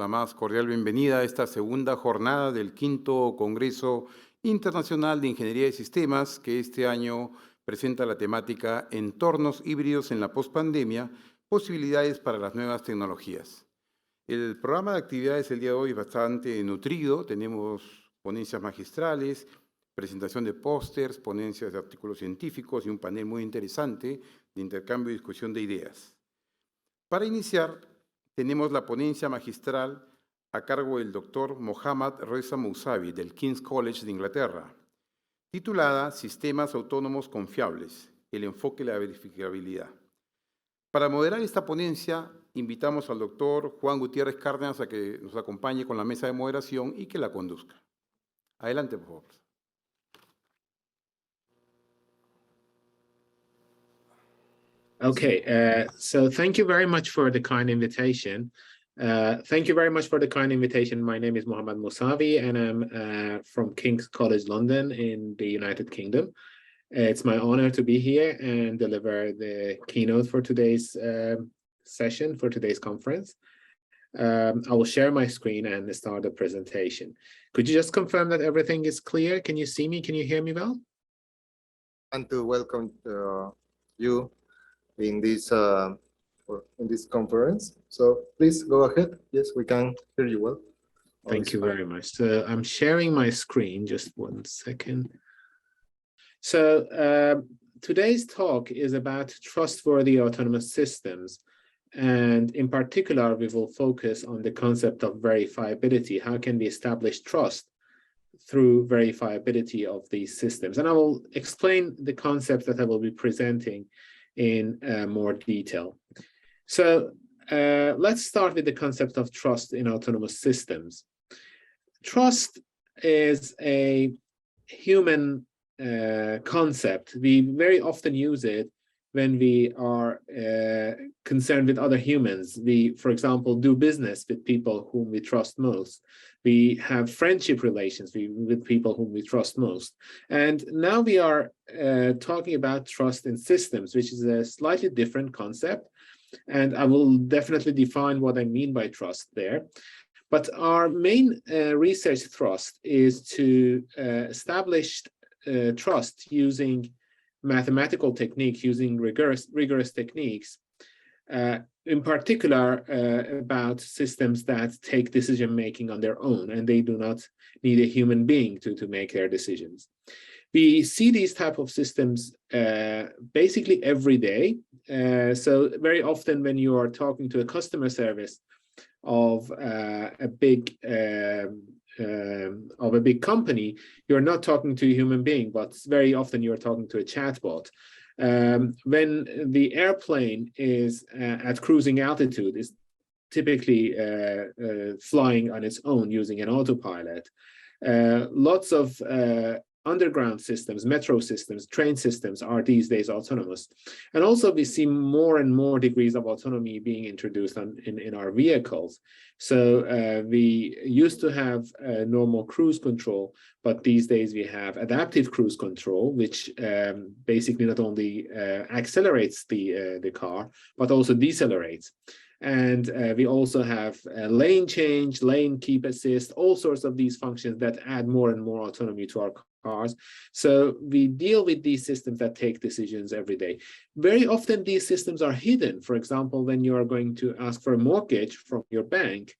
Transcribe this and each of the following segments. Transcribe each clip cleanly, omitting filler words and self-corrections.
la más cordial bienvenida a esta segunda jornada del quinto Congreso Internacional de Ingeniería y Sistemas, que este año presenta la temática Entornos híbridos en la pospandemia, posibilidades para las nuevas tecnologías. El programa de actividades el día de hoy es bastante nutrido. Tenemos ponencias magistrales, presentación de pósters, ponencias de artículos científicos y un panel muy interesante de intercambio y discusión de ideas. Para iniciar, tenemos la ponencia magistral a cargo del doctor Mohammad Mousavi del King's College de Inglaterra, titulada Sistemas autónomos confiables, el enfoque y la verificabilidad. Para moderar esta ponencia, invitamos al doctor Juan Gutiérrez Cárdenas a que nos acompañe con la mesa de moderación y que la conduzca. Adelante, por favor. Okay, so thank you very much for the kind invitation. My name is Mohammad Mousavi, and I'm from King's College London in the United Kingdom. It's my honor to be here and deliver the keynote for today's session, for today's conference. I will share my screen and start the presentation. Could you just confirm that everything is clear? Can you see me? Can you hear me well? I want to welcome you in this conference. So please go ahead. Yes, we can hear you well. Thank you very much. So I'm sharing my screen, just 1 second. So today's talk is about trustworthy autonomous systems. And in particular, we will focus on the concept of verifiability. How can we establish trust through verifiability of these systems? And I will explain the concepts that I will be presenting in more detail. So let's start with the concept of trust in autonomous systems. Trust is a human concept. We very often use it when we are concerned with other humans. We, for example, do business with people whom we trust most. We have friendship relations with people whom we trust most. And now we are talking about trust in systems, which is a slightly different concept. And I will definitely define what I mean by trust there. But our main research thrust is to establish trust using mathematical technique, using rigorous techniques, in particular about systems that take decision-making on their own, and they do not need a human being to make their decisions. We see these type of systems basically every day. So very often when you are talking to a customer service of a big company, you're not talking to a human being, but very often you're talking to a chatbot. When the airplane is at cruising altitude, is typically flying on its own using an autopilot. Lots of underground systems, metro systems, train systems are these days autonomous. And also we see more and more degrees of autonomy being introduced in our vehicles. So we used to have normal cruise control, but these days we have adaptive cruise control, which basically not only accelerates the car, but also decelerates. And we also have lane change, lane keep assist, all sorts of these functions that add more and more autonomy to our cars. So we deal with these systems that take decisions every day. Very often these systems are hidden. For example, when you are going to ask for a mortgage from your bank,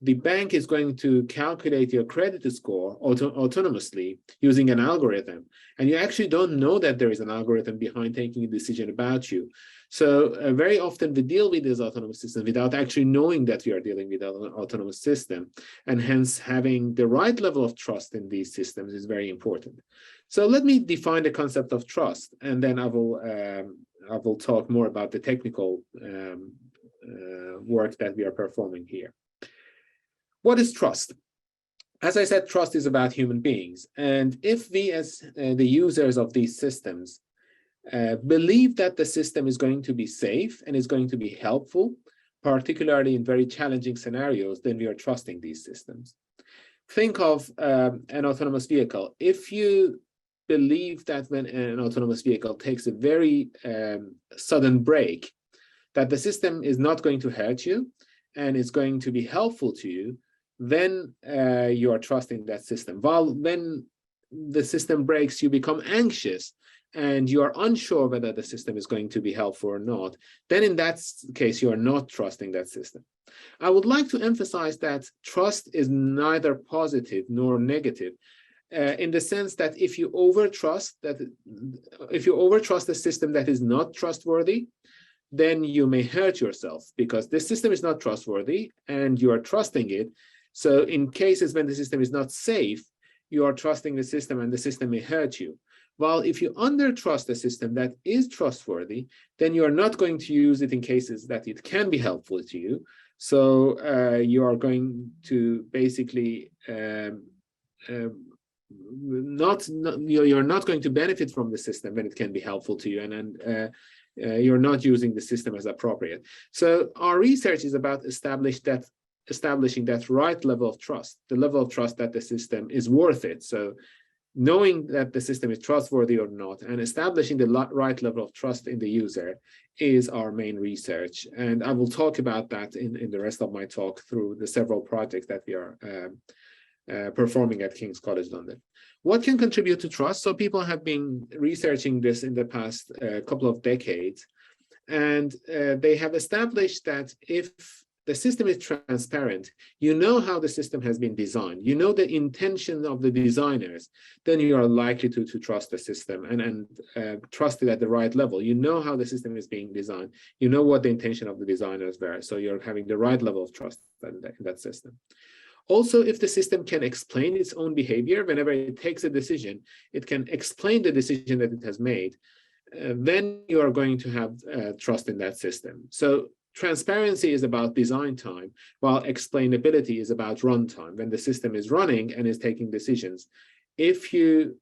the bank is going to calculate your credit score autonomously using an algorithm. And you actually don't know that there is an algorithm behind taking a decision about you. So very often we deal with these autonomous systems without actually knowing that we are dealing with an autonomous system. And hence having the right level of trust in these systems is very important. So let me define the concept of trust, and then I will talk more about the technical work that we are performing here. What is trust? As I said, trust is about human beings. And if we as the users of these systems believe that the system is going to be safe and is going to be helpful, particularly in very challenging scenarios, then we are trusting these systems. Think of an autonomous vehicle. If you believe that when an autonomous vehicle takes a very sudden break, that the system is not going to hurt you, and it's going to be helpful to you, then you are trusting that system. While when the system breaks, you become anxious and you are unsure whether the system is going to be helpful or not, then in that case, you are not trusting that system. I would like to emphasize that trust is neither positive nor negative, in the sense that if you overtrust a system that is not trustworthy, then you may hurt yourself because the system is not trustworthy and you are trusting it. So in cases when the system is not safe, you are trusting the system and the system may hurt you. While if you undertrust a system that is trustworthy, then you are not going to use it in cases that it can be helpful to you. So you are going to basically you're not going to benefit from the system when it can be helpful to you, and you're not using the system as appropriate. So our research is about establishing that right level of trust, the level of trust that the system is worth it. So knowing that the system is trustworthy or not, and establishing the right level of trust in the user is our main research. And I will talk about that in the rest of my talk through the several projects that we are performing at King's College London. What can contribute to trust? So people have been researching this in the past couple of decades, and they have established that if the system is transparent, you know how the system has been designed, you know the intention of the designers, then you are likely to trust the system and trust it at the right level. You know how the system is being designed, you know what the intention of the designers were, so you're having the right level of trust in that system. Also, if the system can explain its own behavior, whenever it takes a decision, it can explain the decision that it has made, then you are going to have trust in that system. So transparency is about design time, while explainability is about runtime. When the system is running and is taking decisions, if you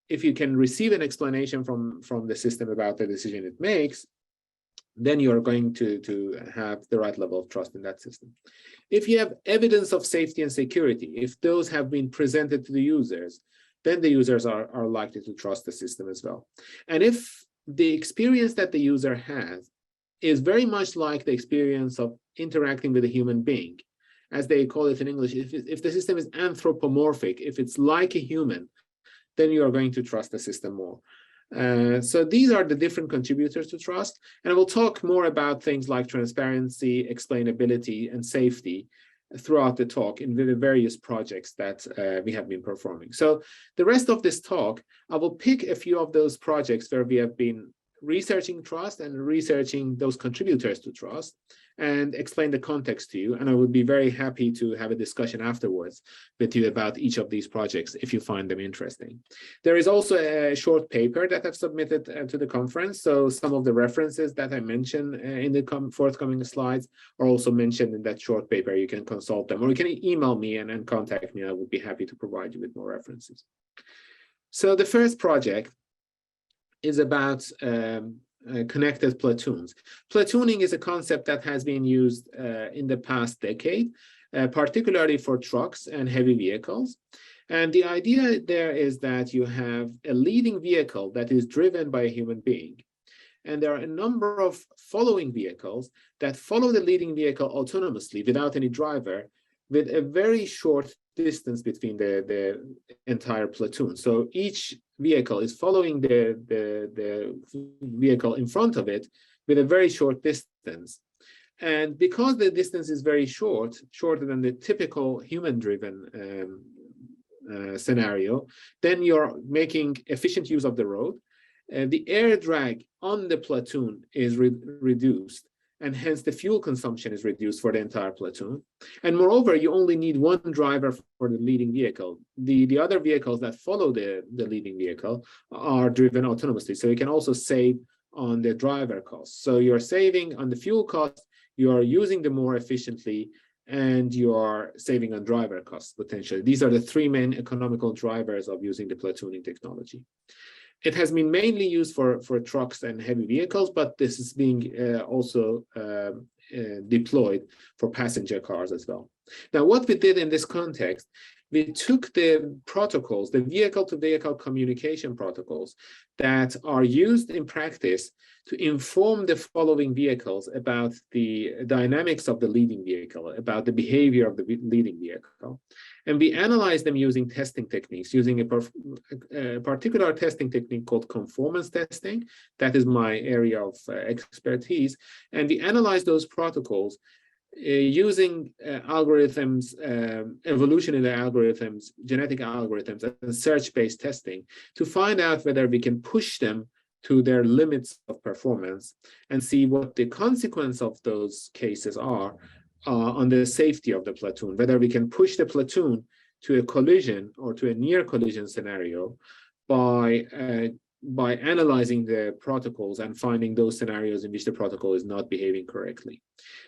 can receive an explanation from the system about the decision it makes, then you're going to have the right level of trust in that system. If you have evidence of safety and security, if those have been presented to the users, then the users are likely to trust the system as well. And if the experience that the user has is very much like the experience of interacting with a human being, as they call it in English, if the system is anthropomorphic, if it's like a human, then you are going to trust the system more. So these are the different contributors to trust, and I will talk more about things like transparency, explainability, and safety throughout the talk in the various projects that we have been performing. So the rest of this talk, I will pick a few of those projects where we have been researching trust and researching those contributors to trust and explain the context to you. And I would be very happy to have a discussion afterwards with you about each of these projects if you find them interesting. There is also a short paper that I've submitted to the conference. So some of the references that I mentioned in the forthcoming slides are also mentioned in that short paper. You can consult them, or you can email me and contact me. I would be happy to provide you with more references. So the first project is about connected platoons. Platooning is a concept that has been used in the past decade, particularly for trucks and heavy vehicles. And the idea there is that you have a leading vehicle that is driven by a human being. And there are a number of following vehicles that follow the leading vehicle autonomously without any driver, with a very short distance between the entire platoon. So each vehicle is following the vehicle in front of it with a very short distance. And because the distance is very short, shorter than the typical human-driven scenario, then you're making efficient use of the road. The air drag on the platoon is reduced, and hence the fuel consumption is reduced for the entire platoon. And moreover, you only need one driver for the leading vehicle. The other vehicles that follow the leading vehicle are driven autonomously. So you can also save on the driver costs. So you're saving on the fuel cost, you are using them more efficiently, and you are saving on driver costs potentially. These are the three main economical drivers of using the platooning technology. It has been mainly used for trucks and heavy vehicles, but this is being also deployed for passenger cars as well. Now, what we did in this context, we took the protocols, the vehicle-to-vehicle communication protocols that are used in practice to inform the following vehicles about the dynamics of the leading vehicle, about the behavior of the leading vehicle. And we analyze them using testing techniques, using a particular testing technique called conformance testing. That is my area of expertise. And we analyze those protocols using algorithms, evolutionary algorithms, genetic algorithms, and search-based testing to find out whether we can push them to their limits of performance and see what the consequence of those cases are on the safety of the platoon, whether we can push the platoon to a collision or to a near collision scenario by analyzing the protocols and finding those scenarios in which the protocol is not behaving correctly.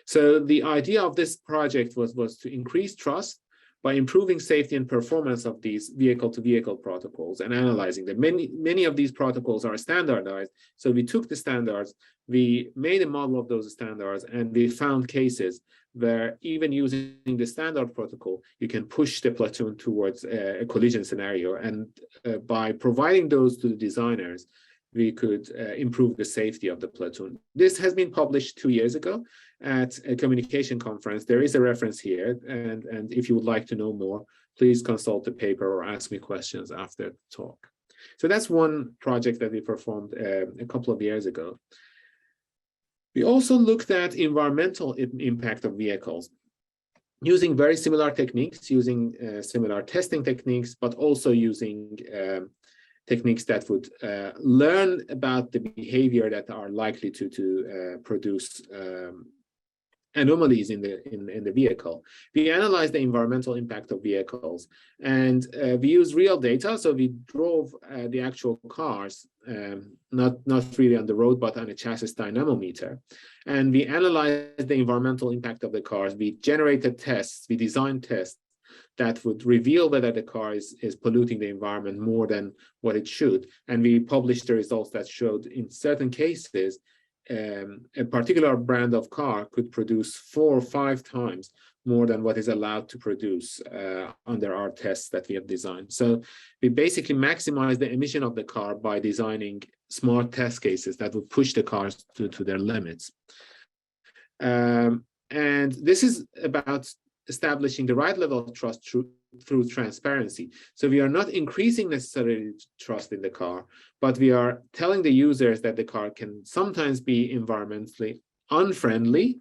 So the idea of this project was to increase trust by improving safety and performance of these vehicle-to-vehicle protocols and analyzing them. Many of these protocols are standardized. So we took the standards, we made a model of those standards, and we found cases where even using the standard protocol, you can push the platoon towards a collision scenario. And by providing those to the designers, we could improve the safety of the platoon. This has been published 2 years ago at a communication conference. There is a reference here, and if you would like to know more, please consult the paper or ask me questions after the talk. So that's one project that we performed a couple of years ago. We also looked at environmental impact of vehicles using very similar techniques, using similar testing techniques, but also using techniques that would learn about the behavior that are likely to produce anomalies in the vehicle. We analyzed the environmental impact of vehicles, and we used real data. So we drove the actual cars, not really on the road, but on a chassis dynamometer. And we analyzed the environmental impact of the cars. We generated tests, we designed tests that would reveal whether the car is polluting the environment more than what it should. And we published the results that showed in certain cases, a particular brand of car could produce 4 or 5 times more than what is allowed to produce under our tests that we have designed. So we basically maximize the emission of the car by designing smart test cases that would push the cars to their limits. And this is about establishing the right level of trust through transparency. So we are not increasing necessarily trust in the car, but we are telling the users that the car can sometimes be environmentally unfriendly,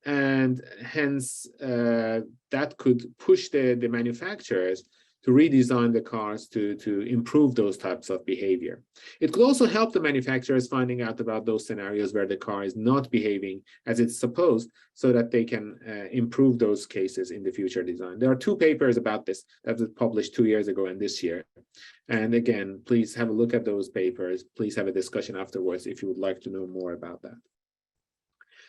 and hence that could push the manufacturers to redesign the cars to improve those types of behavior. It could also help the manufacturers finding out about those scenarios where the car is not behaving as it's supposed, so that they can improve those cases in the future design. There are 2 papers about this that were published 2 years ago and this year. And again, please have a look at those papers. Please have a discussion afterwards if you would like to know more about that.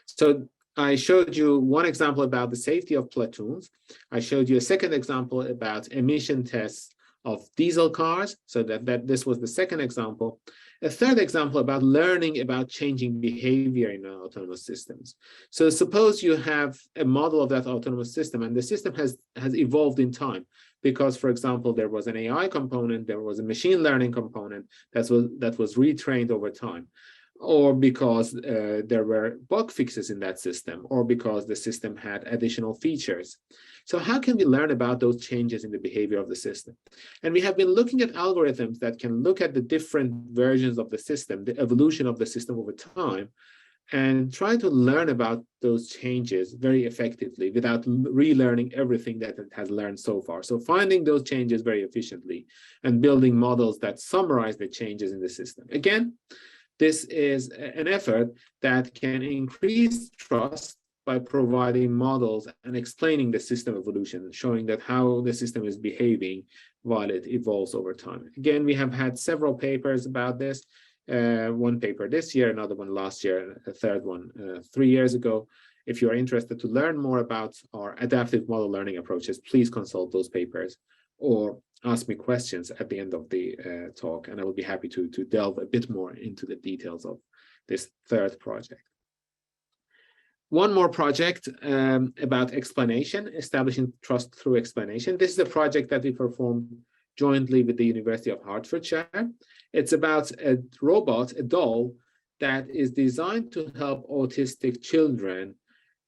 So I showed you one example about the safety of platoons. I showed you a second example about emission tests of diesel cars. So that this was the second example. A third example about learning about changing behavior in autonomous systems. So suppose you have a model of that autonomous system, and the system has evolved in time because, for example, there was an AI component, there was a machine learning component that was retrained over time, or because there were bug fixes in that system, or because the system had additional features. So how can we learn about those changes in the behavior of the system? And we have been looking at algorithms that can look at the different versions of the system, the evolution of the system over time, and try to learn about those changes very effectively without relearning everything that it has learned so far. So finding those changes very efficiently and building models that summarize the changes in the system. Again, this is an effort that can increase trust by providing models and explaining the system evolution, showing that how the system is behaving while it evolves over time. Again, we have had several papers about this. One paper this year, another one last year, a third one 3 years ago. If you're interested to learn more about our adaptive model learning approaches, please consult those papers or ask me questions at the end of the talk, and I will be happy to delve a bit more into the details of this third project. One more project about explanation, establishing trust through explanation. This is a project that we performed jointly with the University of Hertfordshire. It's about a robot, a doll, that is designed to help autistic children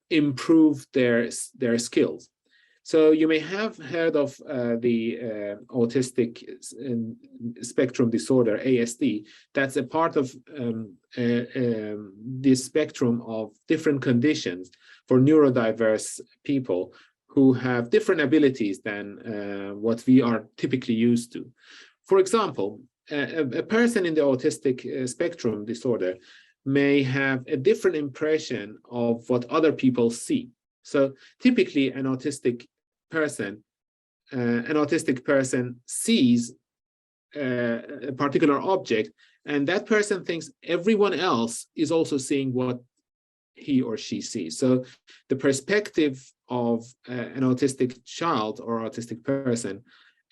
improve their skills. So you may have heard of the autistic spectrum disorder, ASD. That's a part of this spectrum of different conditions for neurodiverse people who have different abilities than what we are typically used to. For example, a person in the autistic spectrum disorder may have a different impression of what other people see. So typically an autistic person sees a particular object, and that person thinks everyone else is also seeing what he or she sees. So the perspective of an autistic child or autistic person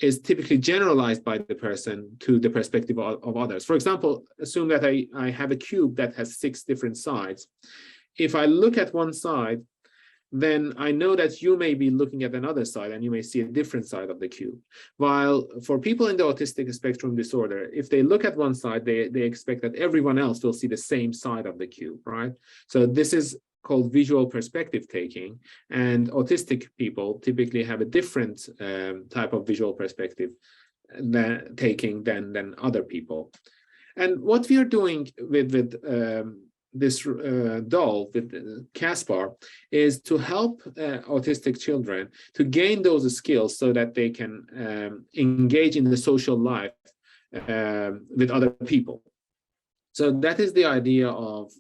is typically generalized by the person to the perspective of others. For example, assume that I have a cube that has 6 different sides. If I look at one side, then I know that you may be looking at another side and you may see a different side of the cube. While for people in the autistic spectrum disorder, if they look at one side, they expect that everyone else will see the same side of the cube, right? So this is called visual perspective taking, and autistic people typically have a different type of visual perspective taking than other people. And what we are doing with this doll, with Caspar, is to help autistic children to gain those skills so that they can engage in the social life with other people. So that is the idea of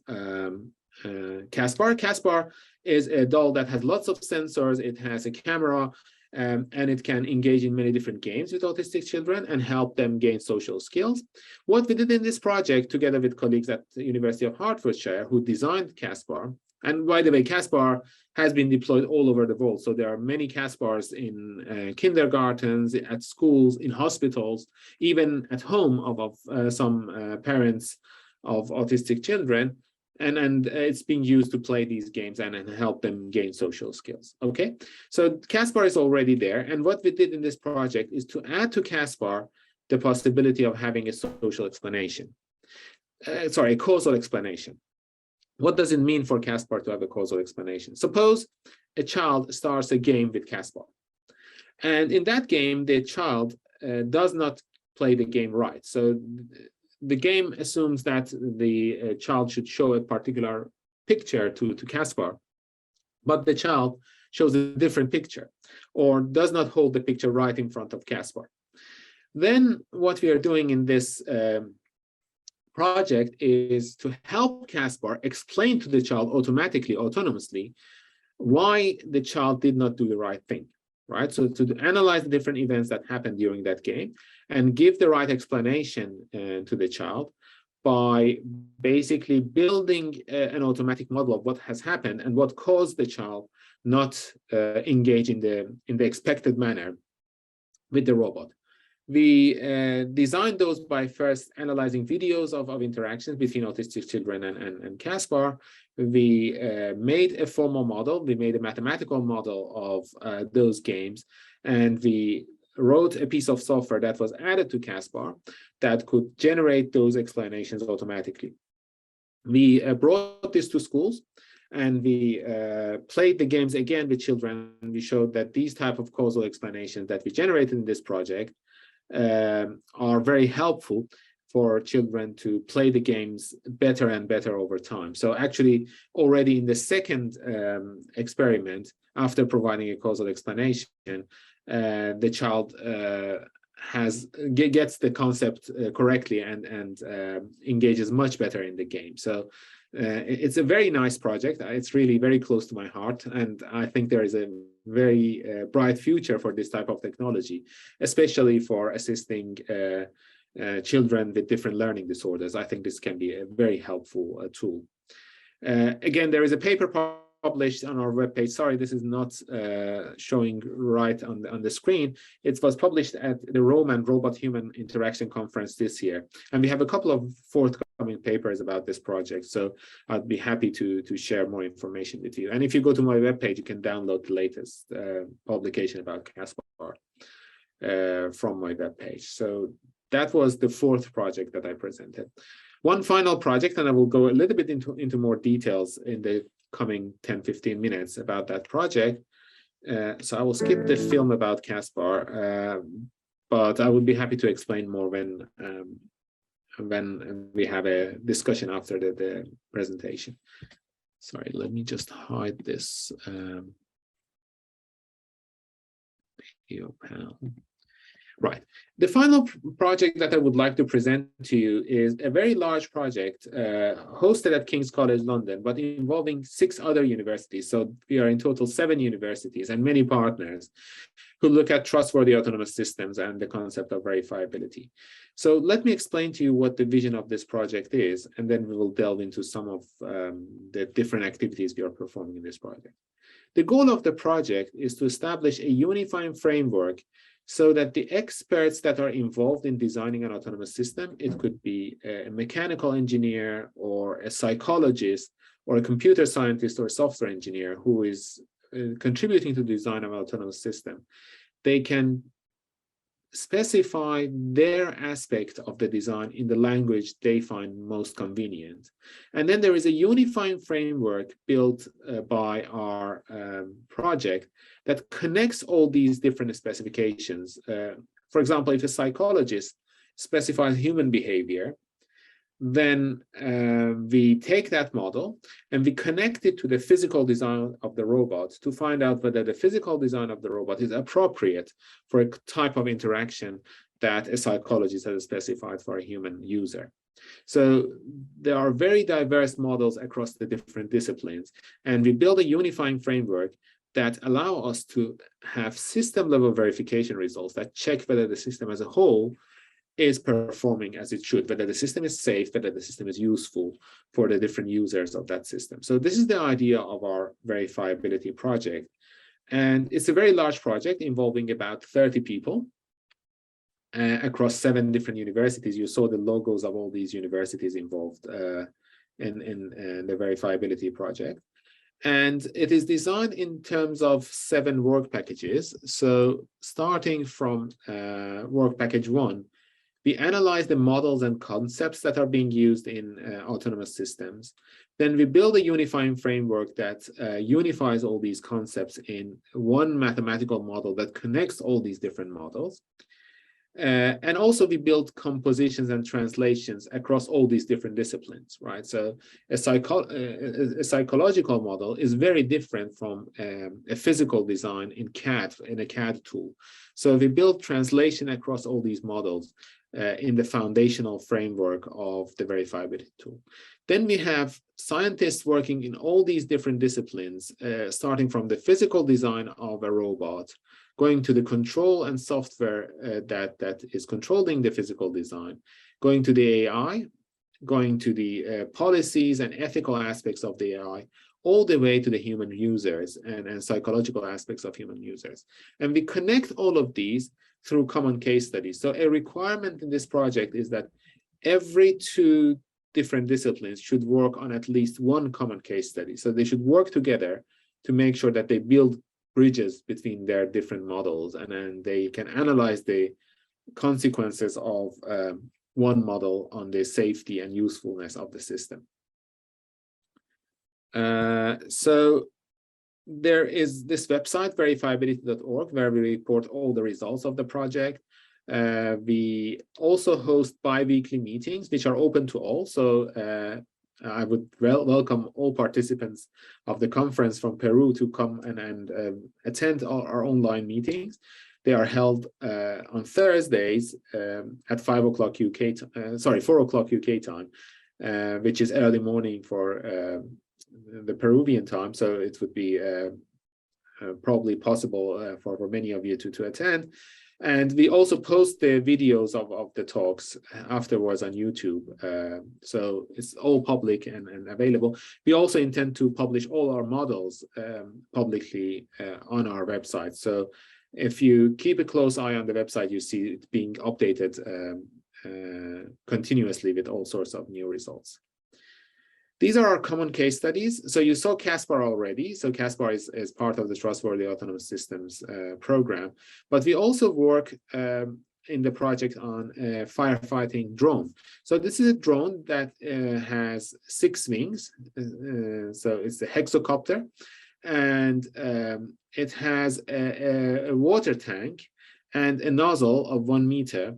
Caspar. Caspar is a doll that has lots of sensors. It has a camera, and it can engage in many different games with autistic children and help them gain social skills. What we did in this project, together with colleagues at the University of Hertfordshire who designed Caspar, and by the way, Caspar has been deployed all over the world. So there are many Caspars in kindergartens, at schools, in hospitals, even at home of some parents of autistic children. And it's being used to play these games and help them gain social skills. Okay, so Caspar is already there. And what we did in this project is to add to Caspar the possibility of having a social explanation. A causal explanation. What does it mean for Caspar to have a causal explanation? Suppose a child starts a game with Caspar. And in that game, the child does not play the game right. So the game assumes that the child should show a particular picture to Caspar, but the child shows a different picture or does not hold the picture right in front of Caspar. Then what we are doing in this project is to help Caspar explain to the child automatically, autonomously, why the child did not do the right thing. Right, so to analyze the different events that happened during that game and give the right explanation to the child by basically building an automatic model of what has happened and what caused the child not engage in the expected manner with the robot. We designed those by first analyzing videos of interactions between autistic children and Caspar. We made a formal model. We made a mathematical model of those games, and we wrote a piece of software that was added to Caspar that could generate those explanations automatically. We brought this to schools, and we played the games again with children. We showed that these type of causal explanations that we generated in this project are very helpful for children to play the games better and better over time. So actually, already in the second experiment, after providing a causal explanation, the child gets the concept correctly and engages much better in the game. So it's a very nice project. It's really very close to my heart, and I think there is a very bright future for this type of technology, especially for assisting children with different learning disorders. I think this can be a very helpful tool. Again, there is a paper published on our webpage. Sorry, this is not showing right on the screen. It was published at the Roman Robot-Human Interaction Conference this year. And we have a couple of forthcoming papers about this project. So I'd be happy to share more information with you. And if you go to my webpage, you can download the latest publication about Caspar. from my webpage. So that was the fourth project that I presented. One final project, and I will go a little bit into more details in the coming 10-15 minutes about that project. So I will skip the film about Caspar, but I would be happy to explain more when we have a discussion after the presentation. Sorry, let me just hide this video panel. Right. The final project that I would like to present to you is a very large project hosted at King's College London, but involving 6 other universities. So we are in total 7 universities and many partners who look at trustworthy autonomous systems and the concept of verifiability. So let me explain to you what the vision of this project is, and then we will delve into some of the different activities we are performing in this project. The goal of the project is to establish a unifying framework so that the experts that are involved in designing an autonomous system, it could be a mechanical engineer or a psychologist or a computer scientist or a software engineer who is contributing to the design of an autonomous system, they can specify their aspect of the design in the language they find most convenient. And then there is a unifying framework built by our project that connects all these different specifications. For example, if a psychologist specifies human behavior, then we take that model and we connect it to the physical design of the robot to find out whether the physical design of the robot is appropriate for a type of interaction that a psychologist has specified for a human user. So there are very diverse models across the different disciplines, and we build a unifying framework that allow us to have system-level verification results that check whether the system as a whole is performing as it should, whether the system is safe, whether the system is useful for the different users of that system. So this is the idea of our verifiability project. And it's a very large project involving about 30 people across 7 different universities. You saw the logos of all these universities involved in the verifiability project. And it is designed in terms of 7 work packages. So starting from work package 1, we analyze the models and concepts that are being used in autonomous systems. Then we build a unifying framework that unifies all these concepts in one mathematical model that connects all these different models. And also we build compositions and translations across all these different disciplines, right? So a psychological model is very different from a physical design in a CAD tool. So we build translation across all these models in the foundational framework of the verifiability tool. Then we have scientists working in all these different disciplines, starting from the physical design of a robot, going to the control and software that is controlling the physical design, going to the AI, going to the policies and ethical aspects of the AI, all the way to the human users and psychological aspects of human users. And we connect all of these through common case studies. So a requirement in this project is that every 2 different disciplines should work on at least 1 common case study. So they should work together to make sure that they build bridges between their different models, and then they can analyze the consequences of one model on the safety and usefulness of the system. So there is this website, verifiability.org, where we report all the results of the project. We also host bi-weekly meetings, which are open to all. So I would welcome all participants of the conference from Peru to come and attend our online meetings. They are held on Thursdays at 4 o'clock UK time, which is early morning for the Peruvian time. So it would be probably possible for many of you to attend. And we also post the videos of the talks afterwards on YouTube. So it's all public and available. We also intend to publish all our models publicly on our website. So if you keep a close eye on the website, you see it being updated continuously with all sorts of new results. These are our common case studies. So you saw CASPAR already. So CASPAR is part of the Trustworthy Autonomous Systems program. But we also work in the project on a firefighting drone. So this is a drone that has 6 wings. So it's a hexacopter. And it has a water tank and a nozzle of 1 meter.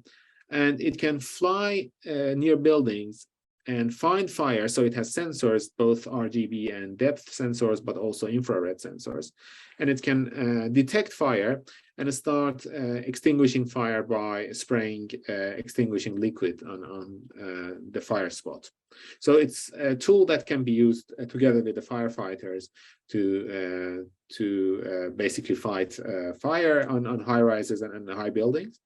And it can fly near buildings and find fire. So it has sensors, both RGB and depth sensors, but also infrared sensors. And it can detect fire and start extinguishing fire by spraying extinguishing liquid on the fire spot. So it's a tool that can be used together with the firefighters to basically fight fire on high rises and high buildings.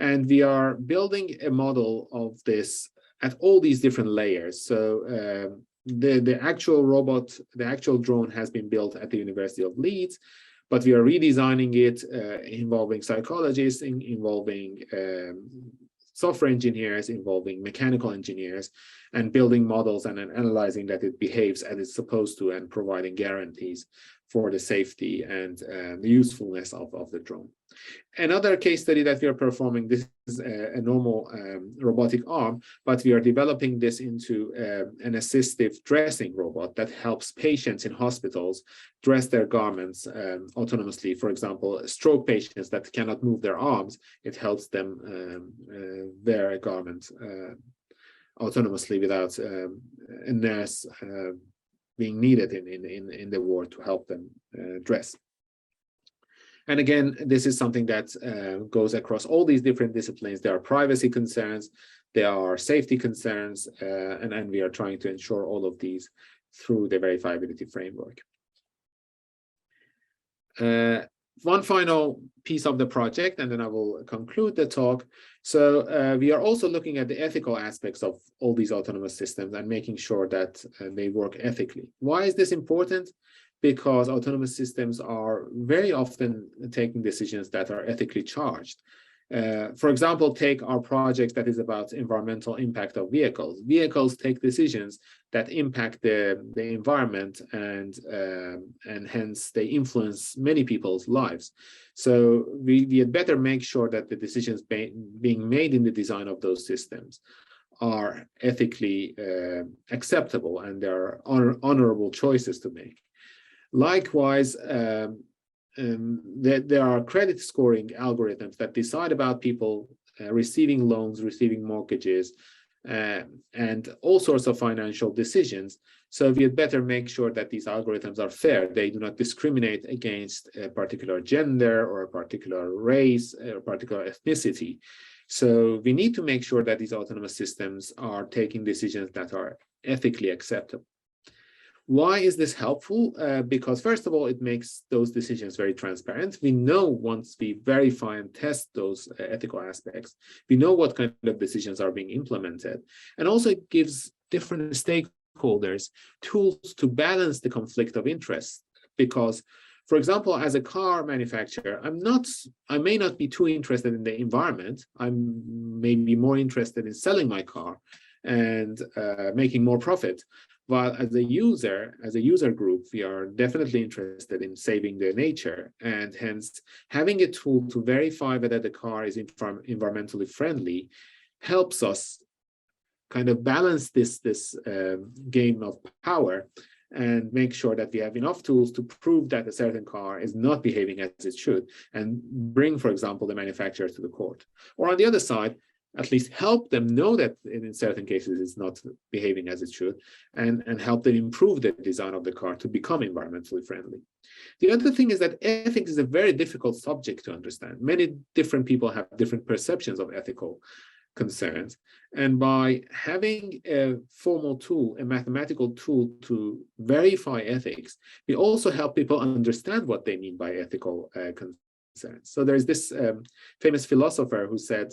And we are building a model of this at all these different layers. So the actual robot, the actual drone has been built at the University of Leeds, but we are redesigning it, involving psychologists, involving software engineers, involving mechanical engineers, and building models and analyzing that it behaves as it's supposed to and providing guarantees for the safety and the usefulness of the drone. Another case study that we are performing, this is a normal robotic arm, but we are developing this into an assistive dressing robot that helps patients in hospitals dress their garments autonomously. For example, stroke patients that cannot move their arms, it helps them wear a garment autonomously without a nurse being needed in the ward to help them dress. And again, this is something that goes across all these different disciplines. There are privacy concerns, there are safety concerns, and we are trying to ensure all of these through the verifiability framework. One final piece of the project, and then I will conclude the talk. So we are also looking at the ethical aspects of all these autonomous systems and making sure that they work ethically. Why is this important? Because autonomous systems are very often taking decisions that are ethically charged. For example, take our project that is about environmental impact of vehicles. Vehicles take decisions that impact the environment and hence they influence many people's lives. So we had better make sure that the decisions being made in the design of those systems are ethically acceptable and there are honorable choices to make. Likewise, there are credit scoring algorithms that decide about people receiving loans, receiving mortgages, and all sorts of financial decisions. So we had better make sure that these algorithms are fair. They do not discriminate against a particular gender or a particular race or a particular ethnicity. So we need to make sure that these autonomous systems are taking decisions that are ethically acceptable. Why is this helpful? Because first of all, it makes those decisions very transparent. We know once we verify and test those ethical aspects, we know what kind of decisions are being implemented. And also it gives different stakeholders tools to balance the conflict of interest. Because, for example, as a car manufacturer, I may not be too interested in the environment. I'm maybe more interested in selling my car and making more profit. While as a user group, we are definitely interested in saving the nature, and hence having a tool to verify whether the car is environmentally friendly helps us kind of balance this game of power and make sure that we have enough tools to prove that a certain car is not behaving as it should and bring, for example, the manufacturer to the court. Or on the other side, at least help them know that in certain cases it's not behaving as it should, and help them improve the design of the car to become environmentally friendly. The other thing is that ethics is a very difficult subject to understand. Many different people have different perceptions of ethical concerns. And by having a formal tool, a mathematical tool to verify ethics, we also help people understand what they mean by ethical concerns. So there's this famous philosopher who said,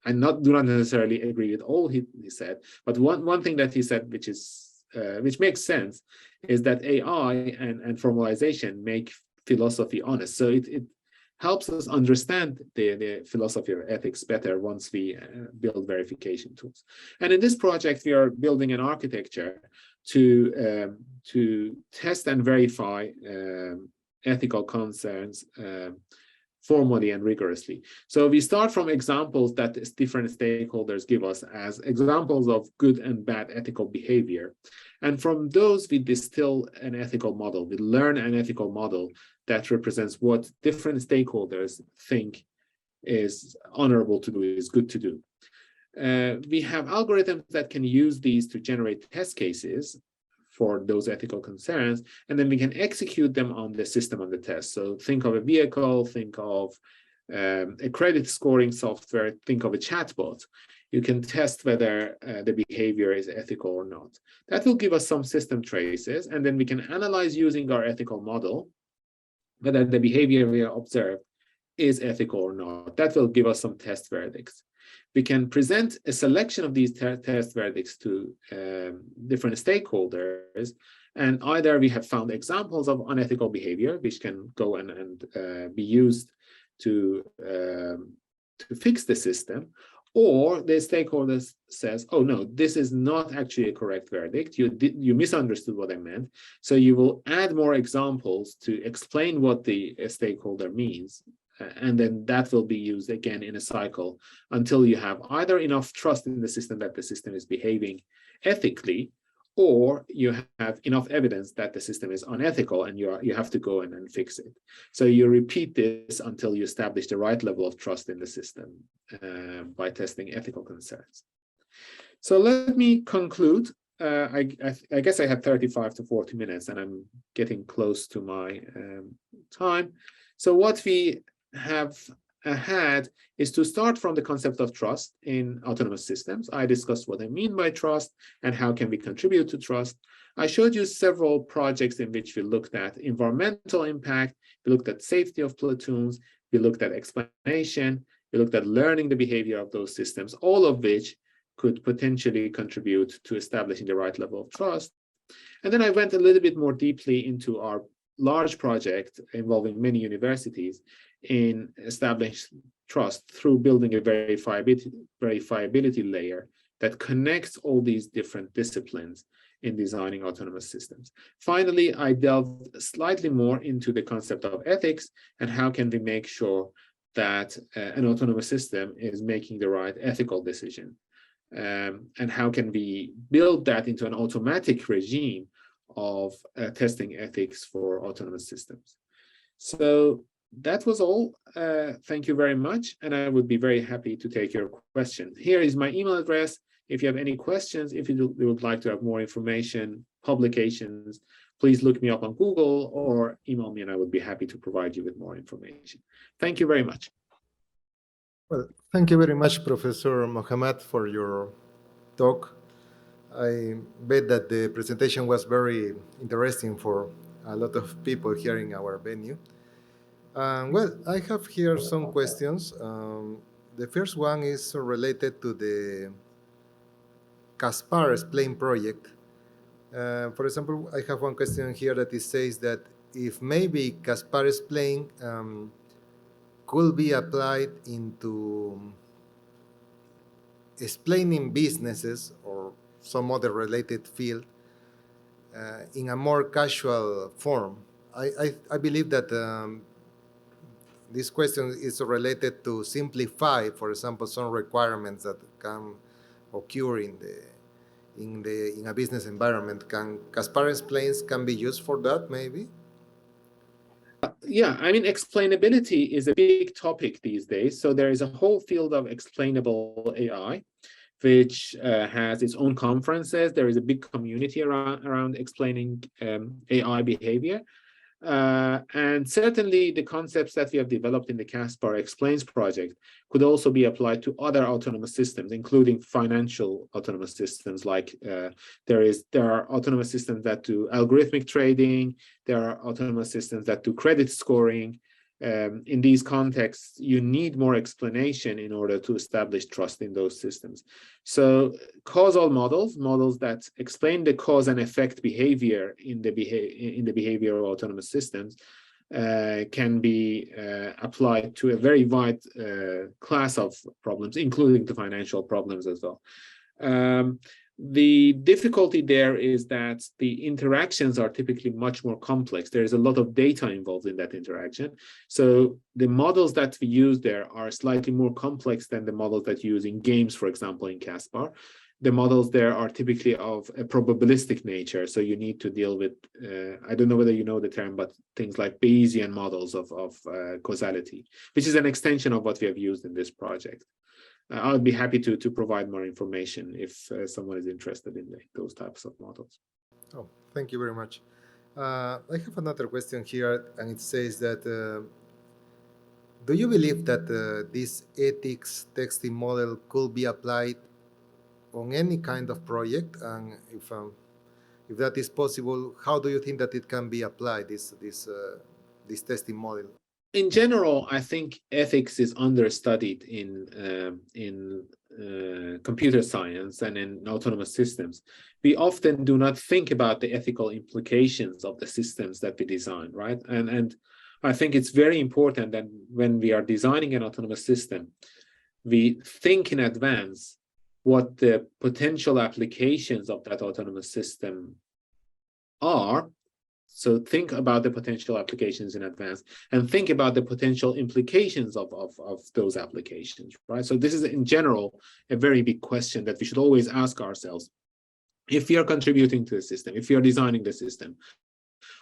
I do not necessarily agree with all he said, but one thing that he said, which makes sense, is that AI and formalization make philosophy honest. So it helps us understand the philosophy of ethics better once we build verification tools. And in this project, we are building an architecture to test and verify ethical concerns formally and rigorously. So we start from examples that different stakeholders give us as examples of good and bad ethical behavior. And from those, we distill an ethical model. We learn an ethical model that represents what different stakeholders think is honorable to do, is good to do. We have algorithms that can use these to generate test cases for those ethical concerns, and then we can execute them on the system on the test. So think of a vehicle, think of a credit scoring software, think of a chatbot. You can test whether the behavior is ethical or not. That will give us some system traces, and then we can analyze using our ethical model whether the behavior we observe is ethical or not. That will give us some test verdicts. We can present a selection of these test verdicts to different stakeholders, and either we have found examples of unethical behavior, which can go and be used to fix the system, or the stakeholder says, oh no, this is not actually a correct verdict. You misunderstood what I meant. So you will add more examples to explain what the stakeholder means. And then that will be used again in a cycle until you have either enough trust in the system that the system is behaving ethically, or you have enough evidence that the system is unethical and you have to go in and fix it. So you repeat this until you establish the right level of trust in the system by testing ethical concerns. So let me conclude. I guess I had 35 to 40 minutes and I'm getting close to my time. So what we have had is to start from the concept of trust in autonomous systems. I discussed what I mean by trust and how can we contribute to trust. I showed you several projects in which we looked at environmental impact, we looked at safety of platoons, we looked at explanation, we looked at learning the behavior of those systems, all of which could potentially contribute to establishing the right level of trust. And then I went a little bit more deeply into our large project involving many universities in establishing trust through building a verifiability layer that connects all these different disciplines in designing autonomous systems. Finally, I delved slightly more into the concept of ethics and how can we make sure that an autonomous system is making the right ethical decision. And how can we build that into an automatic regime of testing ethics for autonomous systems. So that was all. Thank you very much. And I would be very happy to take your questions. Here is my email address. If you have any questions, if you would like to have more information, publications, please look me up on Google or email me and I would be happy to provide you with more information. Thank you very much. Well, thank you very much, Professor Mohammad, for your talk. I bet that the presentation was very interesting for a lot of people here in our venue. Well, I have here some questions. The first one is related to the Caspar Explain project. For example, I have one question here that it says that if maybe Caspar Explain could be applied into explaining businesses or some other related field in a more casual form. I believe that this question is related to simplify, for example, some requirements that can occur in a business environment. Can Caspar Explains can be used for that, maybe? Yeah, I mean, explainability is a big topic these days. So there is a whole field of explainable AI, which has its own conferences. There is a big community around explaining AI behavior. And certainly the concepts that we have developed in the Caspar Explains project could also be applied to other autonomous systems, including financial autonomous systems. Like there are autonomous systems that do algorithmic trading. There are autonomous systems that do credit scoring. In these contexts, you need more explanation in order to establish trust in those systems. So causal models that explain the cause and effect behavior in the behavior of autonomous systems can be applied to a very wide class of problems, including the financial problems as well. The difficulty there is that the interactions are typically much more complex. There is a lot of data involved in that interaction. So the models that we use there are slightly more complex than the models that you use in games, for example, in Caspar. The models there are typically of a probabilistic nature. So you need to deal with, I don't know whether you know the term, but things like Bayesian models of causality, which is an extension of what we have used in this project. I would be happy to provide more information if someone is interested in those types of models. Oh, thank you very much. I have another question here, and it says that do you believe that this ethics testing model could be applied on any kind of project? And if that is possible, how do you think that it can be applied, this testing model? In general, I think ethics is understudied in computer science and in autonomous systems. We often do not think about the ethical implications of the systems that we design, right? And I think it's very important that when we are designing an autonomous system, we think in advance what the potential applications of that autonomous system are. So think about the potential applications in advance and think about the potential implications of those applications, right? So this is in general a very big question that we should always ask ourselves. If we are contributing to the system, if we are designing the system,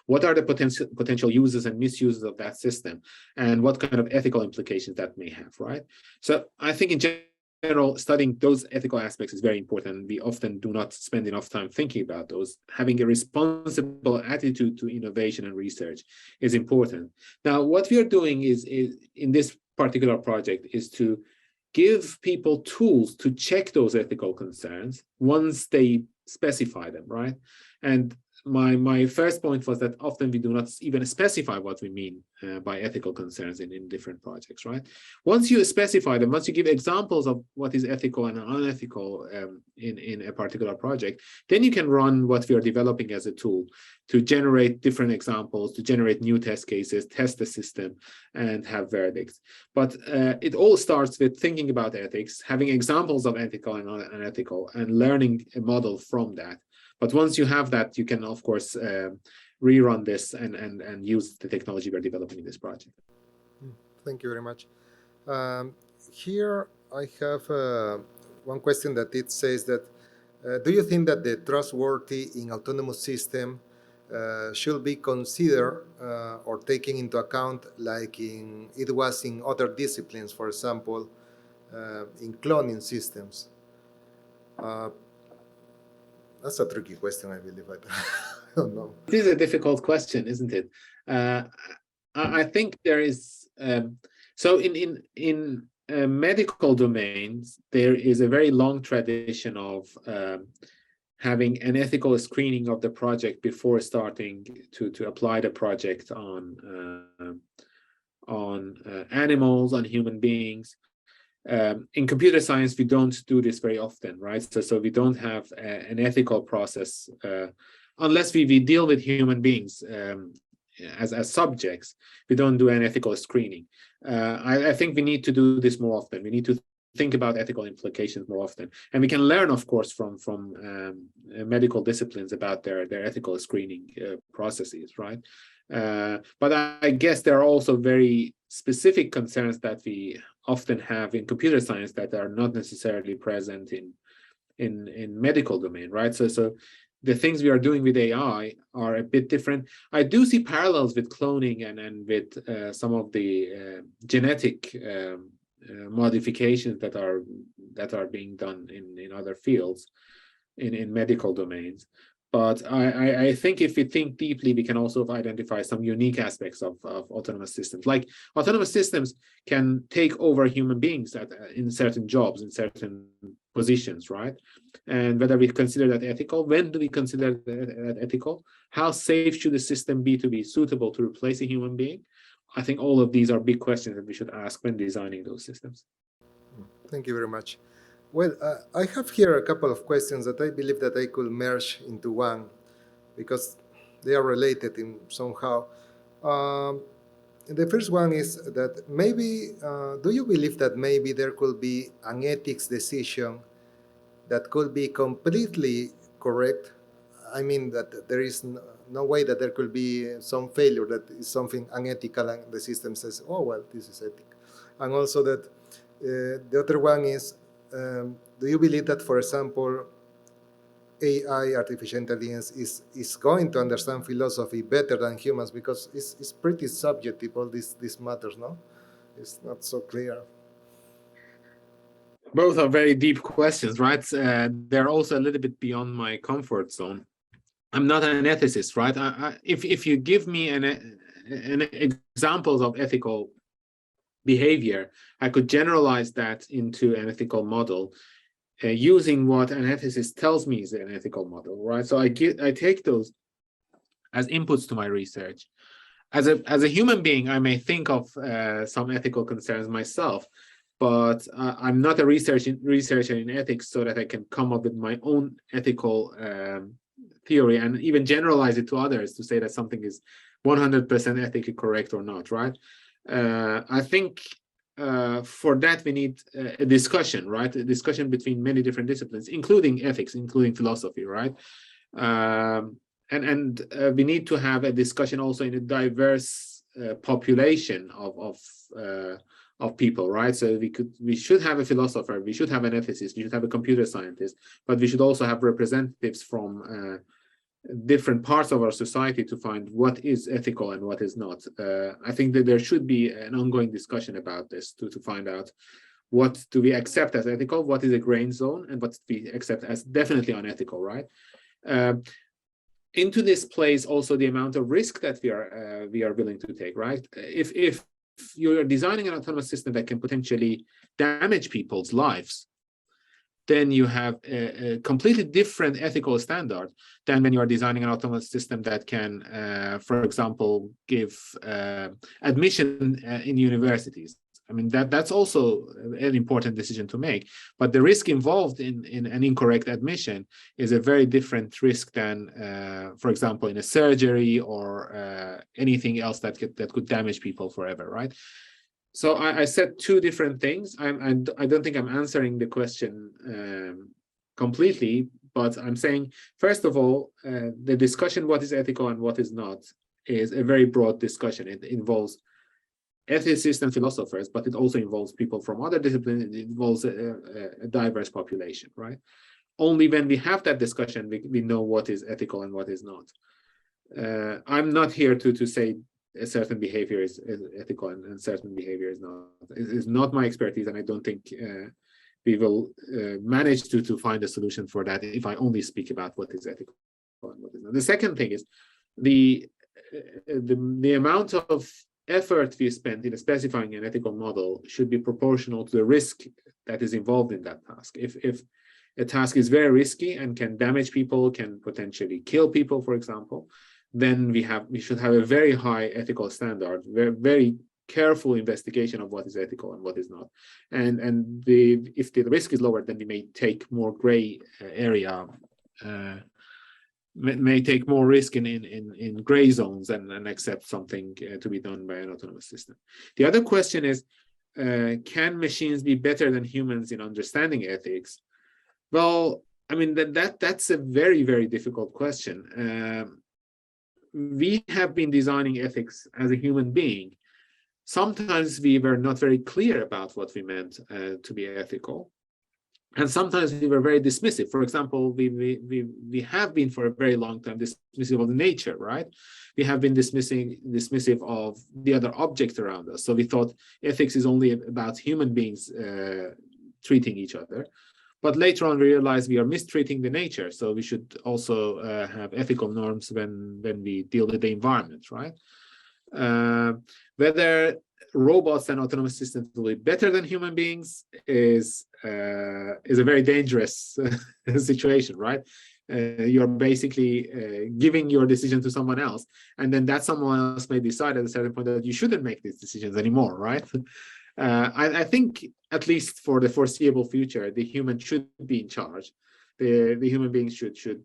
what are the potential uses and misuses of that system, and what kind of ethical implications that may have, right? So I think in general, studying those ethical aspects is very important. We often do not spend enough time thinking about those. Having a responsible attitude to innovation and research is important. Now, what we are doing is in this particular project is to give people tools to check those ethical concerns once they specify them, right? And my first point was that often we do not even specify what we mean by ethical concerns in different projects, right? Once you specify them, once you give examples of what is ethical and unethical in a particular project, then you can run what we are developing as a tool to generate different examples, to generate new test cases, test the system, and have verdicts. But it all starts with thinking about ethics, having examples of ethical and unethical, and learning a model from that. But once you have that, you can, of course, rerun this and use the technology we're developing in this project. Thank you very much. Here I have one question that it says that, do you think that the trustworthy in autonomous system should be considered or taken into account like it was in other disciplines, for example, in cloning systems? That's a tricky question, I believe. I don't know. It is a difficult question, isn't it? I think there is so in medical domains there is a very long tradition of having an ethical screening of the project before starting to apply the project on animals, on human beings. In computer science, we don't do this very often, right? So we don't have an ethical process unless we deal with human beings as subjects. We don't do an ethical screening. I think we need to do this more often. We need to think about ethical implications more often, and we can learn, of course, from medical disciplines about their ethical screening processes, right? But I guess there are also very specific concerns that we often have in computer science that are not necessarily present in medical domain, right? So the things we are doing with AI are a bit different. I do see parallels with cloning and with some of the genetic modifications that are being done in other fields in medical domains. But I think if we think deeply, we can also identify some unique aspects of autonomous systems. Like autonomous systems can take over human beings in certain jobs, in certain positions, right? And whether we consider that ethical, when do we consider that ethical? How safe should the system be to be suitable to replace a human being? I think all of these are big questions that we should ask when designing those systems. Thank you very much. Well, I have here a couple of questions that I believe that I could merge into one because they are related in somehow. The first one is that maybe, do you believe that maybe there could be an ethics decision that could be completely correct. I mean that there is no way that there could be some failure that is something unethical and the system says, oh, well, this is ethical. And also that the other one is, do you believe that, for example, AI, artificial intelligence, is going to understand philosophy better than humans? Because it's pretty subjective, all these matters, no? It's not so clear. Both are very deep questions, right? They're also a little bit beyond my comfort zone. I'm not an ethicist, right? If you give me an examples of ethical behavior, I could generalize that into an ethical model using what an ethicist tells me is an ethical model, right? So I take those as inputs to my research. As a human being, I may think of some ethical concerns myself, but I'm not a researcher in ethics so that I can come up with my own ethical theory and even generalize it to others to say that something is 100% ethically correct or not, right? I think for that we need a discussion, right? A discussion between many different disciplines, including ethics, including philosophy, right? And we need to have a discussion also in a diverse population of people, right? So we should have a philosopher, we should have an ethicist, we should have a computer scientist, but we should also have representatives from different parts of our society to find what is ethical and what is not. I think that there should be an ongoing discussion about this to find out what do we accept as ethical, what is a gray zone, and what do we accept as definitely unethical, right? Into this plays also the amount of risk that we are willing to take, right? If you're designing an autonomous system that can potentially damage people's lives, then you have a completely different ethical standard than when you are designing an autonomous system that can, for example, give admission in universities. I mean, that's also an important decision to make. But the risk involved in an incorrect admission is a very different risk than, for example, in a surgery or anything else that could damage people forever, right? So I said two different things. I don't think I'm answering the question completely, but I'm saying, first of all, the discussion what is ethical and what is not is a very broad discussion. It involves ethicists and philosophers, but it also involves people from other disciplines. It involves a diverse population, right? Only when we have that discussion, we know what is ethical and what is not. I'm not here to say a certain behavior is ethical and certain behavior is not. It's not my expertise, and I don't think we will manage to find a solution for that if I only speak about what is ethical and what is not. The second thing is the amount of effort we spend in specifying an ethical model should be proportional to the risk that is involved in that task. If a task is very risky and can damage people, can potentially kill people, for example, then we should have a very high ethical standard, very careful investigation of what is ethical and what is not. And if the risk is lower, then we may take more gray area, may take more risk in gray zones and accept something to be done by an autonomous system. The other question is, can machines be better than humans in understanding ethics? Well, I mean, that's a very, very difficult question. We have been designing ethics as a human being. Sometimes we were not very clear about what we meant to be ethical. And sometimes we were very dismissive. For example, we have been for a very long time dismissive of nature, right? We have been dismissive of the other objects around us. So we thought ethics is only about human beings treating each other. But later on, we realized we are mistreating the nature. So we should also have ethical norms when we deal with the environment, right? Whether robots and autonomous systems will be better than human beings is a very dangerous situation, right? You're basically giving your decision to someone else, and then that someone else may decide at a certain point that you shouldn't make these decisions anymore, right? I think, at least for the foreseeable future, the human should be in charge. The human beings should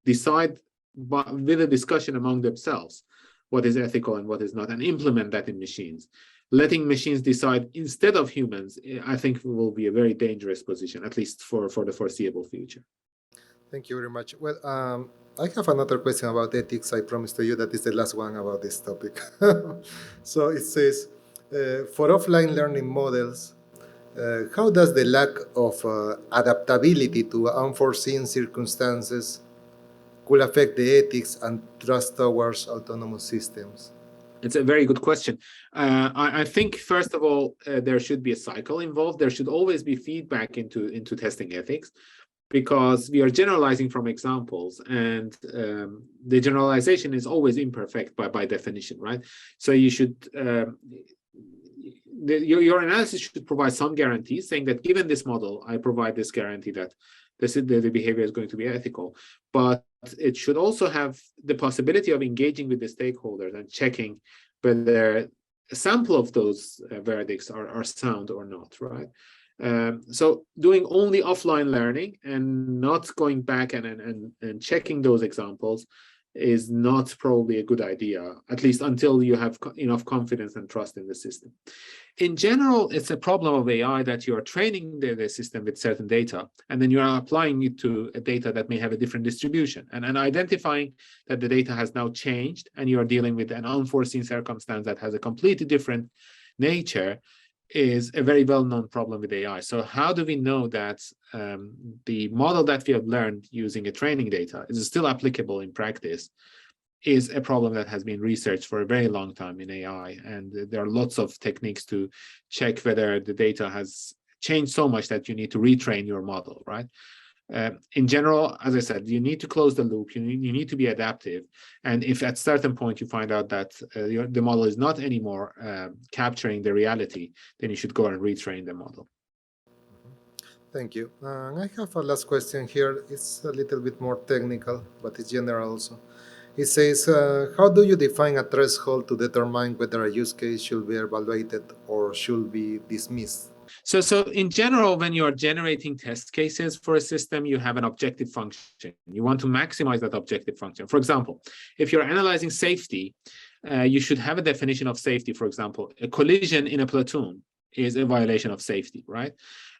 decide with a discussion among themselves what is ethical and what is not, and implement that in machines. letting machines decide instead of humans, I think will be a very dangerous position, at least for the foreseeable future. Thank you very much. Well, I have another question about ethics. I promise to you that is the last one about this topic. So it says, for offline learning models, how does the lack of adaptability to unforeseen circumstances could affect the ethics and trust towards autonomous systems? It's a very good question. I think, first of all, there should be a cycle involved. There should always be feedback into testing ethics, because we are generalizing from examples, and the generalization is always imperfect by definition, right? So you should, your analysis should provide some guarantees, saying that given this model, I provide this guarantee that the behavior is going to be ethical. But it should also have the possibility of engaging with the stakeholders and checking whether a sample of those verdicts are sound or not, right? So doing only offline learning and not going back and checking those examples is not probably a good idea, at least until you have enough confidence and trust in the system. In general, it's a problem of AI that you're training the system with certain data, and then you're applying it to a data that may have a different distribution, and identifying that the data has now changed and you're dealing with an unforeseen circumstance that has a completely different nature is a very well-known problem with AI. So how do we know that the model that we have learned using a training data is still applicable in practice is a problem that has been researched for a very long time in AI. And there are lots of techniques to check whether the data has changed so much that you need to retrain your model, right? In general, as I said, you need to close the loop. You need to be adaptive. And if at a certain point you find out that the model is not anymore capturing the reality, then you should go and retrain the model. Thank you. I have a last question here. It's a little bit more technical, but it's general also. It says, how do you define a threshold to determine whether a use case should be evaluated or should be dismissed? So in general, when you're generating test cases for a system, you have an objective function. You want to maximize that objective function. For example, if you're analyzing safety, you should have a definition of safety. For example, a collision in a platoon is a violation of safety, right?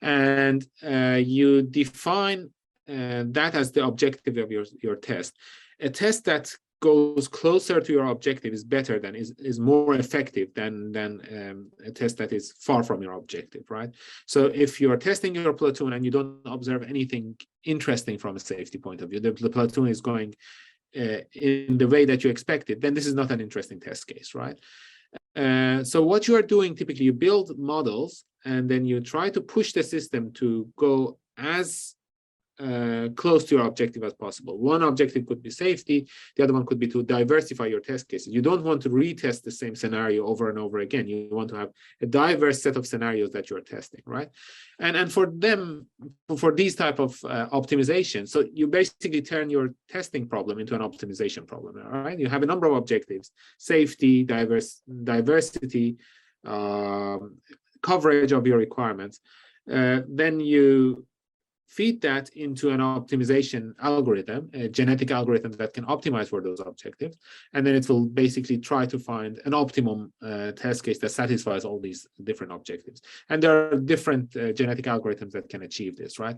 And you define that as the objective of your test. A test that goes closer to your objective is better than is more effective than a test that is far from your objective, right? So if you're testing your platoon and you don't observe anything interesting from a safety point of view, the platoon is going in the way that you expected, then this is not an interesting test case, right? So what you are doing, typically you build models and then you try to push the system to go as close to your objective as possible. One objective could be safety, the other one could be to diversify your test cases. You don't want to retest the same scenario over and over again. You want to have a diverse set of scenarios that you're testing, right? And for these type of optimization, so you basically turn your testing problem into an optimization problem, all right? You have a number of objectives: safety, diversity, coverage of your requirements. Then you feed that into an optimization algorithm, a genetic algorithm that can optimize for those objectives. And then it will basically try to find an optimum test case that satisfies all these different objectives. And there are different genetic algorithms that can achieve this, right?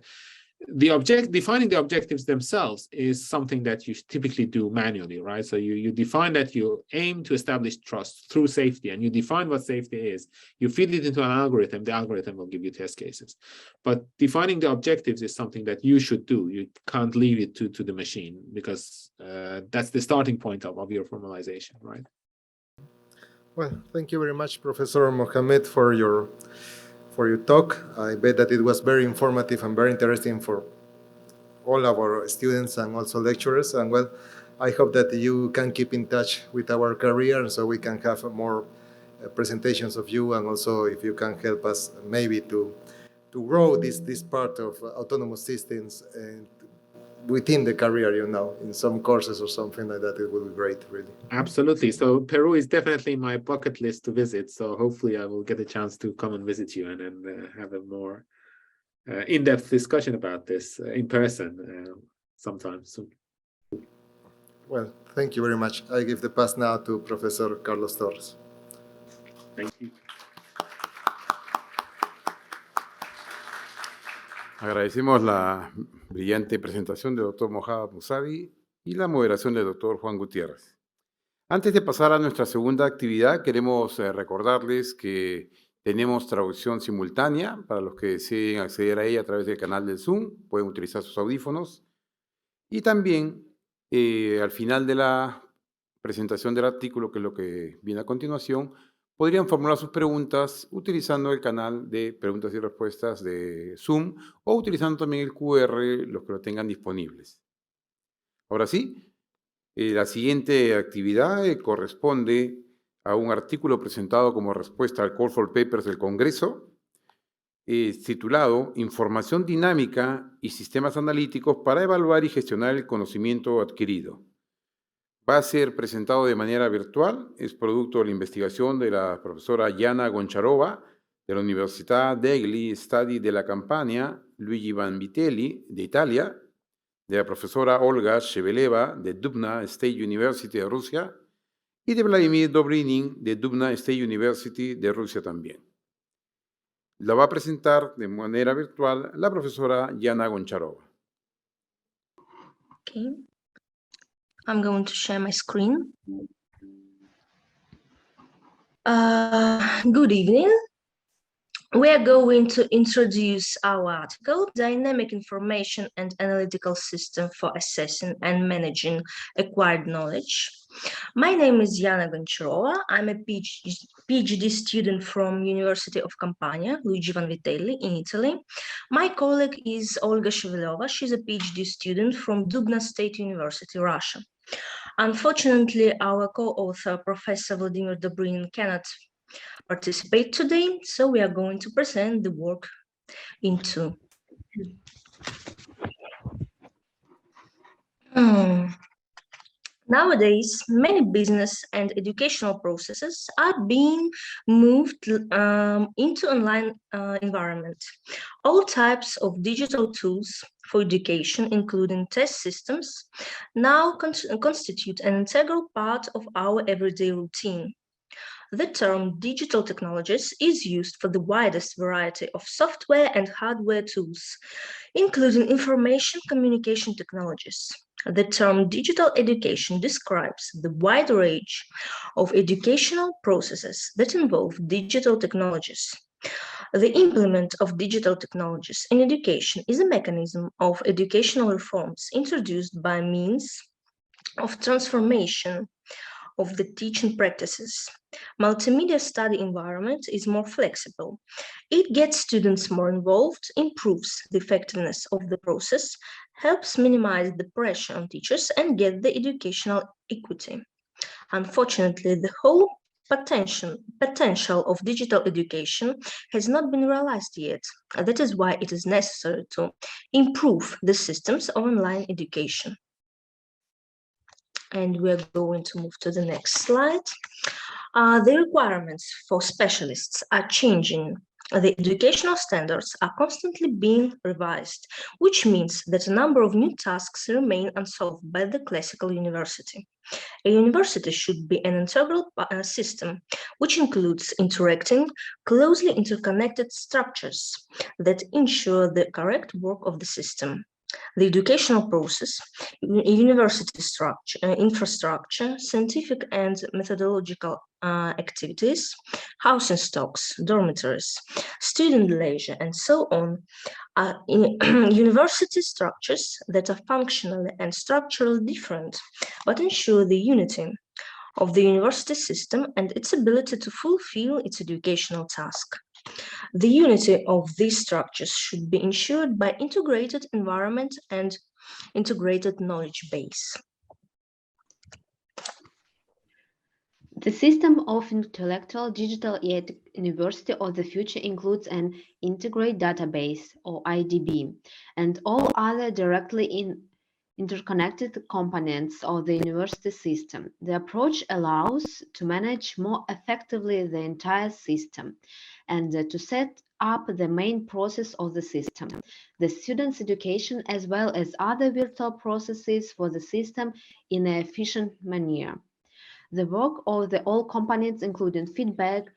Defining the objectives themselves is something that you typically do manually, right? So you define that you aim to establish trust through safety, and you define what safety is. You feed it into an algorithm, the algorithm will give you test cases. But defining the objectives is something that you should do. You can't leave it to the machine, because that's the starting point of your formalization, right? Well, thank you very much, Professor Mohammad, for your talk. I bet that it was very informative and very interesting for all our students and also lecturers. And well, I hope that you can keep in touch with our career, and so we can have more presentations of you, and also if you can help us maybe to grow this part of autonomous systems and within the career, you know, in some courses or something like that, it will be great, really. Absolutely. So Peru is definitely my bucket list to visit. So hopefully I will get a chance to come and visit you and have a more in-depth discussion about this in person sometime soon. Well, thank you very much. I give the pass now to Professor Carlos Torres. Thank you. Agradecemos la brillante presentación del doctor Mohammad Mousavi y la moderación del doctor Juan Gutiérrez. Antes de pasar a nuestra segunda actividad, queremos recordarles que tenemos traducción simultánea para los que deseen acceder a ella a través del canal del Zoom. Pueden utilizar sus audífonos. Y también, al final de la presentación del artículo, que es lo que viene a continuación, podrían formular sus preguntas utilizando el canal de preguntas y respuestas de Zoom o utilizando también el QR, los que lo tengan disponibles. Ahora sí, la siguiente actividad corresponde a un artículo presentado como respuesta al Call for Papers del Congreso, titulado Información dinámica y sistemas analíticos para evaluar y gestionar el conocimiento adquirido. Va a ser presentado de manera virtual, es producto de la investigación de la profesora Yana Goncharova de la Università degli Studi della Campania, Luigi Vanvitelli de Italia, de la profesora Olga Sheveleva de Dubna State University de Rusia y de Vladimir Dobrinin de Dubna State University de Rusia también. La va a presentar de manera virtual la profesora Yana Goncharova. Okay. I'm going to share my screen. Good evening. We are going to introduce our article, Dynamic Information and Analytical System for Assessing and Managing Acquired Knowledge. My name is Yana Goncharova. I'm a PhD student from University of Campania, Luigi Vanvitelli in Italy. My colleague is Olga Sheveleva. She's a PhD student from Dubna State University, Russia. Unfortunately, our co-author, Professor Vladimir Dobrinin, cannot participate today, so we are going to present the work in two. Nowadays, many business and educational processes are being moved into online environment. All types of digital tools for education, including test systems, now constitute an integral part of our everyday routine. The term digital technologies is used for the widest variety of software and hardware tools, including information communication technologies. The term digital education describes the wide range of educational processes that involve digital technologies. The implement of digital technologies in education is a mechanism of educational reforms introduced by means of transformation of the teaching practices. Multimedia study environment is more flexible. It gets students more involved, improves the effectiveness of the process, helps minimize the pressure on teachers, and get the educational equity. Unfortunately, the whole potential of digital education has not been realized yet. That is why it is necessary to improve the systems of online education. And we're going to move to the next slide. The requirements for specialists are changing. The educational standards are constantly being revised, which means that a number of new tasks remain unsolved by the classical university. A university should be an integral system, which includes interacting, closely interconnected structures that ensure the correct work of the system. The educational process, university structure, infrastructure, scientific and methodological activities, housing stocks, dormitories, student leisure, and so on, are university structures that are functionally and structurally different, but ensure the unity of the university system and its ability to fulfill its educational task. The unity of these structures should be ensured by integrated environment and integrated knowledge base. The system of intellectual digital university of the future includes an integrated database, or IDB, and all other directly interconnected components of the university system. The approach allows to manage more effectively the entire system and to set up the main process of the system, the student's education, as well as other virtual processes for the system in an efficient manner. The work of the all components, including feedback,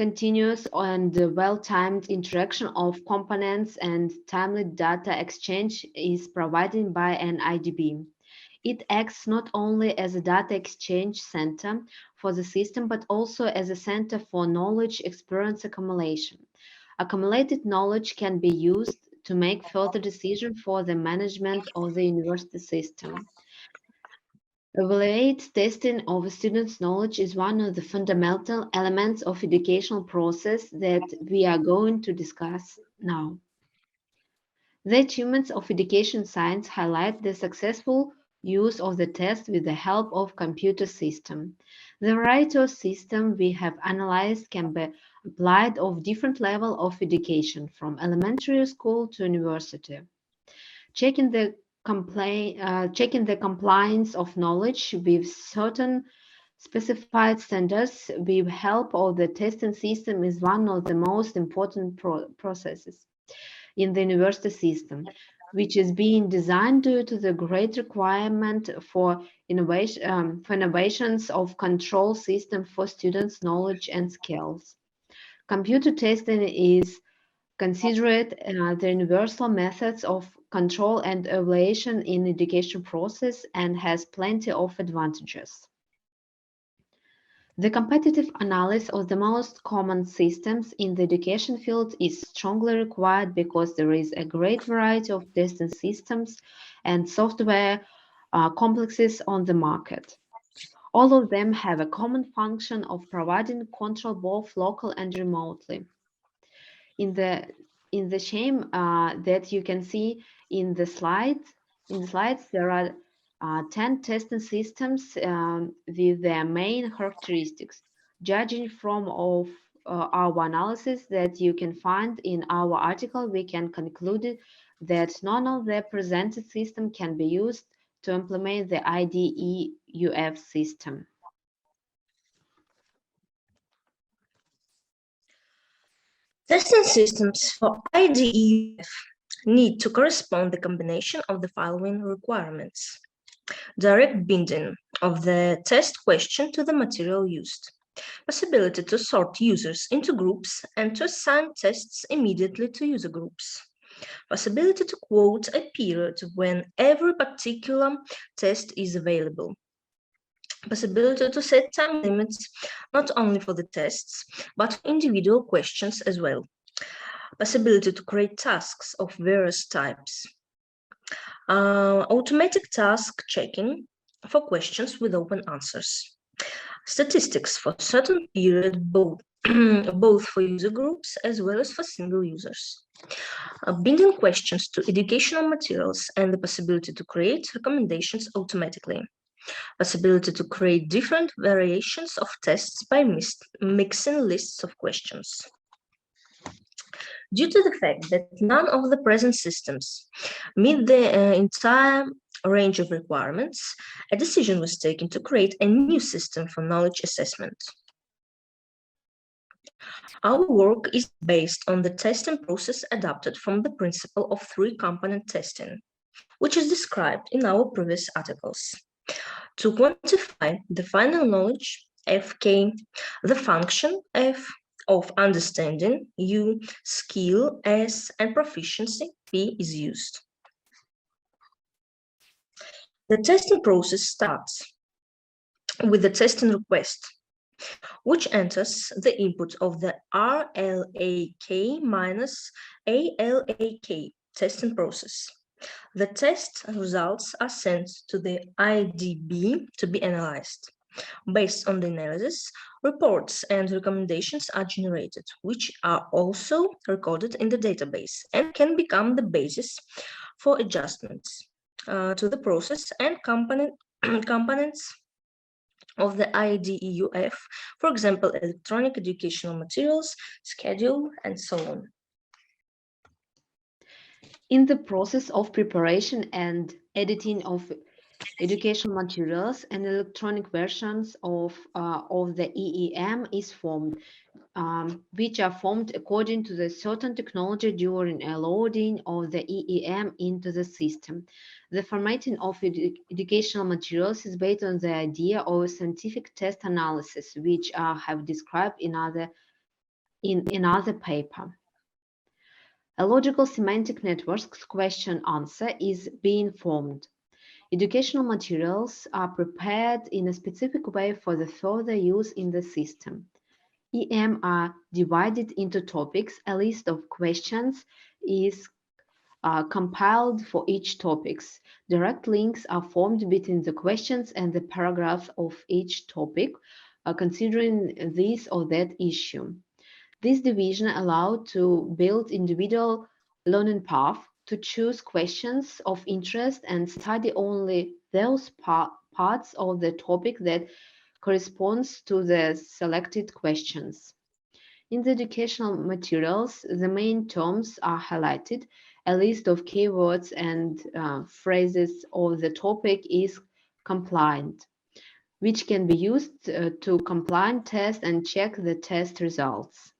continuous and well-timed interaction of components and timely data exchange is provided by an IDB. It acts not only as a data exchange center for the system, but also as a center for knowledge experience accumulation. Accumulated knowledge can be used to make further decisions for the management of the university system. Evaluate testing of a student's knowledge is one of the fundamental elements of educational process that we are going to discuss now. The achievements of education science highlight the successful use of the test with the help of computer system. The variety of systems we have analyzed can be applied of different level of education, from elementary school to university. Checking the compliance of knowledge with certain specified standards with help of the testing system is one of the most important processes in the university system, which is being designed due to the great requirement for innovations of control system for students' knowledge and skills. Computer testing is considered the universal methods of control and evaluation in education process and has plenty of advantages. The competitive analysis of the most common systems in the education field is strongly required because there is a great variety of testing systems and software complexes on the market. All of them have a common function of providing control both local and remotely. In the scheme that you can see in the slides, there are 10 testing systems with their main characteristics. Judging from our analysis that you can find in our article, we can conclude that none of the presented system can be used to implement the IDEUF system. Testing systems for IDEUF need to correspond the combination of the following requirements. Direct binding of the test question to the material used. Possibility to sort users into groups and to assign tests immediately to user groups. Possibility to quote a period when every particular test is available. Possibility to set time limits not only for the tests, but for individual questions as well. Possibility to create tasks of various types. Automatic task checking for questions with open answers. Statistics for certain period, both for user groups as well as for single users. Binding questions to educational materials and the possibility to create recommendations automatically. Possibility to create different variations of tests by mixing lists of questions. Due to the fact that none of the present systems meet the entire range of requirements, a decision was taken to create a new system for knowledge assessment. Our work is based on the testing process adapted from the principle of three-component testing, which is described in our previous articles. To quantify the final knowledge, Fk, the function F, of understanding, U, skill, S, and proficiency, P, is used. The testing process starts with the testing request, which enters the input of the RLAK minus ALAK testing process. The test results are sent to the IDB to be analyzed. Based on the analysis, reports and recommendations are generated, which are also recorded in the database and can become the basis for adjustments to the process and components of the IDEUF, for example, electronic educational materials, schedule, and so on. In the process of preparation and editing of educational materials, and electronic versions of the EEM is formed, which are formed according to the certain technology during a loading of the EEM into the system. The formatting of educational materials is based on the idea of scientific test analysis, which I have described in other in another paper. A logical semantic network's question-answer is being formed. Educational materials are prepared in a specific way for the further use in the system. EM are divided into topics. A list of questions is compiled for each topic. Direct links are formed between the questions and the paragraphs of each topic, considering this or that issue. This division allows to build individual learning path, to choose questions of interest and study only those parts of the topic that corresponds to the selected questions. In the educational materials, the main terms are highlighted. A list of keywords and phrases of the topic is compliant, which can be used to compliant test and check the test results.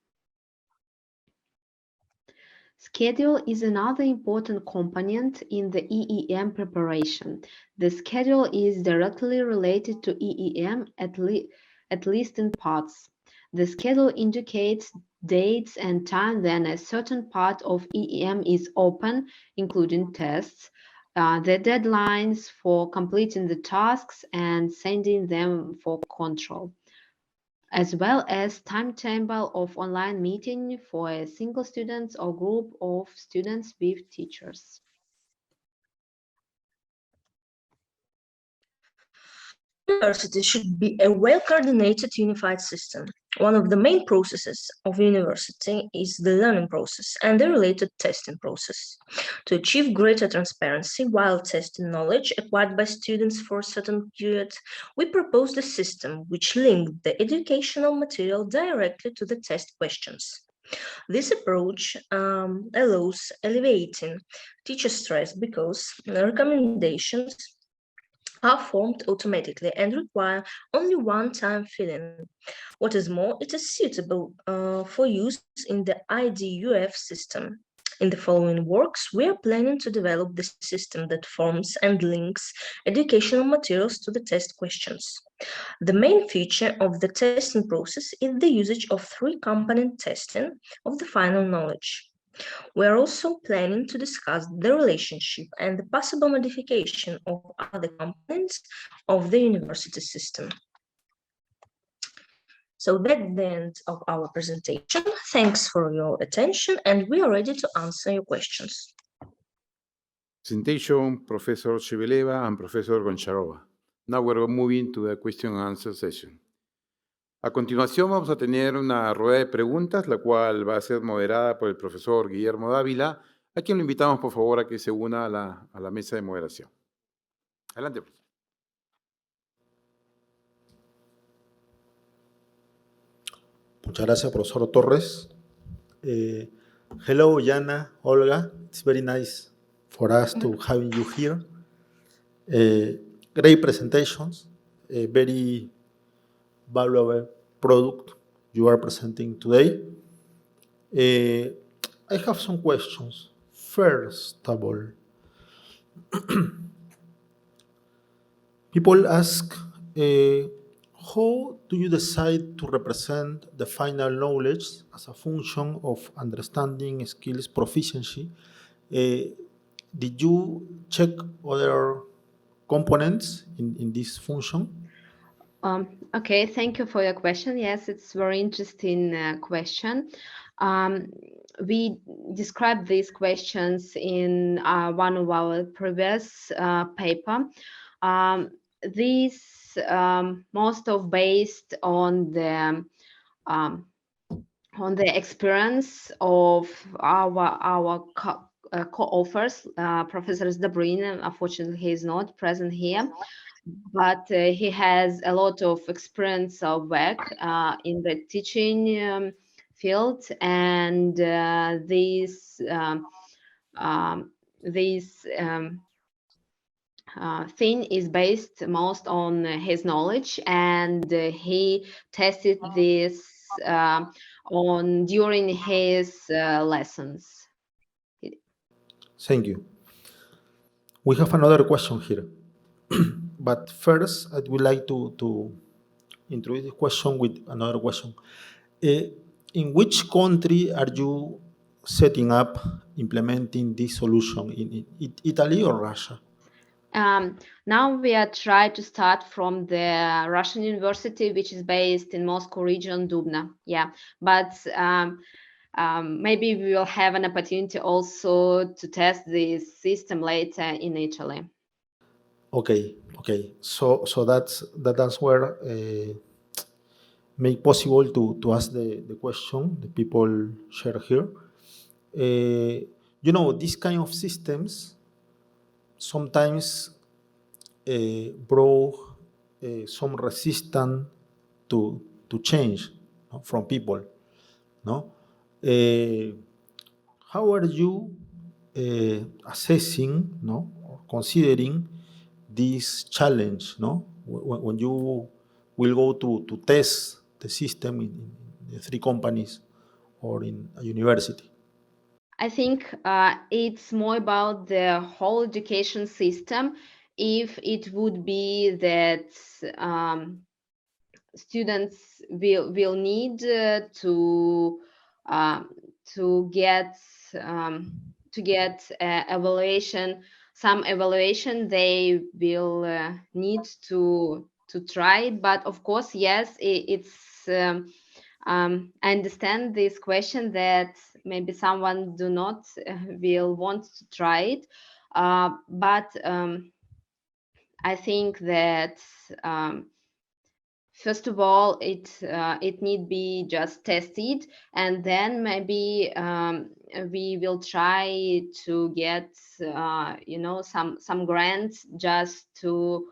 Schedule is another important component in the EEM preparation. The schedule is directly related to EEM, at least in parts. The schedule indicates dates and time when a certain part of EEM is open, including tests, the deadlines for completing the tasks and sending them for control, as well as timetable of online meeting for a single student or group of students with teachers. University should be a well-coordinated, unified system. One of the main processes of university is the learning process and the related testing process. To achieve greater transparency while testing knowledge acquired by students for a certain period, we proposed a system which linked the educational material directly to the test questions. This approach allows alleviating teacher stress because the recommendations are formed automatically and require only one-time filling. What is more, it is suitable for use in the IDUF system. In the following works, we are planning to develop the system that forms and links educational materials to the test questions. The main feature of the testing process is the usage of three-component testing of the final knowledge. We are also planning to discuss the relationship and the possible modification of other components of the university system. So that's the end of our presentation. Thanks for your attention, and we are ready to answer your questions. Presentation, Professor Sheveleva and Professor Goncharova. Now we're moving to the question and answer session. A continuación vamos a tener una rueda de preguntas, la cual va a ser moderada por el profesor Guillermo Dávila, a quien lo invitamos, por favor, a que se una a la mesa de moderación. Adelante, profesor. Muchas gracias, profesor Torres. Hello, Yana, Olga. It's very nice for us to having you here. Great presentations, very valuable product you are presenting today. I have some questions. First of all, people ask, how do you decide to represent the final knowledge as a function of understanding skills proficiency? Did you check other components in this function? Okay, thank you for your question. Yes, it's a very interesting question. We described these questions in one of our previous paper. These most of based on the experience of our co-authors, Professor Dobrynin. Unfortunately, he is not present here, but he has a lot of experience of work in the teaching field, and this thing is based most on his knowledge, and he tested this during his lessons. Thank you. We have another question here. But first, I would like to introduce the question with another question. in which country are you setting up, implementing this solution? In Italy or Russia? Now we are trying to start from the Russian university, which is based in Moscow region, Dubna. Yeah, but maybe we will have an opportunity also to test this system later in Italy. Okay. So that's where make possible to ask the question the people share here. These kind of systems sometimes brought some resistance to change, no, from people. No, how are you assessing, no, or considering this challenge, no, when you will go to test the system in the three companies or in a university? I think it's more about the whole education system. If it would be that students will need to get evaluation, some evaluation they will need to try it. But of course, yes, it's I understand this question that maybe someone do not will want to try it, but I think that first of all, it need be just tested, and then maybe we will try to get some grants just to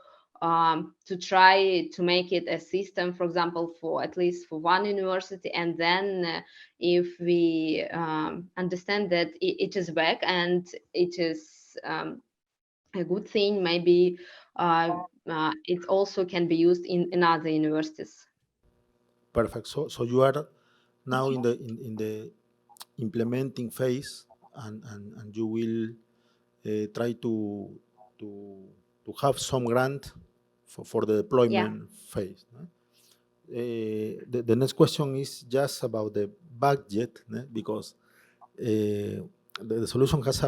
try to make it a system, for example, for at least for one university, and then if we understand that it is back and it is a good thing, maybe it also can be used in other universities. Perfect. So you are now in the implementing phase, and you will try to have some grant for the Yeah. deployment phase. No? The next question is just about the budget, no? Because the solution has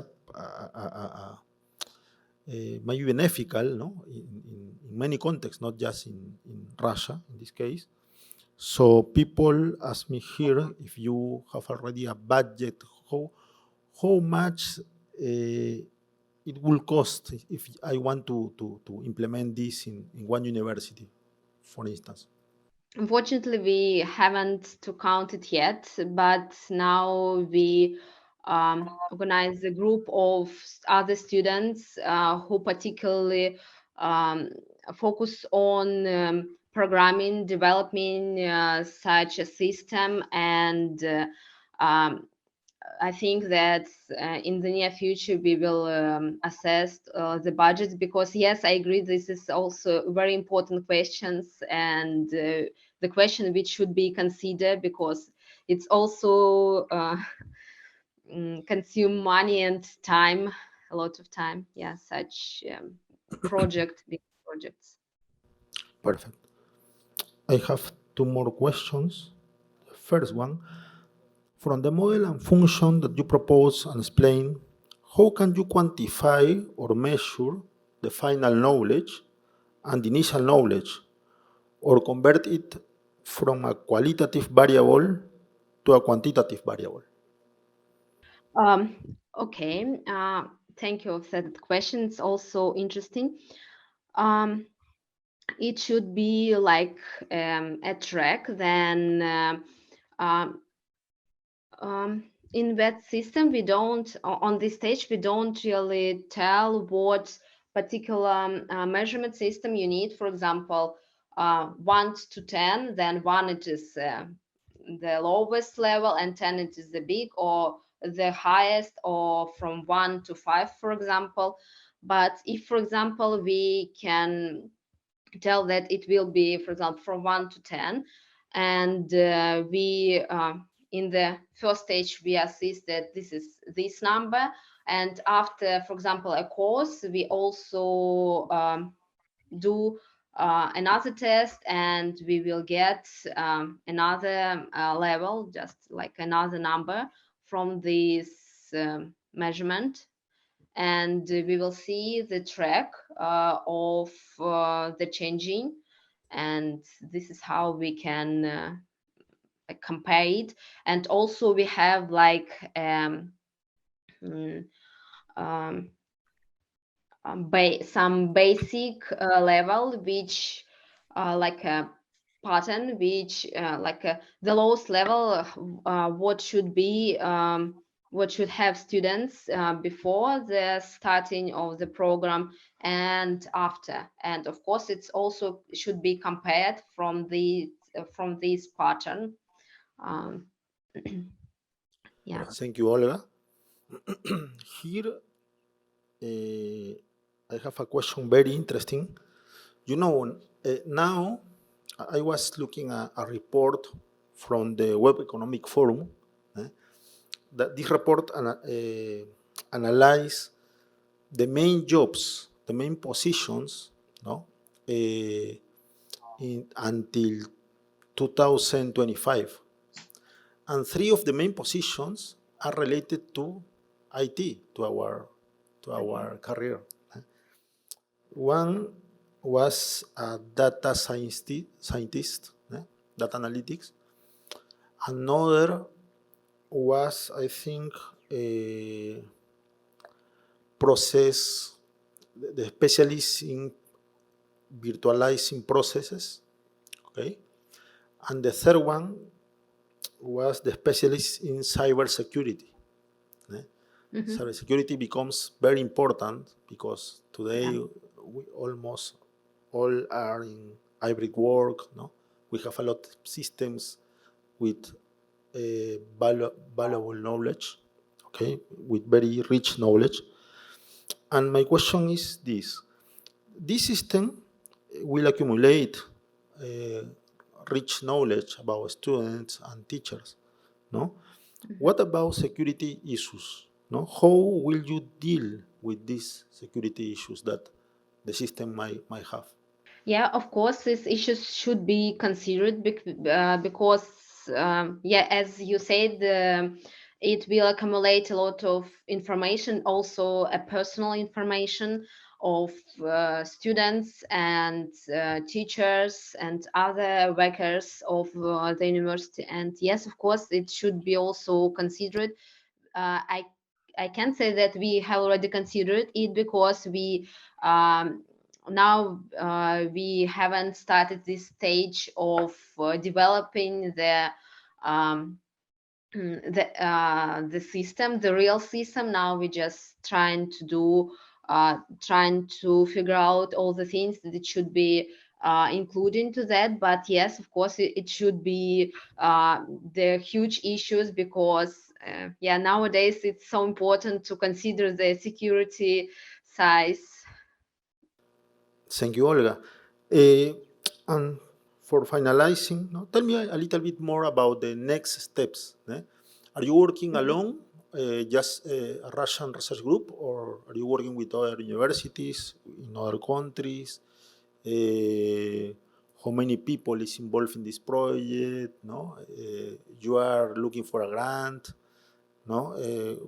may be beneficial, no? In many contexts, not just in Russia in this case. So people ask me here if you have already a budget, how much it will cost if I want to implement this in one university, for instance. Unfortunately, we haven't to count it yet, but now we organize a group of other students who particularly focus on programming, developing such a system, and I think that in the near future we will assess the budget, because yes, I agree, this is also very important questions, and the question which should be considered, because it's also consume money and time, a lot of time. Yeah, such big projects. Perfect. I have two more questions. The first one, from the model and function that you propose and explain, how can you quantify or measure the final knowledge and the initial knowledge, or convert it from a qualitative variable to a quantitative variable? Okay, thank you for that question. It's also interesting. Um, it should be like a track, then in that system we don't, on this stage we don't really tell what particular measurement system you need. For example, 1 to 10, then 1 it is the lowest level, and 10 it is the big or the highest, or from 1 to 5, for example. But if, for example, we can tell that it will be, for example, from 1 to 10, and we in the first stage we assess that this is this number, and after, for example, a course, we also do another test, and we will get another level, just like another number from this measurement. And we will see the track of the changing, and this is how we can compare it. And also we have like some basic level, which like a pattern, which like the lowest level, what should be what should have students before the starting of the program and after. And of course, it's also should be compared from this pattern. Yeah. Thank you, Olga. Here, I have a question very interesting. You know, now I was looking at a report from the Web Economic Forum. That this report analyzed the main jobs, the main positions, no, until 2025. And 3 of the main positions are related to IT, to our career. One was a data scientist, data analytics. Another was, I think, a process, the specialist in virtualizing processes, okay? And the third one was the specialist in cybersecurity. Cybersecurity becomes very important because today we almost all are in hybrid work. No, we have a lot of systems with valuable knowledge, okay, with very rich knowledge. And my question is this: this system will accumulate rich knowledge about students and teachers. No, what about security issues? No, how will you deal with these security issues that the system might have? Yeah, of course, these issues should be considered because, yeah, as you said, it will accumulate a lot of information, also a personal information of students and teachers and other workers of the university. And yes, of course, it should be also considered. I can say that we have already considered it because we now we haven't started this stage of developing the system, the real system. Now we're just trying to figure out all the things that it should be included into that. But yes, of course, it should be the huge issues because yeah, nowadays it's so important to consider the security size. Thank you, Olga. And for finalizing, no, tell me a little bit more about the next steps. Are you working alone, just a Russian research group, or are you working with other universities in other countries? How many people is involved in this project? No, you are looking for a grant. No,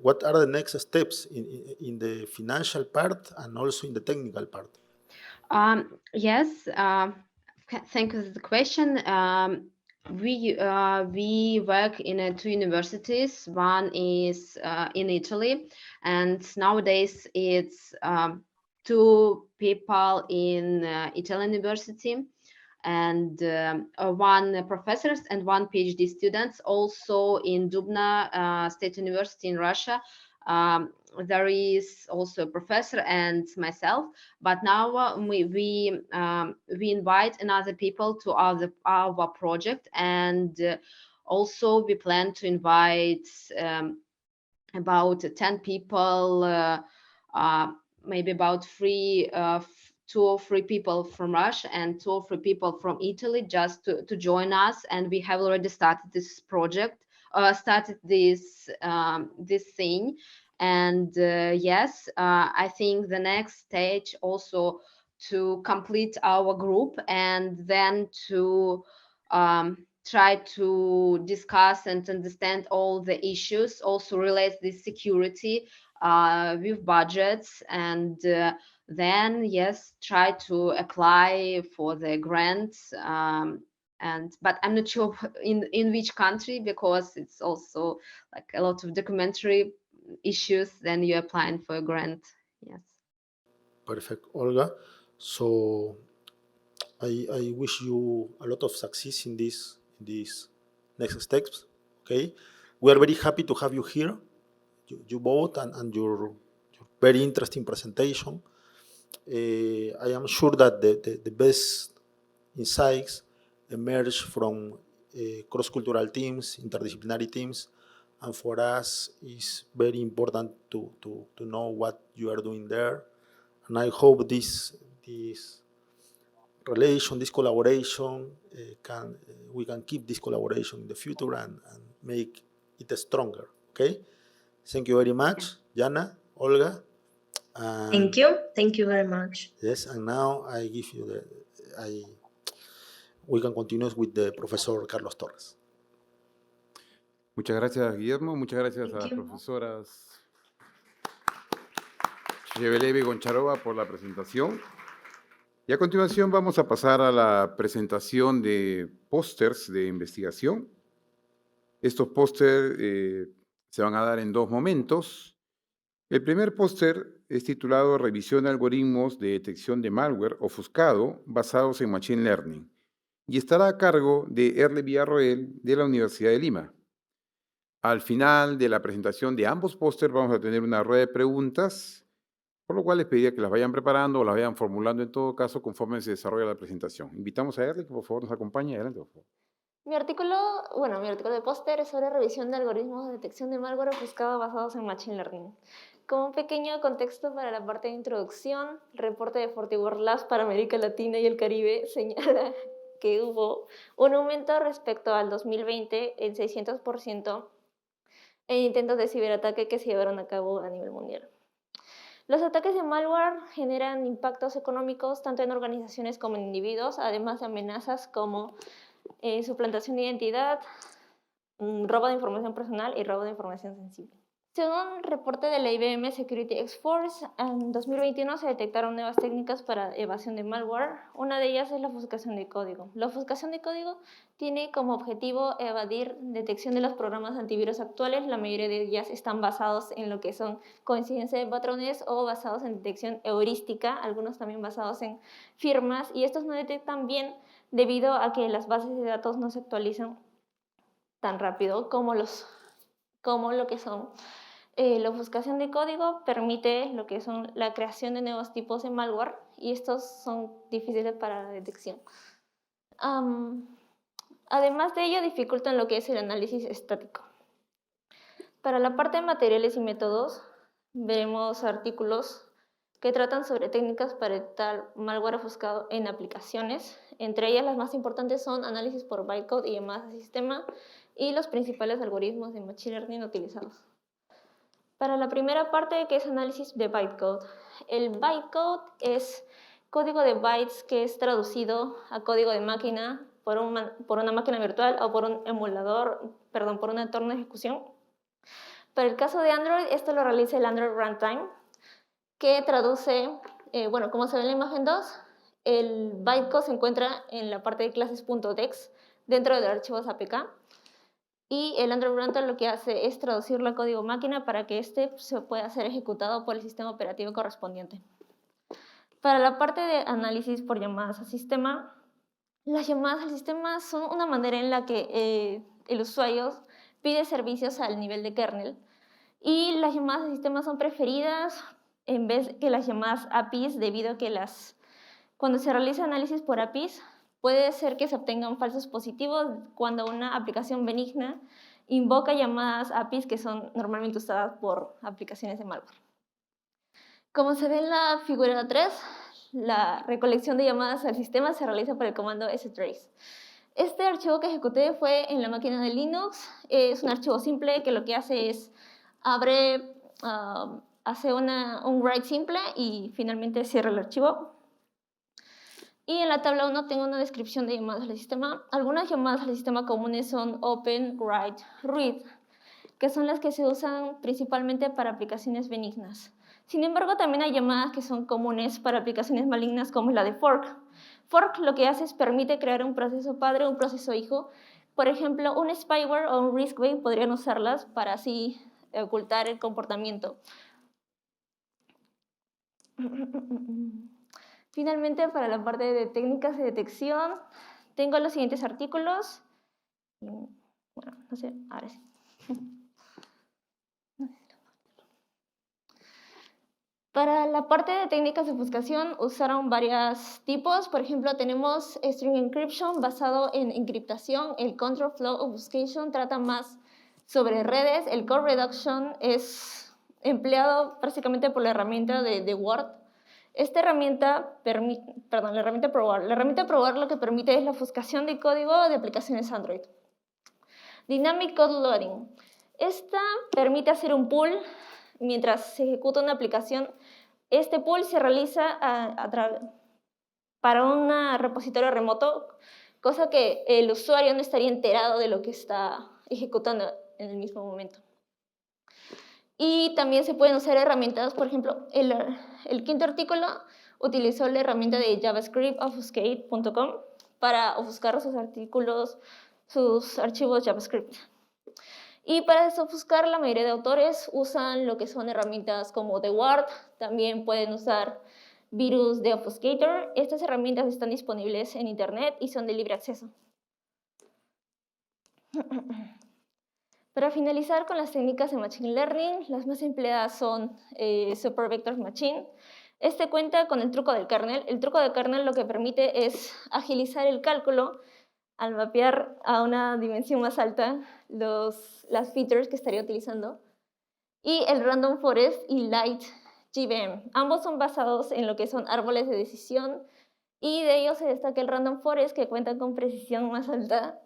what are the next steps in the financial part and also in the technical part? Yes, thank you for the question. We work in 2 universities. One is in Italy, and nowadays it's 2 people in Italian university, and 1 professors and 1 PhD students. Also in Dubna State University in Russia, there is also a professor and myself. But now we invite another people to our project, and also we plan to invite about 10 people, maybe about 2 or 3 people from Russia and 2 or 3 people from Italy, just to join us. And we have already started this project, started this thing. And yes, I think the next stage also to complete our group and then to try to discuss and understand all the issues, also relate this security with budgets, and then yes, try to apply for the grants. But I'm not sure in which country, because it's also like a lot of documentary issues. Then you're applying for a grant. Yes. Perfect, Olga. So I wish you a lot of success in these next steps. Okay, we are very happy to have you here, you both, and your very interesting presentation. I am sure that the best insights emerge from cross-cultural teams, interdisciplinary teams, and for us it's very important to know what you are doing there. And I hope this relation, this collaboration, we can keep this collaboration in the future and make it stronger. Okay, thank you very much, Yana, Olga. Thank you very much. Yes, and now I give you we can continue with the Professor Carlos Torres. Muchas gracias, Guillermo. Muchas gracias Thank a las you. profesoras Sheveleva y Goncharova por la presentación. Y a continuación vamos a pasar a la presentación de pósters de investigación. Estos pósters se van a dar en dos momentos. El primer póster es titulado Revisión de algoritmos de detección de malware ofuscado basados en Machine Learning y estará a cargo de Erly Villarroel de la Universidad de Lima. Al final de la presentación de ambos pósters vamos a tener una rueda de preguntas, por lo cual les pediría que las vayan preparando o las vayan formulando en todo caso conforme se desarrolla la presentación. Invitamos a Erly que por favor nos acompañe. Adelante, por favor. Mi artículo de póster es sobre revisión de algoritmos de detección de malware ofuscado basados en Machine Learning. Como un pequeño contexto para la parte de introducción, el reporte de FortiWord Labs para América Latina y el Caribe señala que hubo un aumento respecto al 2020 en 600% en intentos de ciberataque que se llevaron a cabo a nivel mundial. Los ataques de malware generan impactos económicos tanto en organizaciones como en individuos, además de amenazas como suplantación de identidad, robo de información personal y robo de información sensible. Según un reporte de la IBM Security X-Force, en 2021 se detectaron nuevas técnicas para evasión de malware. Una de ellas es la ofuscación de código. La ofuscación de código tiene como objetivo evadir detección de los programas antivirus actuales. La mayoría de ellas están basados en lo que son coincidencia de patrones o basados en detección heurística, algunos también basados en firmas, y estos no detectan bien debido a que las bases de datos no se actualizan tan rápido como lo que son. La ofuscación de código permite lo que son la creación de nuevos tipos de malware y estos son difíciles para la detección. Además de ello, dificultan lo que es el análisis estático. Para la parte de materiales y métodos, veremos artículos que tratan sobre técnicas para detectar malware ofuscado en aplicaciones. Entre ellas, las más importantes son análisis por bytecode y llamadas de sistema y los principales algoritmos de Machine Learning utilizados. Para la primera parte, que es análisis de bytecode. El bytecode es código de bytes que es traducido a código de máquina por una máquina virtual o por un emulador, por un entorno de ejecución. Para el caso de Android, esto lo realiza el Android Runtime, que traduce, como se ve en la imagen 2, el bytecode se encuentra en la parte de clases.dex dentro de los archivos APK. Y el Android Runtime lo que hace es traducirlo a código máquina para que este se pueda ser ejecutado por el sistema operativo correspondiente. Para la parte de análisis por llamadas al sistema, las llamadas al sistema son una manera en la que el usuario pide servicios al nivel de kernel, y las llamadas al sistema son preferidas en vez que las llamadas APIs, debido a que cuando se realiza análisis por APIs, puede ser que se obtengan falsos positivos cuando una aplicación benigna invoca llamadas APIs que son normalmente usadas por aplicaciones de malware. Como se ve en la figura 3, la recolección de llamadas al sistema se realiza por el comando strace. Este archivo que ejecuté fue en la máquina de Linux. Es un archivo simple que lo que hace es hace un write simple y finalmente cierra el archivo. Y en la tabla 1 tengo una descripción de llamadas al sistema. Algunas llamadas al sistema comunes son open, write, read, que son las que se usan principalmente para aplicaciones benignas. Sin embargo, también hay llamadas que son comunes para aplicaciones malignas, como es la de fork. Fork lo que hace es permite crear un proceso padre o un proceso hijo. Por ejemplo, un spyware o un riskware podrían usarlas para así ocultar el comportamiento. Finalmente, para la parte de técnicas de detección, tengo los siguientes artículos. Bueno, no sé, ahora sí. Para la parte de técnicas de ofuscación usaron varios tipos. Por ejemplo, tenemos string encryption basado en encriptación. El control flow obfuscation trata más sobre redes. El code reduction es empleado básicamente por la herramienta de Word. Esta herramienta permite, la herramienta probar. La herramienta probar lo que permite es la ofuscación de código de aplicaciones Android. Dynamic code loading. Esta permite hacer un pull mientras se ejecuta una aplicación. Este pull se realiza para un repositorio remoto, cosa que el usuario no estaría enterado de lo que está ejecutando en el mismo momento. Y también se pueden usar herramientas, por ejemplo, el quinto artículo utilizó la herramienta de JavaScript obfuscate.com para ofuscar sus artículos, sus archivos JavaScript. Y para desofuscar, la mayoría de autores usan lo que son herramientas como The Word, también pueden usar virus de Obfuscator. Estas herramientas están disponibles en internet y son de libre acceso. Para finalizar con las técnicas de Machine Learning, las más empleadas son Super Vector Machine. Este cuenta con el truco del kernel. El truco del kernel lo que permite es agilizar el cálculo al mapear a una dimensión más alta las features que estaría utilizando. Y el Random Forest y Light GBM. Ambos son basados en lo que son árboles de decisión, y de ellos se destaca el Random Forest, que cuenta con precisión más alta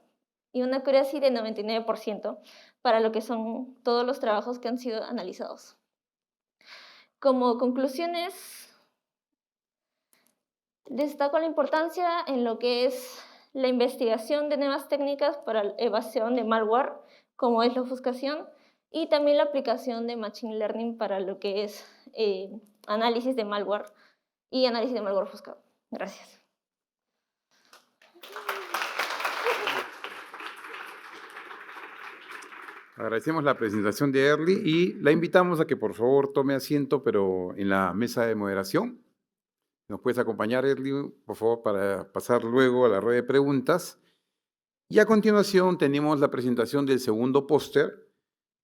y una accuracy de 99% para lo que son todos los trabajos que han sido analizados. Como conclusiones, destaco la importancia en lo que es la investigación de nuevas técnicas para la evasión de malware, como es la ofuscación, y también la aplicación de Machine Learning para lo que es análisis de malware y análisis de malware ofuscado. Gracias. Agradecemos la presentación de Erly y la invitamos a que por favor tome asiento, pero en la mesa de moderación. ¿Nos puedes acompañar, Erly, por favor, para pasar luego a la rueda de preguntas? Y a continuación tenemos la presentación del segundo póster.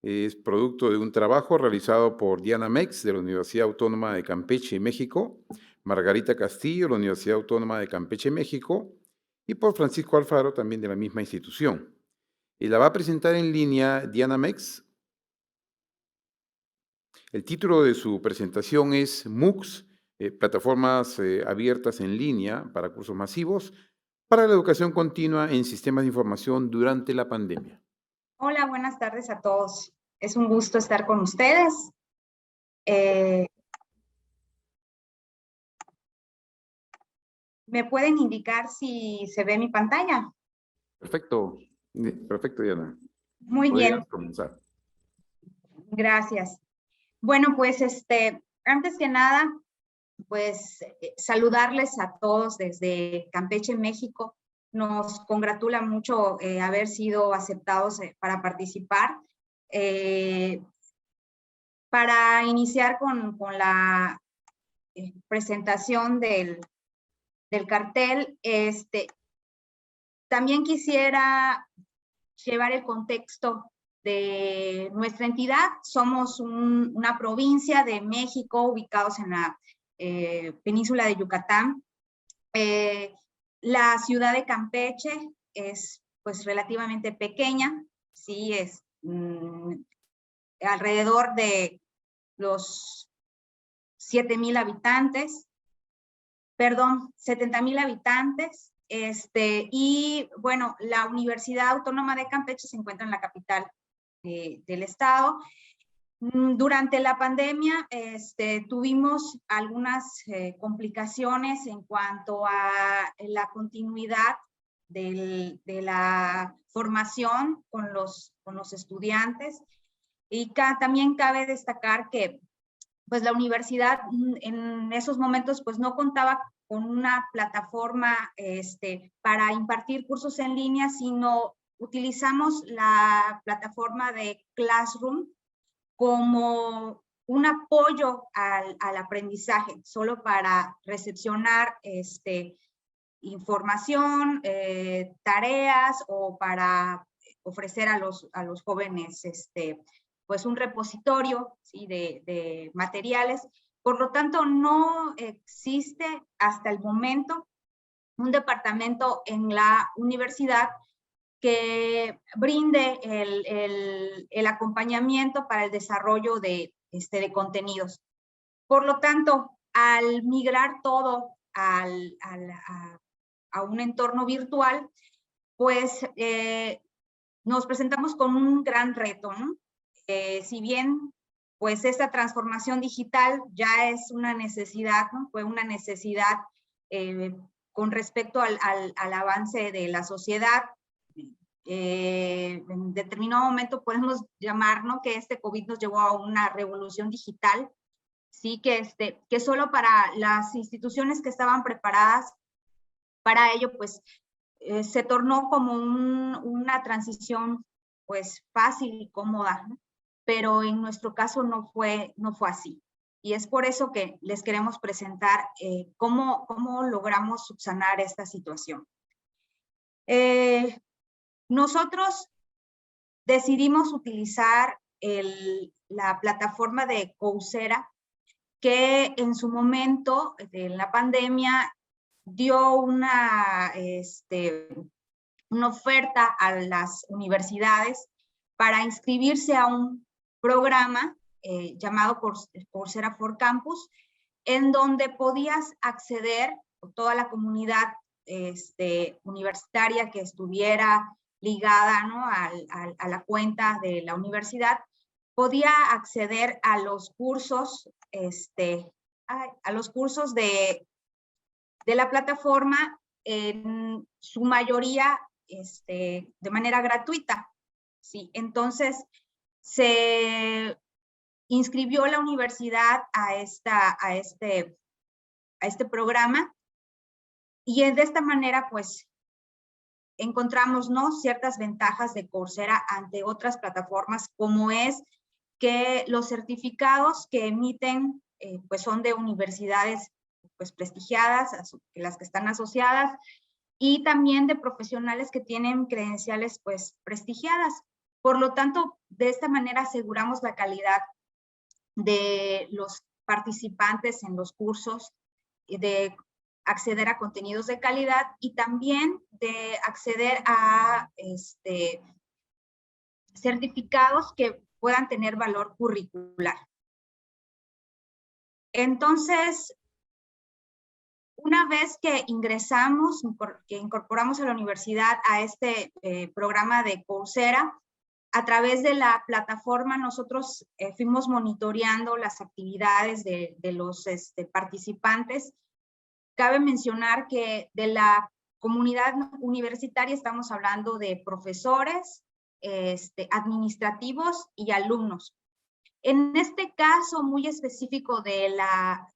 Es producto de un trabajo realizado por Diana Mex, de la Universidad Autónoma de Campeche, México, Margarita Castillo, de la Universidad Autónoma de Campeche, México, y por Francisco Alfaro, también de la misma institución. Y la va a presentar en línea Diana Mex. El título de su presentación es MOOC'S, plataformas abiertas en línea para cursos masivos para la educación continua en sistemas de información durante la pandemia. Hola, buenas tardes a todos. Es un gusto estar con ustedes. ¿Me pueden indicar si se ve mi pantalla? Perfecto, perfecto, Diana. Muy Podrías bien. comenzar. Gracias. Bueno, pues antes que nada, pues saludarles a todos desde Campeche, México. Nos congratula mucho haber sido aceptados para participar. Para iniciar con la presentación del cartel, también quisiera llevar el contexto de nuestra entidad. Somos una provincia de México ubicados en la península de Yucatán. La ciudad de Campeche es pues relativamente pequeña, sí, es alrededor de los 70,000 habitantes, perdón, 70,000 habitantes, y bueno, la Universidad Autónoma de Campeche se encuentra en la capital del estado. Durante la pandemia tuvimos algunas complicaciones en cuanto a la continuidad de la formación con los estudiantes, y también cabe destacar que pues la universidad en esos momentos pues no contaba con una plataforma para impartir cursos en línea, sino utilizamos la plataforma de Classroom como un apoyo al aprendizaje, solo para recepcionar información, tareas, o para ofrecer a los jóvenes pues un repositorio, ¿sí?, de materiales. Por lo tanto, no existe hasta el momento un departamento en la universidad que brinde el acompañamiento para el desarrollo de contenidos. Por lo tanto, al migrar todo a un entorno virtual, pues nos presentamos con un gran reto, ¿no? Si bien pues esta transformación digital ya es una necesidad, ¿no? Fue una necesidad con respecto al avance de la sociedad. En determinado momento podemos llamar, ¿no?, que este COVID nos llevó a una revolución digital, sí, que solo para las instituciones que estaban preparadas para ello, pues se tornó como una transición pues fácil y cómoda, ¿no? Pero en nuestro caso no fue así. Y es por eso que les queremos presentar cómo logramos subsanar esta situación. Nosotros decidimos utilizar la plataforma de Coursera, que en su momento, en la pandemia, dio una oferta a las universidades para inscribirse a un programa llamado Coursera for Campus, en donde podías acceder, toda la comunidad universitaria que estuviera ligada, ¿no?, a la cuenta de la universidad, podía acceder a los cursos, de la plataforma, en su mayoría de manera gratuita. Sí, entonces se inscribió la universidad a este programa, y de esta manera pues encontramos, ¿no?, ciertas ventajas de Coursera ante otras plataformas, como es que los certificados que emiten pues son de universidades pues prestigiadas, las que están asociadas, y también de profesionales que tienen credenciales pues prestigiadas. Por lo tanto, de esta manera aseguramos la calidad de los participantes en los cursos, de acceder a contenidos de calidad, y también de acceder a certificados que puedan tener valor curricular. Entonces, una vez que ingresamos, que incorporamos a la universidad a este programa de Coursera, a través de la plataforma nosotros fuimos monitoreando las actividades de los participantes. Cabe mencionar que de la comunidad universitaria estamos hablando de profesores, administrativos y alumnos. En este caso muy específico de la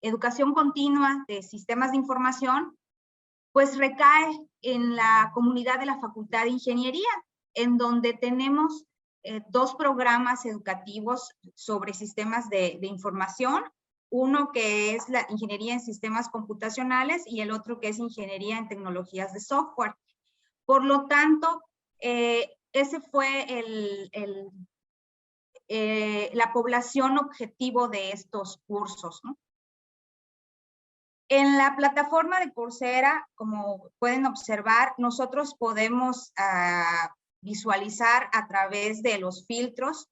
educación continua de sistemas de información, pues recae en la comunidad de la Facultad de Ingeniería, en donde tenemos dos programas educativos sobre sistemas de información, uno que es la Ingeniería en Sistemas Computacionales y el otro que es Ingeniería en Tecnologías de Software. Por lo tanto, ese fue la población objetivo de estos cursos, ¿no? En la plataforma de Coursera, como pueden observar, nosotros podemos visualizar a través de los filtros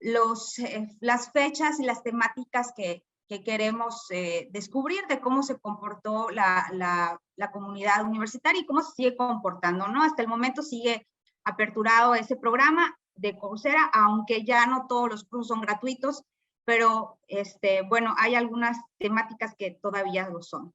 las fechas y las temáticas que queremos descubrir de cómo se comportó la comunidad universitaria y cómo se sigue comportando, ¿no? Hasta el momento sigue aperturado ese programa. de Coursera, aunque ya no todos los cursos son gratuitos, pero bueno, hay algunas temáticas que todavía lo son.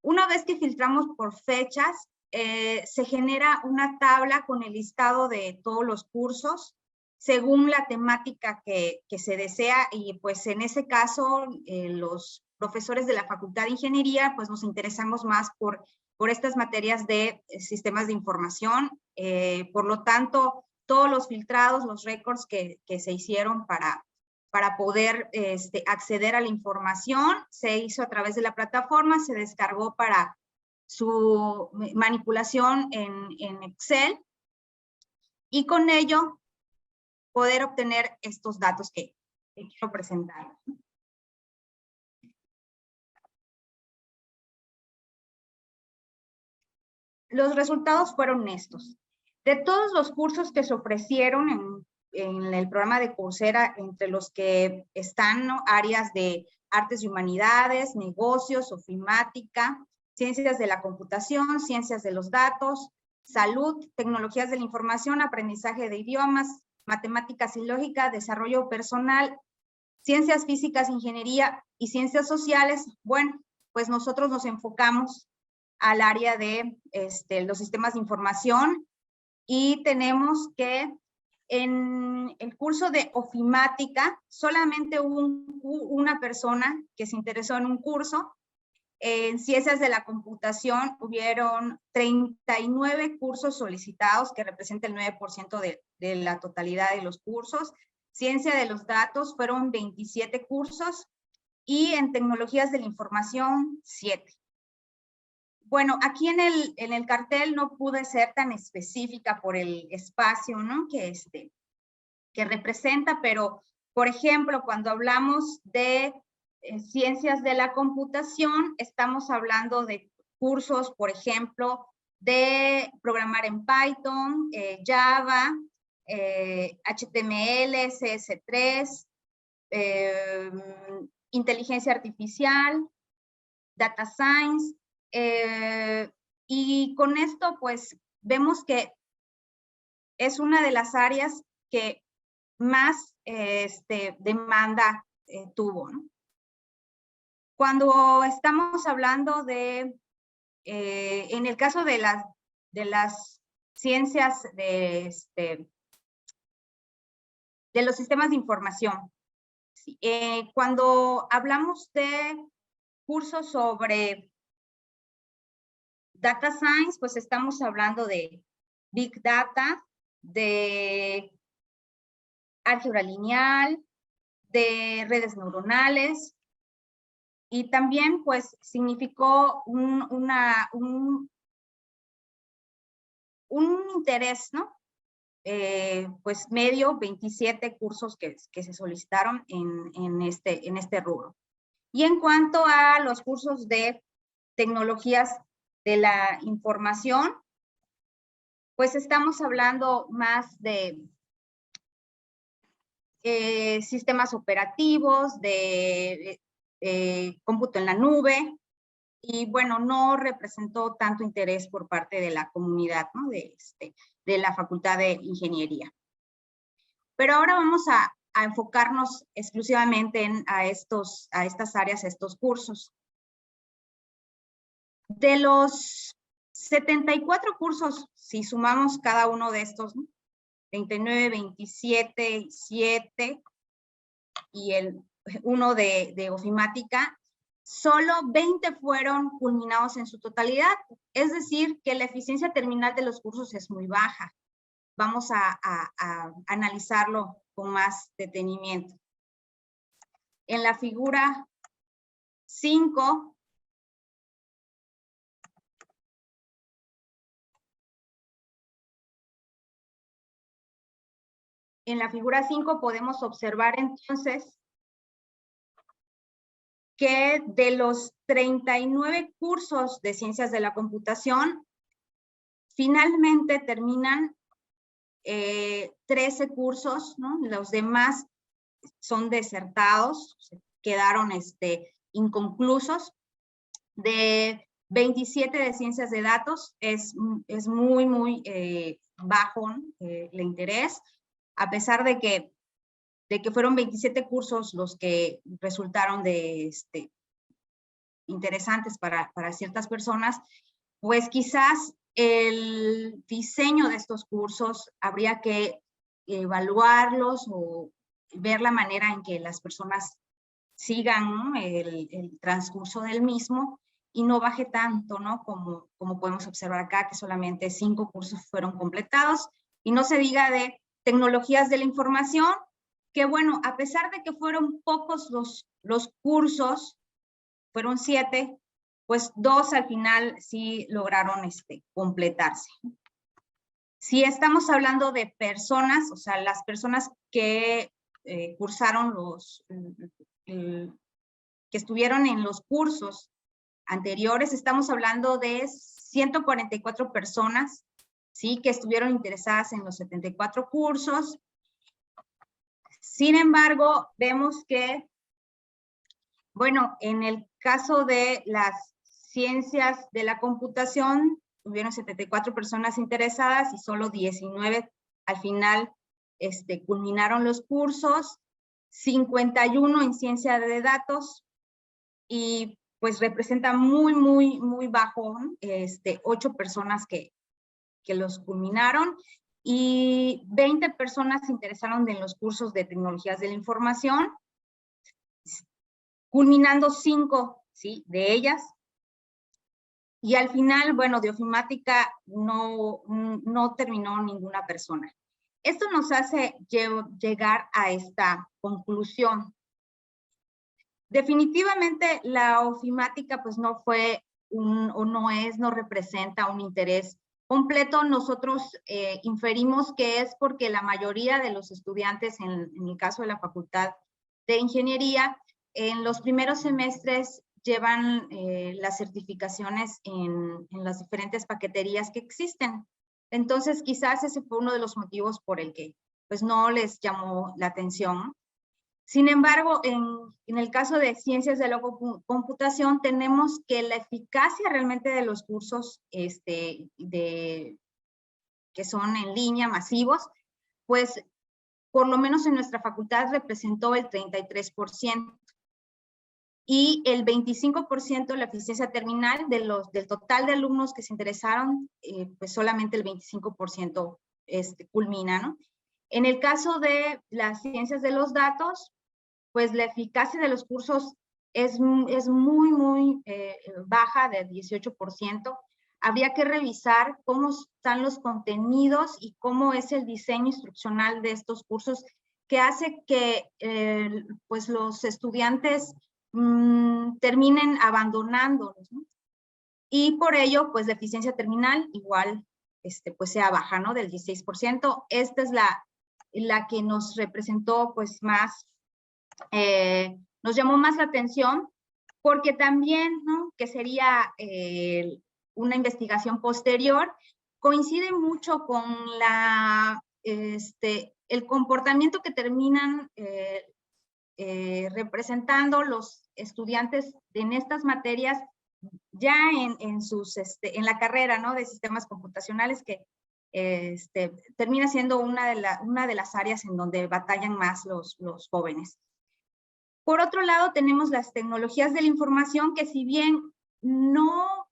Una vez que filtramos por fechas, se genera una tabla con el listado de todos los cursos según la temática que se desea, y pues en ese caso los profesores de la Facultad de Ingeniería pues nos interesamos más por estas materias de sistemas de información. Por lo tanto, todos los filtrados, los récords que se hicieron para poder acceder a la información, se hizo a través de la plataforma, se descargó para su manipulación en Excel, y con ello poder obtener estos datos que quiero presentar. Los resultados fueron estos. De todos los cursos que se ofrecieron en el programa de Coursera, entre los que están, ¿no?, áreas de artes y humanidades, negocios, ofimática, ciencias de la computación, ciencias de los datos, salud, tecnologías de la información, aprendizaje de idiomas, matemáticas y lógica, desarrollo personal, ciencias físicas, ingeniería y ciencias sociales. Bueno, pues nosotros nos enfocamos al área de los sistemas de información, y tenemos que en el curso de ofimática solamente hubo una persona que se interesó en un curso. En ciencias de la computación hubieron 39 cursos solicitados, que representa el 9% de la totalidad de los cursos. Ciencia de los datos fueron 27 cursos, y en tecnologías de la información 7. Bueno, aquí en el cartel no pude ser tan específica por el espacio, ¿no?, que representa, pero, por ejemplo, cuando hablamos de ciencias de la computación, estamos hablando de cursos, por ejemplo, de programar en Python, Java, HTML, CS3, inteligencia artificial, data science, y con esto pues vemos que es una de las áreas que más demanda tuvo, ¿no? Cuando estamos hablando de, en el caso de las ciencias de los sistemas de información, cuando hablamos de cursos sobre Data Science, pues estamos hablando de Big Data, de álgebra lineal, de redes neuronales, y también pues significó un interés, ¿no? Pues medio, 27 cursos que se solicitaron en este rubro. Y en cuanto a los cursos de tecnologías de la información, pues estamos hablando más de sistemas operativos, de cómputo en la nube, y bueno, no representó tanto interés por parte de la comunidad, ¿no?, de la Facultad de Ingeniería. Pero ahora vamos a enfocarnos exclusivamente a estas áreas, a estos cursos. De los 74 cursos, si sumamos cada uno de estos, ¿no?, 29, 27, 7 y el uno de ofimática, solo 20 fueron culminados en su totalidad, es decir, que la eficiencia terminal de los cursos es muy baja. Vamos a analizarlo con más detenimiento. En la figura 5, podemos observar entonces que de los 39 cursos de ciencias de la computación, finalmente terminan 13 cursos, ¿no? Los demás son desertados, quedaron inconclusos. De 27 de ciencias de datos es muy bajo, ¿no?, el interés. a pesar de que fueron 27 cursos los que resultaron interesantes para ciertas personas, pues quizás el diseño de estos cursos habría que evaluarlos o ver la manera en que las personas sigan, ¿no?, el transcurso del mismo y no baje tanto, ¿no?, como podemos observar acá, que solamente 5 cursos fueron completados, y no se diga de tecnologías de la información, que bueno, a pesar de que fueron pocos los cursos, fueron 7, pues 2 al final sí lograron completarse. Si estamos hablando de personas, o sea, las personas que cursaron que estuvieron en los cursos anteriores, estamos hablando de 144 personas, ¿sí?, que estuvieron interesadas en los 74 cursos. Sin embargo, vemos que, bueno, en el caso de las ciencias de la computación, hubieron 74 personas interesadas y solo 19 al final culminaron los cursos, 51 en ciencia de datos, y pues representa muy bajo, 8 personas que los culminaron, y 20 personas se interesaron en los cursos de tecnologías de la información, culminando 5, ¿sí?, de ellas. Y al final, bueno, de ofimática no terminó ninguna persona. Esto nos hace llegar a esta conclusión. Definitivamente la ofimática pues no fue no representa un interés completo. Nosotros inferimos que es porque la mayoría de los estudiantes, en el caso de la Facultad de Ingeniería, en los primeros semestres llevan las certificaciones en las diferentes paqueterías que existen. Entonces, quizás ese fue uno de los motivos por el que pues no les llamó la atención. Sin embargo, en el caso de ciencias de la computación, tenemos que la eficacia realmente de los cursos que son en línea, masivos, pues por lo menos en nuestra facultad representó el 33%. Y el 25% la eficiencia terminal del total de alumnos que se interesaron, pues solamente el 25% culmina, ¿no? En el caso de las ciencias de los datos, pues la eficacia de los cursos es muy baja, de 18%. Habría que revisar cómo están los contenidos y cómo es el diseño instruccional de estos cursos, que hace que pues los estudiantes terminen abandonándolos, ¿no? Y por ello, pues la eficiencia terminal igual pues sea baja, ¿no?, del 16%. Esta es la que nos representó pues más, nos llamó más la atención, porque también, ¿no?, que sería una investigación posterior, coincide mucho con el comportamiento que terminan representando los estudiantes en estas materias ya en la carrera, ¿no?, de sistemas computacionales, que termina siendo una de las áreas en donde batallan más los jóvenes. Por otro lado, tenemos las tecnologías de la información, que si bien no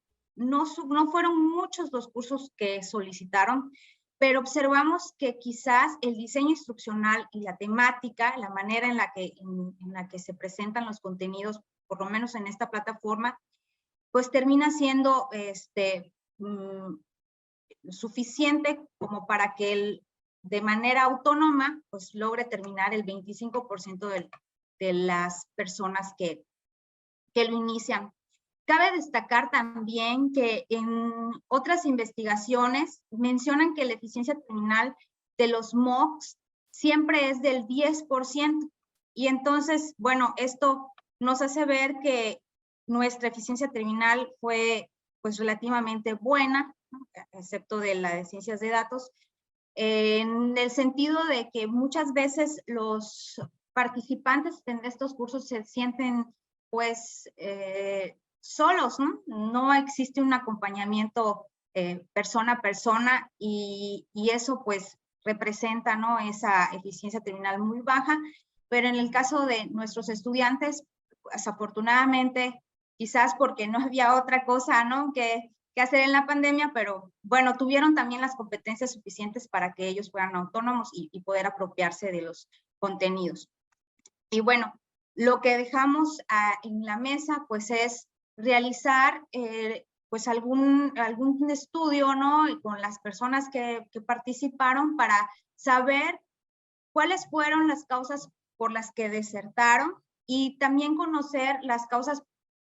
fueron muchos los cursos que solicitaron, pero observamos que quizás el diseño instruccional y la temática, la manera en la que se presentan los contenidos, por lo menos en esta plataforma, pues termina siendo suficiente como para que de manera autónoma pues logre terminar el 25% de las personas que lo inician. Cabe destacar también que en otras investigaciones mencionan que la eficiencia terminal de los MOOC'S siempre es del 10%. Y entonces, bueno, esto nos hace ver que nuestra eficiencia terminal fue pues relativamente buena, ¿no?, excepto de la de ciencias de datos, en el sentido de que muchas veces los participantes en estos cursos se sienten pues solos, ¿no? No existe un acompañamiento persona a persona, y eso pues representa, ¿no?, esa eficiencia terminal muy baja, pero en el caso de nuestros estudiantes, desafortunadamente, quizás porque no había otra cosa, ¿no?, que hacer en la pandemia, pero bueno, tuvieron también las competencias suficientes para que ellos fueran autónomos y poder apropiarse de los contenidos. Y bueno, lo que dejamos en la mesa, pues, es realizar, pues, algún estudio, ¿no?, y con las personas que participaron para saber cuáles fueron las causas por las que desertaron y también conocer las causas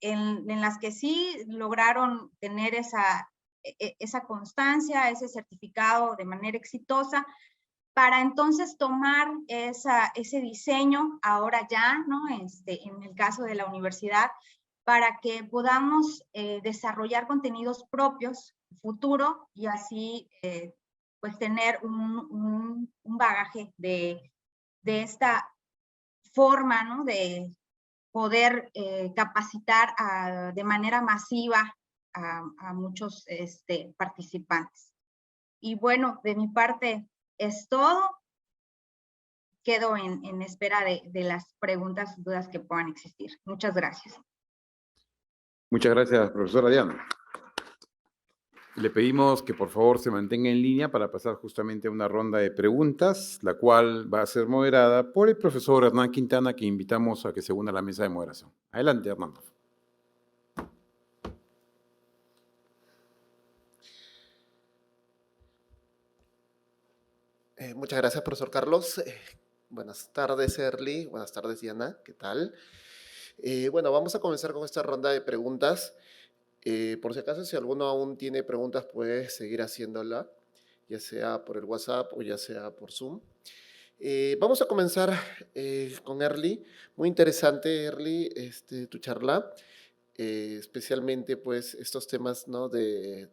en las que sí lograron tener esa constancia, ese certificado de manera exitosa, para entonces tomar ese diseño ahora ya, ¿no?, en el caso de la universidad, para que podamos desarrollar contenidos propios futuro y así pues tener un bagaje de esta forma, ¿no?, de poder capacitar de manera masiva a muchos participantes. Y bueno, de mi parte es todo. Quedo en espera de las preguntas y dudas que puedan existir. Muchas gracias. Muchas gracias, profesora Diana. Le pedimos que por favor se mantenga en línea para pasar justamente a una ronda de preguntas, la cual va a ser moderada por el profesor Hernán Quintana, que invitamos a que se una a la mesa de moderación. Adelante, Hernán. Muchas gracias, profesor Carlos. Buenas tardes, Erly. Buenas tardes, Diana. ¿Qué tal? Bueno, vamos a comenzar con esta ronda de preguntas. Por si acaso, si alguno aún tiene preguntas, puede seguir haciéndola, ya sea por el WhatsApp o ya sea por Zoom. Vamos a comenzar con Erly. Muy interesante, Erly, tu charla. Especialmente pues estos temas, ¿no?, que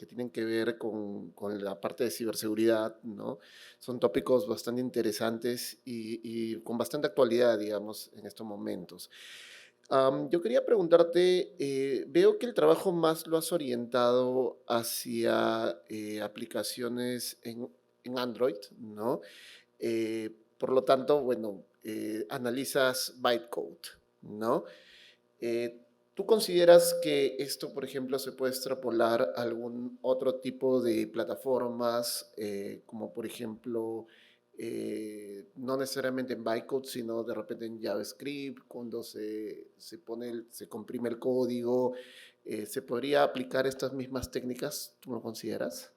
tienen que ver con la parte de ciberseguridad, ¿no? Son tópicos bastante interesantes y con bastante actualidad, digamos, en estos momentos. Yo quería preguntarte, veo que el trabajo más lo has orientado hacia aplicaciones en Android, ¿no? Por lo tanto, bueno, analizas bytecode, ¿no? ¿Tú consideras que esto, por ejemplo, se puede extrapolar a algún otro tipo de plataformas, como por ejemplo, no necesariamente en bytecode, sino de repente en JavaScript, cuando se comprime el código, ¿se podría aplicar estas mismas técnicas? ¿Tú lo consideras?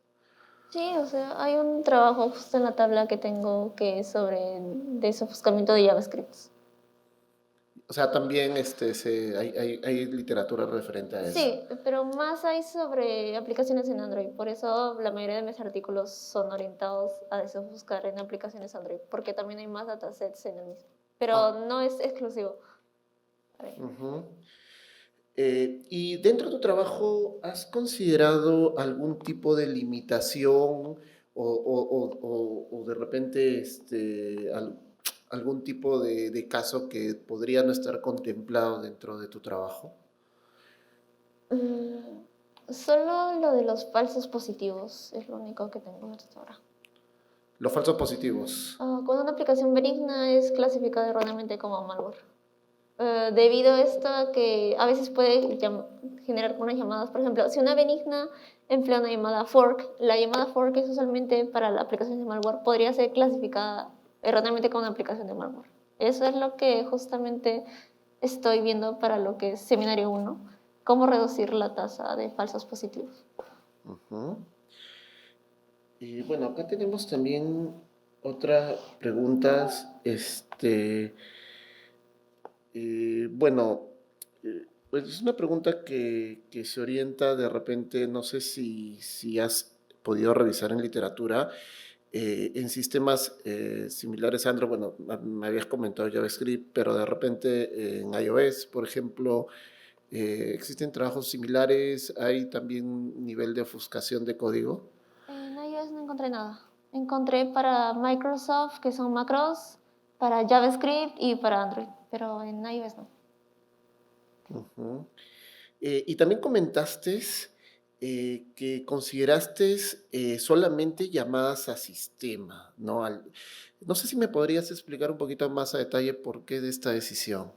Sí, o sea, hay un trabajo justo en la tabla que tengo que es sobre desofuscamiento de JavaScript. O sea, también hay literatura referente a eso. Sí, pero más hay sobre aplicaciones en Android. Por eso la mayoría de mis artículos son orientados a buscar en aplicaciones Android, porque también hay más datasets en el mismo. Pero no es exclusivo. Y dentro de tu trabajo, ¿has considerado algún tipo de limitación o de repente algún tipo de caso que podría no estar contemplado dentro de tu trabajo? Solo lo de los falsos positivos es lo único que tengo hasta ahora. Los falsos positivos. Cuando una aplicación benigna es clasificada erróneamente como malware. Debido a esto que a veces puede generar unas llamadas, por ejemplo, si una benigna emplea una llamada fork, la llamada fork es usualmente para la aplicación de malware, podría ser clasificada erróneamente como una aplicación de malware. Eso es lo que justamente estoy viendo para lo que es seminario 1, cómo reducir la tasa de falsos positivos. Y bueno, acá tenemos también otras preguntas. Bueno, pues es una pregunta que se orienta de repente, no sé si has podido revisar en literatura, en sistemas similares a Android. Bueno, me habías comentado JavaScript, pero de repente en iOS, por ejemplo, ¿existen trabajos similares? ¿Hay también nivel de ofuscación de código? En iOS no encontré nada. Encontré para Microsoft, que son macros, para JavaScript y para Android, pero en iOS no. Y también comentaste que consideraste solamente llamadas a sistema, ¿no? No sé si me podrías explicar un poquito más a detalle por qué de esta decisión.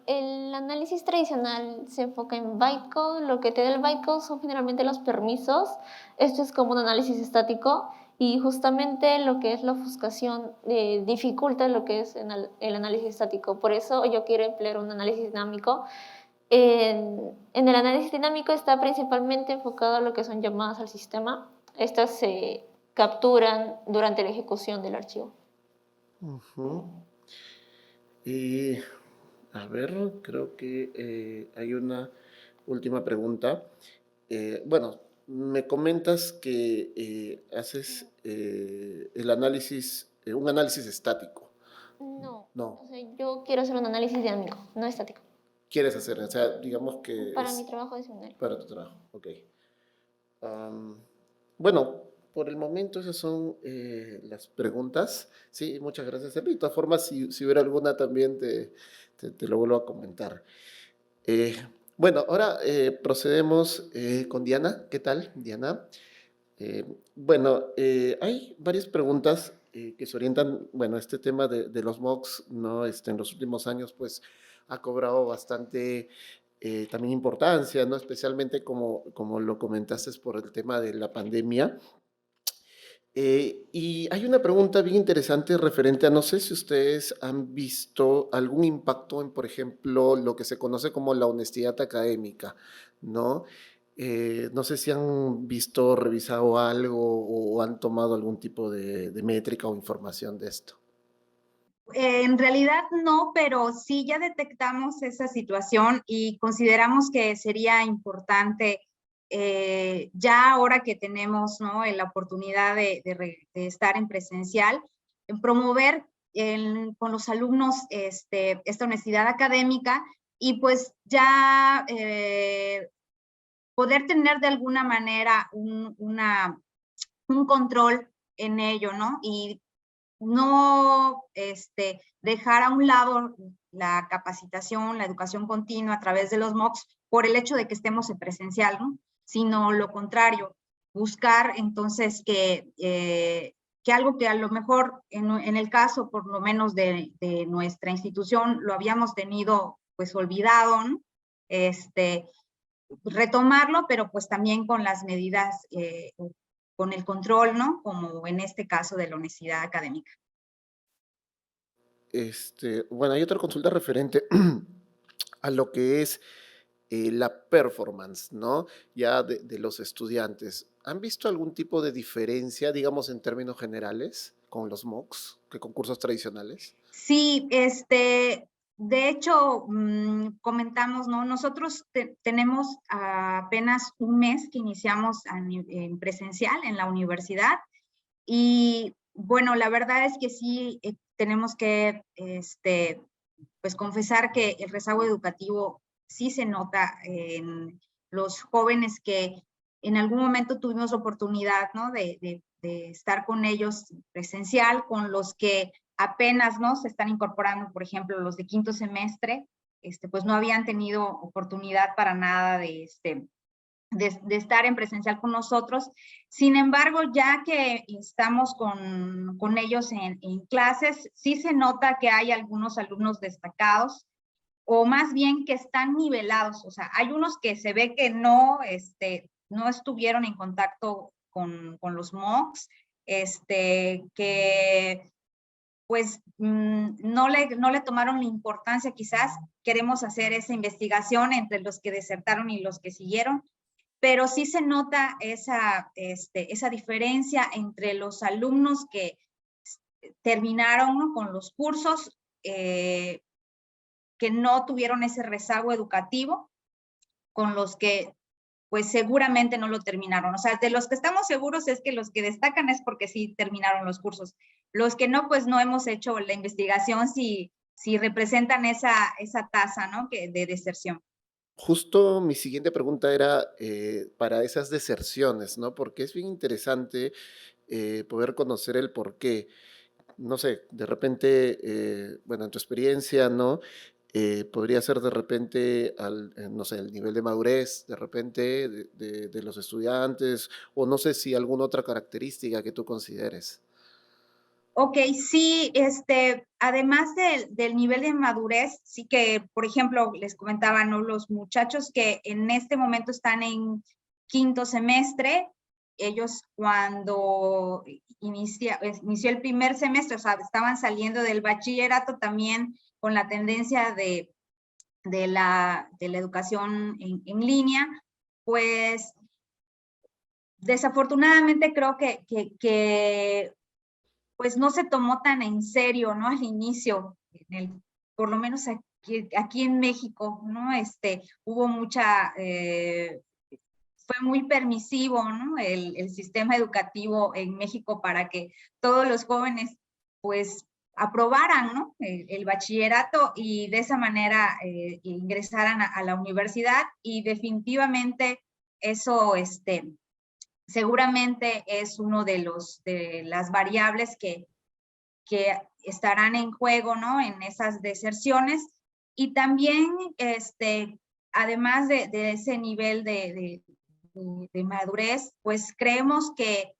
El análisis tradicional se enfoca en bytecode. Lo que te da el bytecode son generalmente los permisos. Esto es como un análisis estático y justamente lo que es la ofuscación dificulta lo que es el análisis estático. Por eso yo quiero emplear un análisis dinámico. En el análisis dinámico está principalmente enfocado a lo que son llamadas al sistema. Estas se capturan durante la ejecución del archivo. Y, a ver, creo que hay una última pregunta. Bueno, me comentas que haces un análisis estático. No, No, o sea, yo quiero hacer un análisis dinámico, no estático. quieres hacer, o sea, digamos que Para mi trabajo de seminario. para tu trabajo, ok. Bueno, por el momento esas son las preguntas. Sí, muchas gracias, Erly. De todas formas, si hubiera alguna también te lo vuelvo a comentar. Eh, bueno, ahora procedemos con Diana. ¿Qué tal, Diana? Bueno, hay varias preguntas que se orientan, bueno, este tema de los MOOC'S, ¿no? En los últimos años, pues, ha cobrado bastante también importancia, ¿no? Especialmente como lo comentaste por el tema de la pandemia. Y hay una pregunta bien interesante referente a, no sé si ustedes han visto algún impacto en, por ejemplo, lo que se conoce como la honestidad académica, ¿no? No sé si han visto, revisado algo o han tomado algún tipo de métrica o información de esto. En realidad no, pero sí ya detectamos esa situación y consideramos que sería importante, ya ahora que tenemos, ¿no?, la oportunidad de estar en presencial, en promover con los alumnos esta honestidad académica y pues ya poder tener de alguna manera un control en ello, ¿no? Y no dejar a un lado la capacitación, la educación continua a través de los MOOC'S por el hecho de que estemos en presencial, ¿no? Sino lo contrario, buscar entonces que algo que a lo mejor en el caso por lo menos de nuestra institución lo habíamos tenido pues olvidado, ¿no? Retomarlo, pero pues también con las medidas, con el control, ¿no? Como en este caso de la honestidad académica. Bueno, hay otra consulta referente a lo que es la performance, ¿no? Ya de los estudiantes. ¿Han visto algún tipo de diferencia, digamos, en términos generales con los MOOC'S que con cursos tradicionales? Sí, de hecho, comentamos, ¿no? Nosotros tenemos apenas un mes que iniciamos en presencial en la universidad y bueno, la verdad es que sí tenemos que, pues confesar que el rezago educativo sí se nota en los jóvenes que en algún momento tuvimos oportunidad, ¿no?, de estar con ellos presencial, con los que apenas, ¿no?, se están incorporando, por ejemplo, los de quinto semestre, pues no habían tenido oportunidad para nada de estar en presencial con nosotros. Sin embargo, ya que estamos con ellos en clases, sí se nota que hay algunos alumnos destacados, o más bien que están nivelados. O sea, hay unos que se ve que no estuvieron en contacto con los MOOC'S, que pues no le tomaron la importancia quizás. Queremos hacer esa investigación entre los que desertaron y los que siguieron, pero sí se nota esa diferencia entre los alumnos que terminaron, ¿no?, con los cursos, que no tuvieron ese rezago educativo, con los que pues seguramente no lo terminaron. O sea, de los que estamos seguros es que los que destacan es porque sí terminaron los cursos. Los que no, pues no hemos hecho la investigación si representan esa tasa, ¿no?, de deserción. Justo mi siguiente pregunta era para esas deserciones, ¿no? Porque es bien interesante poder conocer el por qué. No sé, de repente, bueno, en tu experiencia, ¿no? podría ser de repente, no sé, el nivel de madurez, de repente, de los estudiantes, o no sé si alguna otra característica que tú consideres. Ok, sí, además del nivel de madurez, sí que, por ejemplo, les comentaba, ¿no? Los muchachos que en este momento están en quinto semestre, ellos cuando inició el primer semestre, o sea, estaban saliendo del bachillerato también con la tendencia de la educación en línea, pues desafortunadamente creo que pues no se tomó tan en serio, ¿no? Al inicio, por lo menos aquí en México, ¿no? Hubo mucha, fue muy permisivo, ¿no? El sistema educativo en México para que todos los jóvenes, pues, aprobaran, ¿no? El bachillerato y de esa manera ingresaran a la universidad, y definitivamente eso, seguramente es uno de las variables que estarán en juego, ¿no? En esas deserciones. Y también, además de ese nivel de madurez, pues creemos que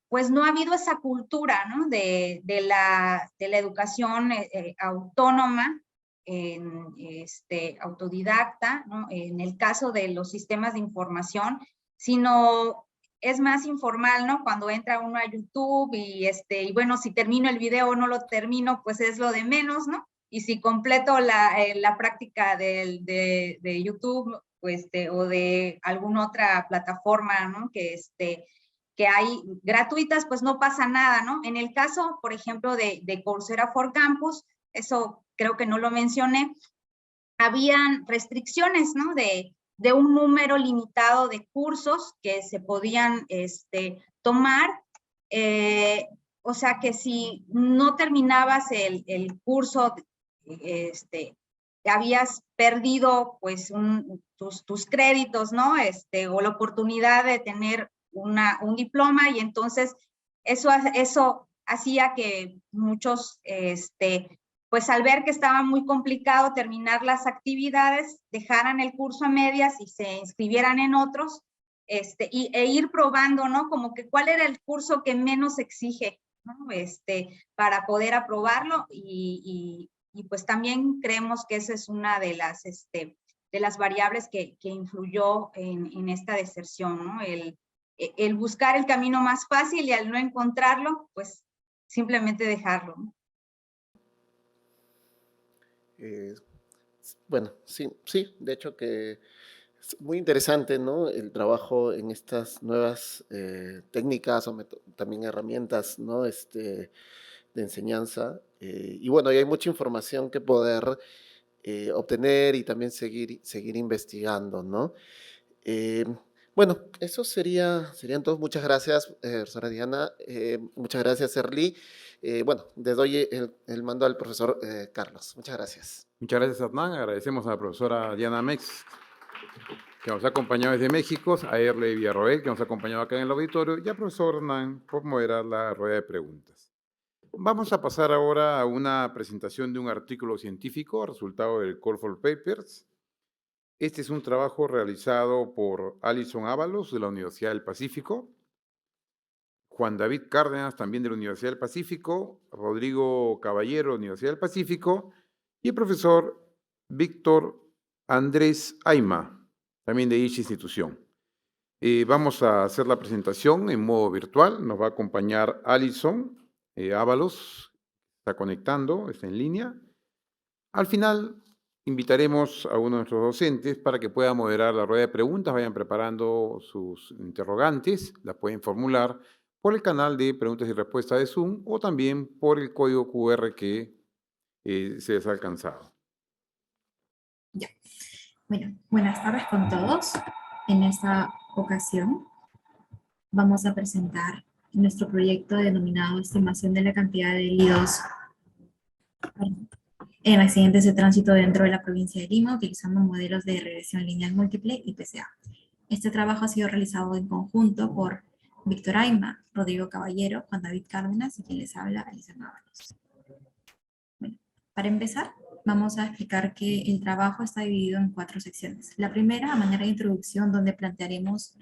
pues no ha habido esa cultura, ¿no? de la educación autónoma, autodidacta, ¿no? En el caso de los sistemas de información, sino es más informal, ¿no? Cuando entra uno a YouTube y bueno, si termino el video o no lo termino, pues es lo de menos, ¿no? Y si completo la práctica de YouTube, pues, o de alguna otra plataforma, ¿no? Que hay gratuitas, pues no pasa nada, ¿no? En el caso, por ejemplo, de Coursera for Campus, eso creo que no lo mencioné, habían restricciones, ¿no? De un número limitado de cursos que se podían tomar, o sea que si no terminabas el curso, habías perdido pues tus créditos, ¿no? O la oportunidad de tener un diploma, y entonces eso hacía que muchos, pues al ver que estaba muy complicado terminar las actividades, dejaran el curso a medias y se inscribieran en otros, e ir probando, ¿no? Como que cuál era el curso que menos exige, ¿no? Para poder aprobarlo, y pues también creemos que esa es una de las variables que influyó en esta deserción, ¿no? El buscar el camino más fácil, y al no encontrarlo, pues simplemente dejarlo, ¿no? Bueno, sí, de hecho que es muy interesante, ¿no? El trabajo en estas nuevas técnicas o también herramientas, ¿no? De enseñanza. Y bueno, y hay mucha información que poder obtener y también seguir investigando, ¿no? Bueno, eso serían todos. Muchas gracias, profesora Diana. Muchas gracias, Erly. Bueno, le doy el mando al profesor Carlos. Muchas gracias. Muchas gracias, Hernán. Agradecemos a la profesora Diana Mex, que nos ha acompañado desde México, a Erly Villarroel, que nos ha acompañado acá en el auditorio, y al profesor Hernán por moderar la rueda de preguntas. Vamos a pasar ahora a una presentación de un artículo científico, resultado del Call for Papers. Este es un trabajo realizado por Alisson Ávalos, de la Universidad del Pacífico, Juan David Cárdenas, también de la Universidad del Pacífico, Rodrigo Caballero, de la Universidad del Pacífico, y el profesor Víctor Andrés Ayma, también de dicha institución. Vamos a hacer la presentación en modo virtual. Nos va a acompañar Alisson Ávalos, está conectando, está en línea. Al final, invitaremos a uno de nuestros docentes para que pueda moderar la rueda de preguntas. Vayan preparando sus interrogantes, las pueden formular por el canal de preguntas y respuestas de Zoom o también por el código QR que se les ha alcanzado. Ya. Bueno, buenas tardes con todos. En esta ocasión vamos a presentar nuestro proyecto denominado Estimación de la cantidad de híbridos en accidentes de tránsito dentro de la provincia de Lima, utilizando modelos de regresión lineal múltiple y PCA. Este trabajo ha sido realizado en conjunto por Víctor Ayma, Rodrigo Caballero, Juan David Cárdenas y quien les habla, Alisson Ávalos. Bueno, para empezar, vamos a explicar que el trabajo está dividido en 4 secciones. La primera, a manera de introducción, donde plantearemos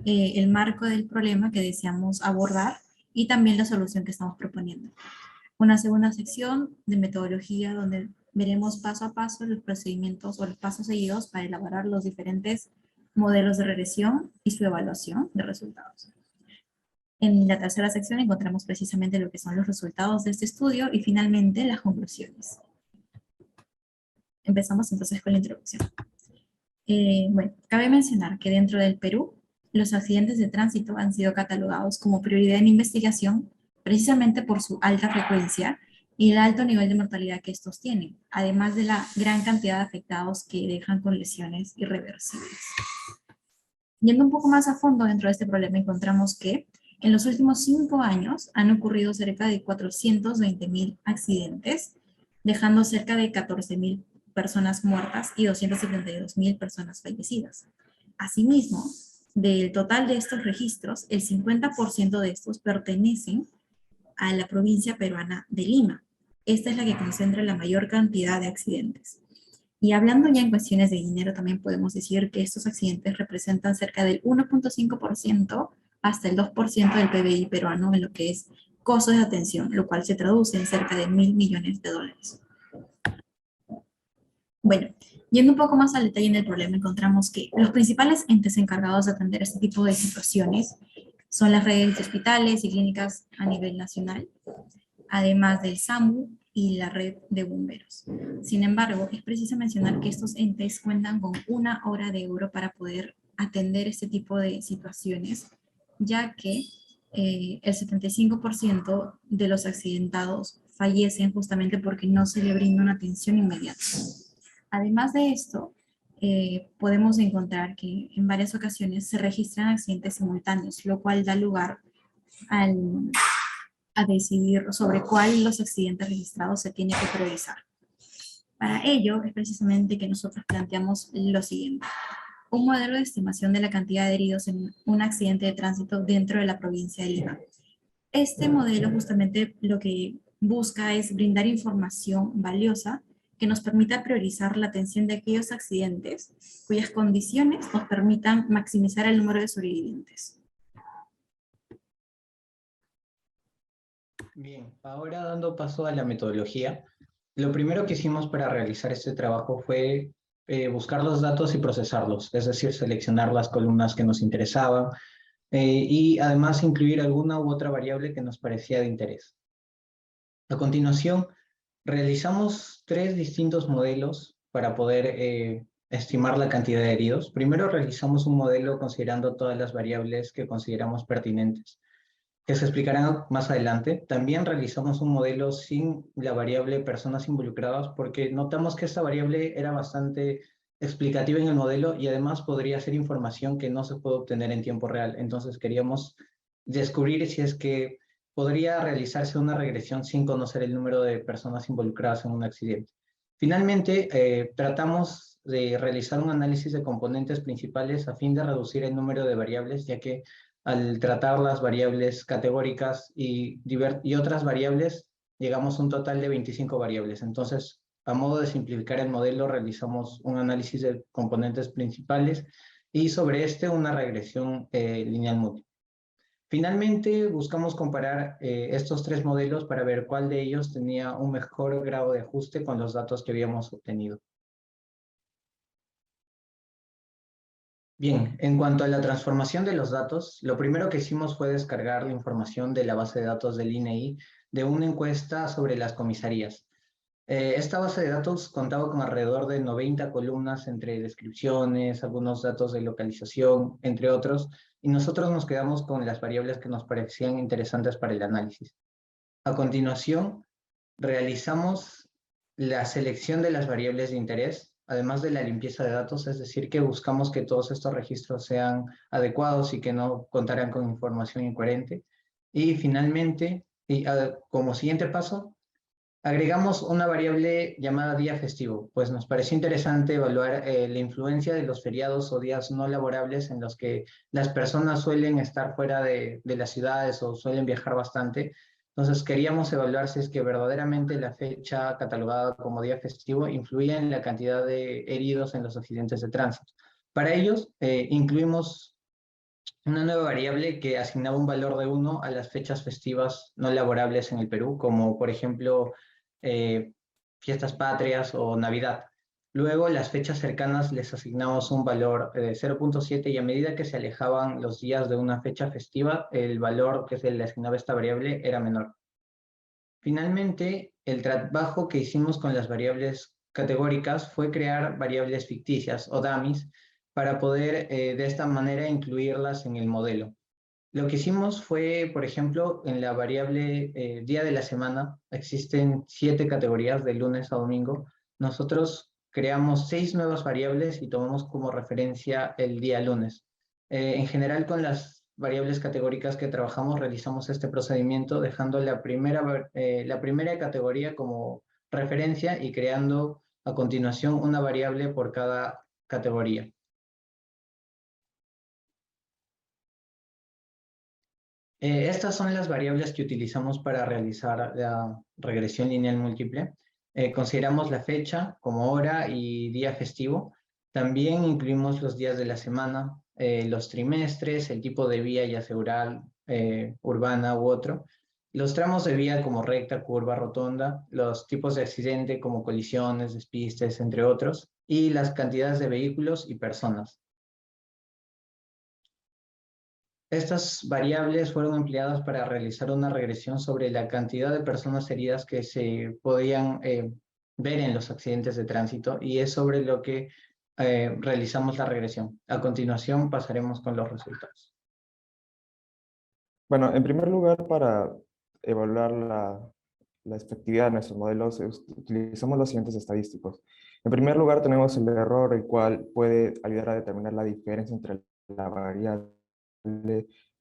el marco del problema que deseamos abordar y también la solución que estamos proponiendo. Una segunda sección de metodología, donde veremos paso a paso los procedimientos o los pasos seguidos para elaborar los diferentes modelos de regresión y su evaluación de resultados. En la tercera sección encontramos precisamente lo que son los resultados de este estudio y finalmente las conclusiones. Empezamos entonces con la introducción. Bueno, cabe mencionar que dentro del Perú, los accidentes de tránsito han sido catalogados como prioridad en investigación precisamente por su alta frecuencia y el alto nivel de mortalidad que estos tienen, además de la gran cantidad de afectados que dejan con lesiones irreversibles. Yendo un poco más a fondo dentro de este problema, encontramos que en los últimos 5 años han ocurrido cerca de 420.000 accidentes, dejando cerca de 14.000 personas muertas y 272.000 personas fallecidas. Asimismo, del total de estos registros, el 50% de estos pertenecen a la provincia peruana de Lima. Esta es la que concentra la mayor cantidad de accidentes. Y hablando ya en cuestiones de dinero, también podemos decir que estos accidentes representan cerca del 1.5% hasta el 2% del PBI peruano en lo que es costos de atención, lo cual se traduce en cerca de $1.000 millones. Bueno, yendo un poco más al detalle en el problema, encontramos que los principales entes encargados de atender este tipo de situaciones son las redes de hospitales y clínicas a nivel nacional, además del SAMU y la red de bomberos. Sin embargo, es preciso mencionar que estos entes cuentan con 1 hora de oro para poder atender este tipo de situaciones, ya que el 75% de los accidentados fallecen justamente porque no se le brinda una atención inmediata. Además de esto, podemos encontrar que en varias ocasiones se registran accidentes simultáneos, lo cual da lugar a decidir sobre cuál de los accidentes registrados se tiene que priorizar. Para ello, es precisamente que nosotros planteamos lo siguiente: un modelo de estimación de la cantidad de heridos en un accidente de tránsito dentro de la provincia de Lima. Este modelo justamente lo que busca es brindar información valiosa que nos permita priorizar la atención de aquellos accidentes cuyas condiciones nos permitan maximizar el número de sobrevivientes. Bien, ahora dando paso a la metodología, lo primero que hicimos para realizar este trabajo fue buscar los datos y procesarlos, es decir, seleccionar las columnas que nos interesaban y además incluir alguna u otra variable que nos parecía de interés. A continuación, realizamos 3 distintos modelos para poder estimar la cantidad de heridos. Primero realizamos un modelo considerando todas las variables que consideramos pertinentes, que se explicarán más adelante. También realizamos un modelo sin la variable personas involucradas porque notamos que esta variable era bastante explicativa en el modelo y además podría ser información que no se puede obtener en tiempo real. Entonces queríamos descubrir si es que podría realizarse una regresión sin conocer el número de personas involucradas en un accidente. Finalmente, tratamos de realizar un análisis de componentes principales a fin de reducir el número de variables, ya que al tratar las variables categóricas y otras variables, llegamos a un total de 25 variables. Entonces, a modo de simplificar el modelo, realizamos un análisis de componentes principales y sobre una regresión lineal múltiple. Finalmente, buscamos comparar estos 3 modelos para ver cuál de ellos tenía un mejor grado de ajuste con los datos que habíamos obtenido. Bien, en cuanto a la transformación de los datos, lo primero que hicimos fue descargar la información de la base de datos del INEI de una encuesta sobre las comisarías. Esta base de datos contaba con alrededor de 90 columnas entre descripciones, algunos datos de localización, entre otros, y nosotros nos quedamos con las variables que nos parecían interesantes para el análisis. A continuación, realizamos la selección de las variables de interés, además de la limpieza de datos, es decir, que buscamos que todos estos registros sean adecuados y que no contaran con información incoherente. Y finalmente, como siguiente paso, agregamos una variable llamada día festivo, pues nos pareció interesante evaluar la influencia de los feriados o días no laborables en los que las personas suelen estar fuera de las ciudades o suelen viajar bastante. Entonces queríamos evaluar si es que verdaderamente la fecha catalogada como día festivo influía en la cantidad de heridos en los accidentes de tránsito. Para ellos incluimos una nueva variable que asignaba un valor de 1 a las fechas festivas no laborables en el Perú, como por ejemplo fiestas patrias o Navidad. Luego, las fechas cercanas les asignamos un valor de 0.7 y a medida que se alejaban los días de una fecha festiva, el valor que se le asignaba a esta variable era menor. Finalmente, el trabajo que hicimos con las variables categóricas fue crear variables ficticias o dummies para poder de esta manera incluirlas en el modelo. Lo que hicimos fue, por ejemplo, en la variable día de la semana, existen 7 categorías de lunes a domingo. Nosotros creamos 6 nuevas variables y tomamos como referencia el día lunes. En general, con las variables categóricas que trabajamos, realizamos este procedimiento dejando la primera categoría como referencia y creando a continuación una variable por cada categoría. Estas son las variables que utilizamos para realizar la regresión lineal múltiple. Consideramos la fecha como hora y día festivo. También incluimos los días de la semana, los trimestres, el tipo de vía, ya sea rural, urbana u otro. Los tramos de vía como recta, curva, rotonda, los tipos de accidente como colisiones, despistes, entre otros, y las cantidades de vehículos y personas. Estas variables fueron empleadas para realizar una regresión sobre la cantidad de personas heridas que se podían ver en los accidentes de tránsito y es sobre lo que realizamos la regresión. A continuación pasaremos con los resultados. Bueno, en primer lugar, para evaluar la efectividad de nuestros modelos, utilizamos los siguientes estadísticos. En primer lugar, tenemos el error, el cual puede ayudar a determinar la diferencia entre la variable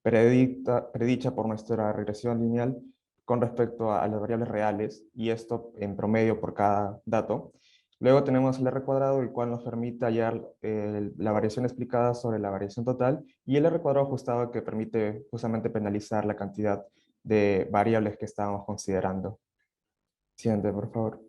predicha por nuestra regresión lineal con respecto a las variables reales, y esto en promedio por cada dato. Luego tenemos el R cuadrado, el cual nos permite hallar la variación explicada sobre la variación total, y el R cuadrado ajustado, que permite justamente penalizar la cantidad de variables que estábamos considerando. Siguiente, por favor.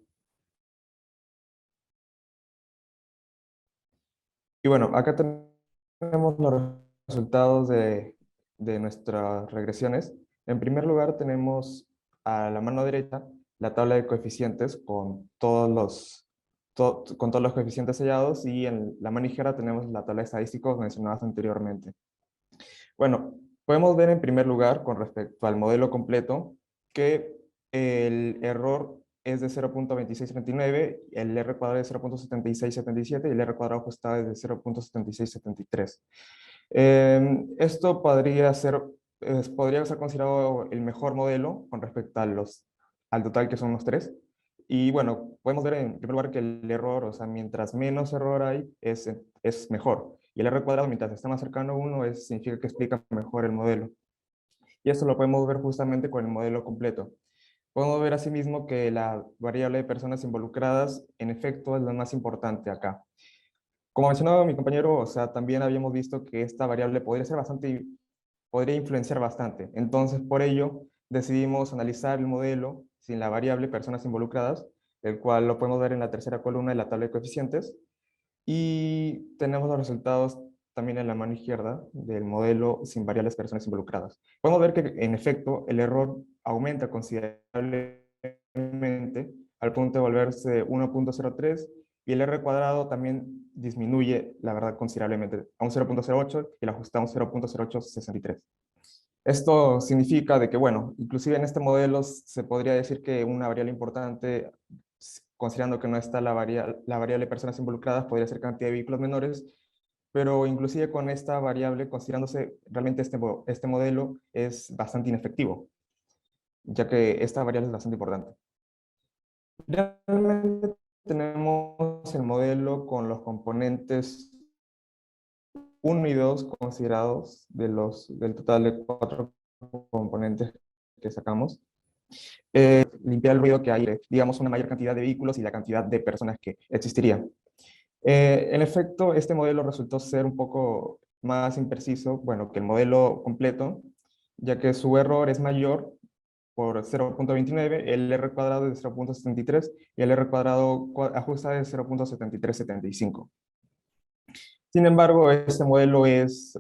Y bueno, acá tenemos los resultados de nuestras regresiones. En primer lugar, tenemos a la mano derecha la tabla de coeficientes con todos los coeficientes sellados, y en la mano izquierda tenemos la tabla de estadísticos mencionadas anteriormente. Bueno, podemos ver en primer lugar, con respecto al modelo completo, que el error es de 0.2639, el R cuadrado es de 0.7677 y el R cuadrado ajustado es de 0.7673. Esto podría ser considerado el mejor modelo con respecto al total, que son los 3. Y bueno, podemos ver en primer lugar que el error, o sea, mientras menos error hay, es mejor. Y el R cuadrado, mientras está más cercano a 1, significa que explica mejor el modelo. Y esto lo podemos ver justamente con el modelo completo. Podemos ver asimismo que la variable de personas involucradas, en efecto, es la más importante acá. Como mencionaba mi compañero, o sea, también habíamos visto que esta variable podría influenciar bastante. Entonces, por ello, decidimos analizar el modelo sin la variable personas involucradas, el cual lo podemos ver en la tercera columna de la tabla de coeficientes. Y tenemos los resultados también en la mano izquierda del modelo sin variables personas involucradas. Podemos ver que, en efecto, el error aumenta considerablemente al punto de volverse 1.03, y el R cuadrado también disminuye, la verdad, considerablemente, a un 0.08 y lo ajustamos 0.0863. Esto significa de que, bueno, inclusive en este modelo se podría decir que una variable importante, considerando que no está la variable personas involucradas, podría ser cantidad de vehículos menores, pero inclusive con esta variable, considerándose, realmente este modelo es bastante inefectivo, ya que esta variable es bastante importante. Realmente tenemos el modelo con los componentes 1 y 2 considerados del total de 4 componentes que sacamos. Limpiar el ruido que hay, digamos, una mayor cantidad de vehículos y la cantidad de personas que existirían. En efecto, este modelo resultó ser un poco más impreciso, bueno, que el modelo completo, ya que su error es mayor por 0.29, el R cuadrado es de 0.73 y el R cuadrado ajustado es 0.7375. Sin embargo, este modelo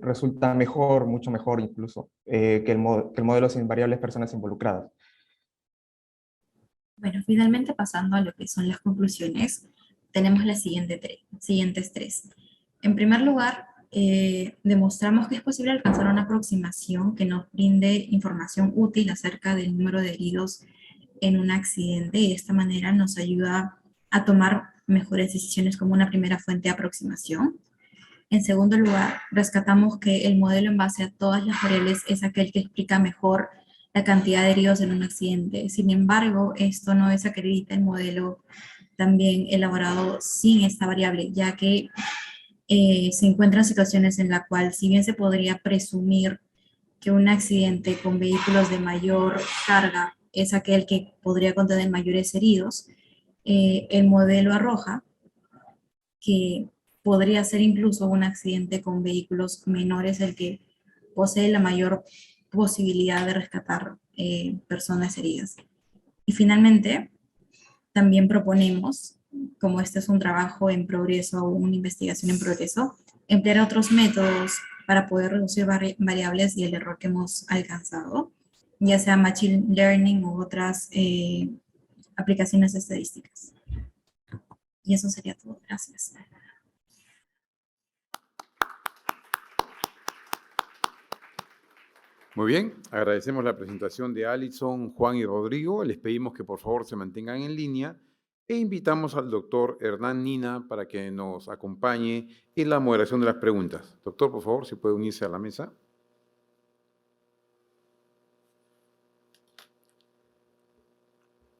resulta mejor, mucho mejor incluso, que el modelo sin variables personas involucradas. Bueno, finalmente pasando a lo que son las conclusiones, tenemos las siguientes tres. En primer lugar, demostramos que es posible alcanzar una aproximación que nos brinde información útil acerca del número de heridos en un accidente y de esta manera nos ayuda a tomar mejores decisiones como una primera fuente de aproximación. En segundo lugar, rescatamos que el modelo en base a todas las variables es aquel que explica mejor la cantidad de heridos en un accidente. Sin embargo, esto no desacredita el modelo también elaborado sin esta variable, ya que se encuentran situaciones en las cuales, si bien se podría presumir que un accidente con vehículos de mayor carga es aquel que podría contener mayores heridos, el modelo arroja que podría ser incluso un accidente con vehículos menores el que posee la mayor posibilidad de rescatar personas heridas. Y finalmente, también proponemos, como este es un trabajo en progreso o una investigación en progreso, emplear otros métodos para poder reducir variables y el error que hemos alcanzado, ya sea machine learning u otras aplicaciones estadísticas. Y eso sería todo. Gracias. Muy bien, agradecemos la presentación de Alisson, Juan y Rodrigo. Les pedimos que por favor se mantengan en línea e invitamos al doctor Hernán Nina para que nos acompañe en la moderación de las preguntas. Doctor, por favor, si puede unirse a la mesa.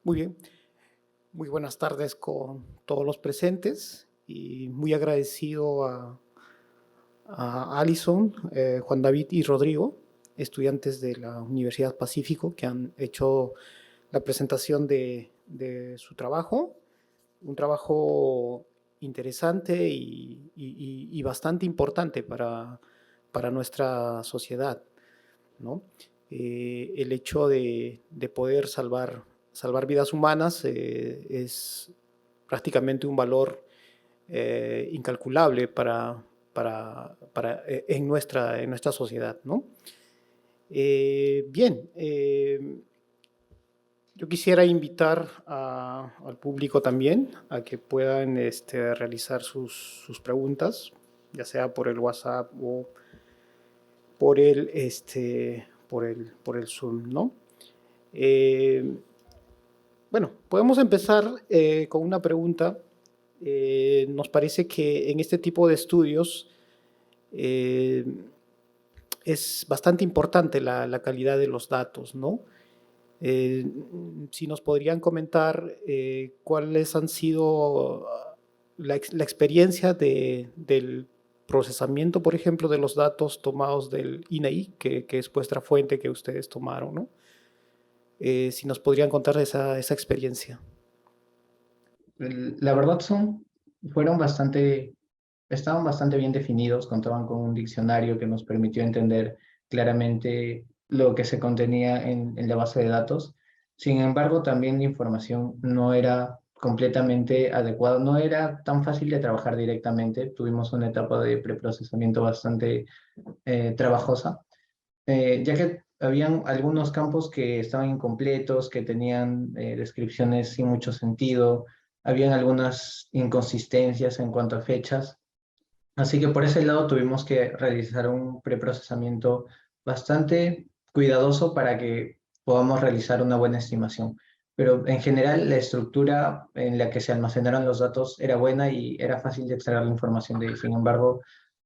Muy bien, muy buenas tardes con todos los presentes y muy agradecido a Alisson, Juan David y Rodrigo, estudiantes de la Universidad Pacífico, que han hecho la presentación de su trabajo, un trabajo interesante y bastante importante para nuestra sociedad, ¿no? El hecho de poder salvar vidas humanas es prácticamente un valor incalculable en nuestra sociedad, ¿no? Bien, yo quisiera invitar al público también a que puedan realizar sus preguntas, ya sea por el WhatsApp o por el Zoom, ¿no? Bueno, podemos empezar con una pregunta. Nos parece que en este tipo de estudios es bastante importante la calidad de los datos, ¿no? Si nos podrían comentar cuáles han sido la experiencia del procesamiento, por ejemplo, de los datos tomados del INEI, que es vuestra fuente que ustedes tomaron, ¿no? Si nos podrían contar esa experiencia. La verdad estaban bastante bien definidos, contaban con un diccionario que nos permitió entender claramente lo que se contenía en la base de datos. Sin embargo, también la información no era completamente adecuada, no era tan fácil de trabajar directamente. Tuvimos una etapa de preprocesamiento bastante trabajosa, ya que habían algunos campos que estaban incompletos, que tenían descripciones sin mucho sentido, habían algunas inconsistencias en cuanto a fechas. Así que por ese lado tuvimos que realizar un preprocesamiento bastante cuidadoso para que podamos realizar una buena estimación. Pero en general la estructura en la que se almacenaron los datos era buena y era fácil de extraer la información de ahí. Sin embargo,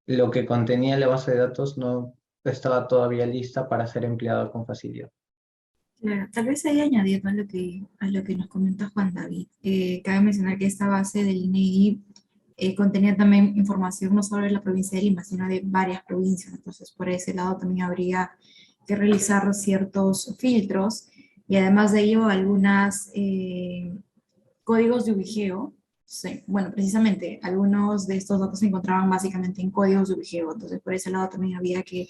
lo que contenía la base de datos no estaba todavía lista para ser empleado con facilidad. Claro, tal vez ahí añadiendo a lo que nos comenta Juan David, cabe mencionar que esta base del INEI contenía también información no solo de la provincia de Lima, sino de varias provincias. Entonces, por ese lado también habría que realizar ciertos filtros y además de ello, algunos códigos de ubigeo. Sí, bueno, precisamente, algunos de estos datos se encontraban básicamente en códigos de ubigeo. Entonces, por ese lado también había que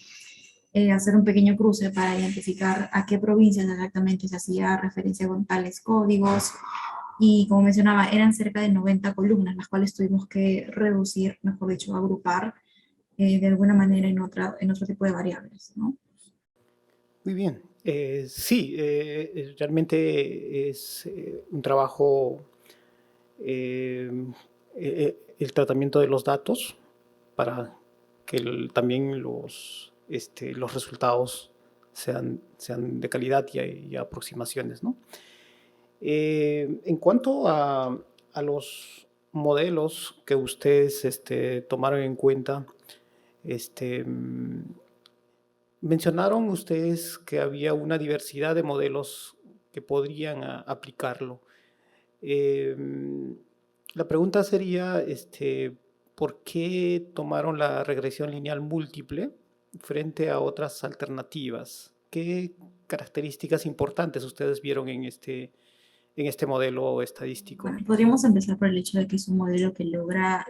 hacer un pequeño cruce para identificar a qué provincias exactamente se hacía referencia con tales códigos. Y como mencionaba, eran cerca de 90 columnas, las cuales tuvimos que reducir, mejor dicho, agrupar de alguna manera en otro tipo de variables, ¿no? Muy bien. Sí, realmente es un trabajo, el tratamiento de los datos para que también los resultados sean de calidad y aproximaciones, ¿no? En cuanto a los modelos que ustedes tomaron en cuenta, mencionaron ustedes que había una diversidad de modelos que podrían aplicarlo. La pregunta sería, ¿por qué tomaron la regresión lineal múltiple frente a otras alternativas? ¿Qué características importantes ustedes vieron en este modelo estadístico? Bueno, podríamos empezar por el hecho de que es un modelo que logra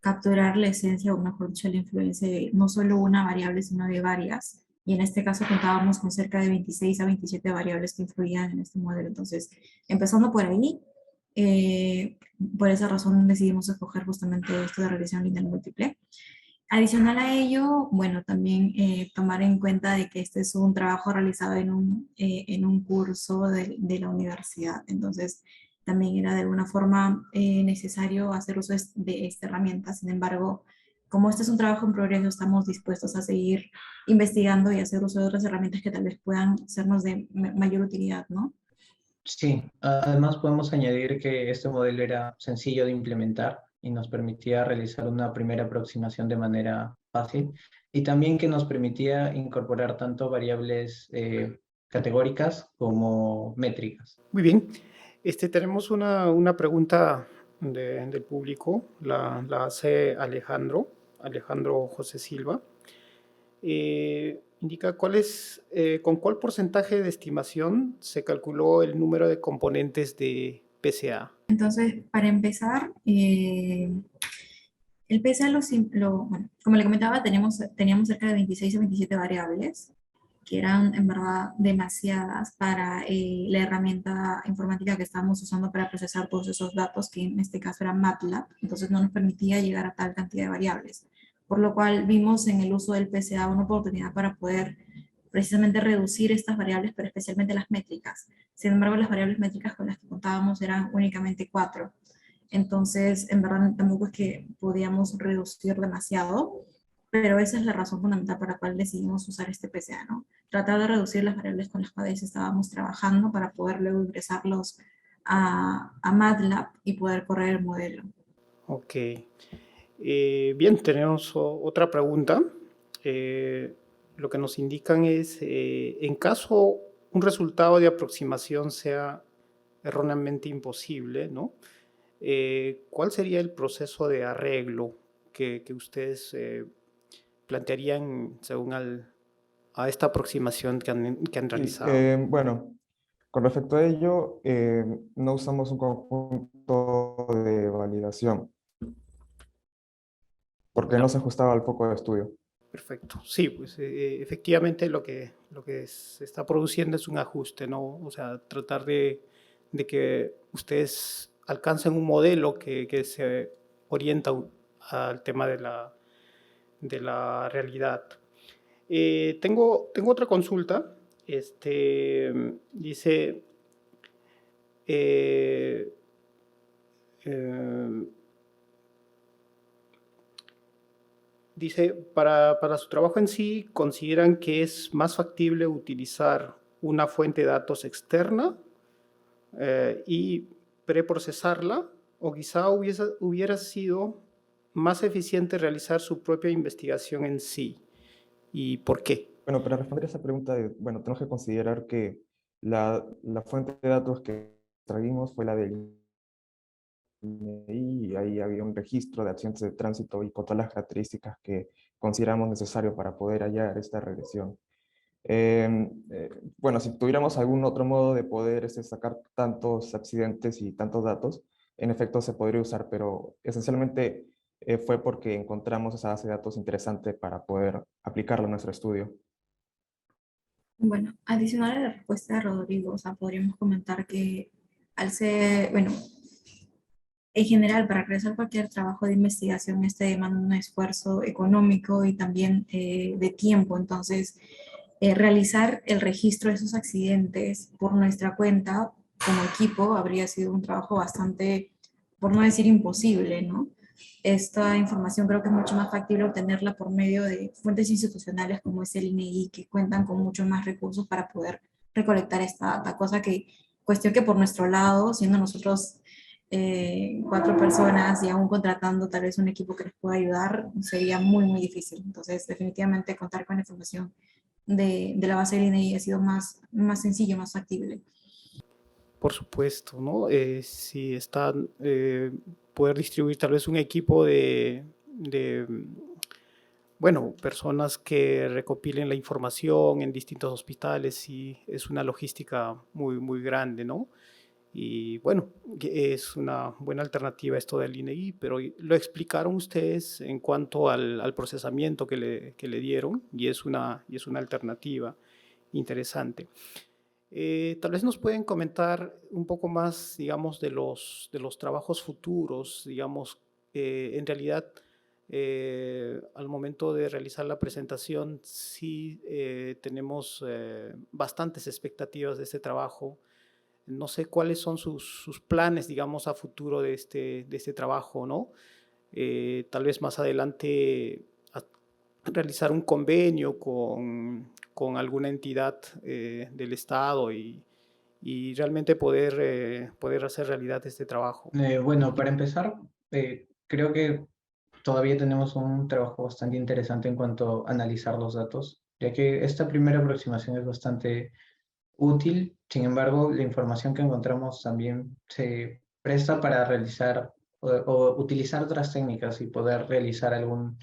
capturar la esencia, o mejor dicho, la influencia de no solo una variable, sino de varias. Y en este caso contábamos con cerca de 26 a 27 variables que influían en este modelo. Entonces, empezando por ahí, por esa razón decidimos escoger justamente esto de regresión lineal múltiple. Adicional a ello, bueno, también tomar en cuenta de que este es un trabajo realizado en un curso de la universidad. Entonces, también era de alguna forma necesario hacer uso de esta herramienta. Sin embargo, como este es un trabajo en progreso, estamos dispuestos a seguir investigando y hacer uso de otras herramientas que tal vez puedan sernos de mayor utilidad, ¿no? Sí, además podemos añadir que este modelo era sencillo de implementar y nos permitía realizar una primera aproximación de manera fácil, y también que nos permitía incorporar tanto variables categóricas como métricas. Muy bien. Tenemos una pregunta del público, la hace Alejandro José Silva. Indica con cuál porcentaje de estimación se calculó el número de componentes de PCA. Entonces, para empezar, el PSA, bueno, como le comentaba, teníamos cerca de 26 o 27 variables, que eran en verdad demasiadas para la herramienta informática que estábamos usando para procesar todos esos datos, que en este caso era MATLAB, entonces no nos permitía llegar a tal cantidad de variables. Por lo cual vimos en el uso del PSA una oportunidad para poder precisamente reducir estas variables, pero especialmente las métricas. Sin embargo, las variables métricas con las que contábamos eran únicamente 4. Entonces, en verdad, tampoco es que podíamos reducir demasiado, pero esa es la razón fundamental para la cual decidimos usar este PCA, ¿no? Tratar de reducir las variables con las cuales estábamos trabajando para poder luego ingresarlos a MATLAB y poder correr el modelo. Ok. Bien, tenemos otra pregunta. Lo que nos indican es, en caso un resultado de aproximación sea erróneamente imposible, ¿no? ¿Cuál sería el proceso de arreglo que ustedes plantearían según a esta aproximación que han realizado? Bueno, con respecto a ello, no usamos un conjunto de validación porque no se ajustaba al foco de estudio. Perfecto. Sí, pues efectivamente lo que se está produciendo es un ajuste, ¿no? O sea, tratar de que ustedes alcancen un modelo que se orienta al tema de la realidad. Tengo otra consulta. Dice, dice, para su trabajo en sí, ¿consideran que es más factible utilizar una fuente de datos externa y preprocesarla, o quizá hubiera sido más eficiente realizar su propia investigación en sí? ¿Y por qué? Bueno, para responder esa pregunta, bueno, tenemos que considerar que la fuente de datos que trajimos fue la del INEI, y ahí había un registro de accidentes de tránsito y con todas las características que consideramos necesario para poder hallar esta regresión. Bueno, si tuviéramos algún otro modo de poder sacar tantos accidentes y tantos datos, en efecto se podría usar, pero esencialmente fue porque encontramos esa base de datos interesante para poder aplicarlo a nuestro estudio. Bueno, adicional a la respuesta de Rodrigo, o sea, podríamos comentar que al ser, bueno, en general, para realizar cualquier trabajo de investigación, demanda un esfuerzo económico y también de tiempo. Entonces, realizar el registro de esos accidentes por nuestra cuenta, como equipo, habría sido un trabajo bastante, por no decir imposible, ¿no? Esta información creo que es mucho más factible obtenerla por medio de fuentes institucionales como es el INEI, que cuentan con mucho más recursos para poder recolectar esta data, cuestión que por nuestro lado, siendo nosotros 4 personas y aún contratando tal vez un equipo que les pueda ayudar, sería muy, muy difícil. Entonces, definitivamente contar con la información de la base del INEI ha sido más sencillo, más factible. Por supuesto, ¿no? Si están, poder distribuir tal vez un equipo de, bueno, personas que recopilen la información en distintos hospitales, sí, es una logística muy, muy grande, ¿no? Y bueno, es una buena alternativa esto del INEI, pero lo explicaron ustedes en cuanto al procesamiento que le dieron, y es una alternativa interesante. Tal vez nos pueden comentar un poco más, digamos, de los trabajos futuros, digamos, en realidad, al momento de realizar la presentación, sí tenemos bastantes expectativas de este trabajo. No sé cuáles son sus planes, digamos, a futuro de este trabajo, ¿no? Tal vez más adelante realizar un convenio con alguna entidad del Estado y realmente poder hacer realidad este trabajo. Bueno, para empezar, creo que todavía tenemos un trabajo bastante interesante en cuanto a analizar los datos, ya que esta primera aproximación es bastante útil. Sin embargo, la información que encontramos también se presta para realizar o utilizar otras técnicas y poder realizar o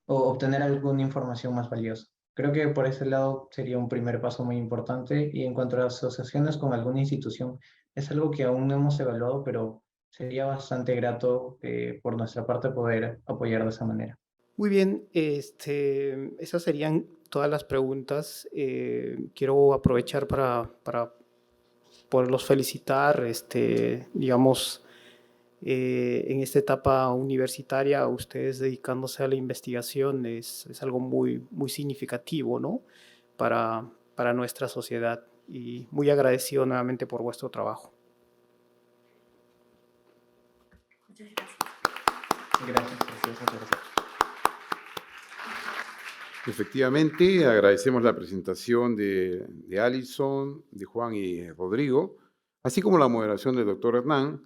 obtener alguna información más valiosa. Creo que por ese lado sería un primer paso muy importante. Y en cuanto a las asociaciones con alguna institución, es algo que aún no hemos evaluado, pero sería bastante grato por nuestra parte poder apoyar de esa manera. Muy bien, esas serían todas las preguntas. Quiero aprovechar para poderlos felicitar, digamos, en esta etapa universitaria, ustedes dedicándose a la investigación es algo muy, muy significativo, ¿no? Para nuestra sociedad, y muy agradecido nuevamente por vuestro trabajo. Muchas gracias. Gracias. Efectivamente, agradecemos la presentación de Alisson, de Juan y de Rodrigo, así como la moderación del doctor Hernán.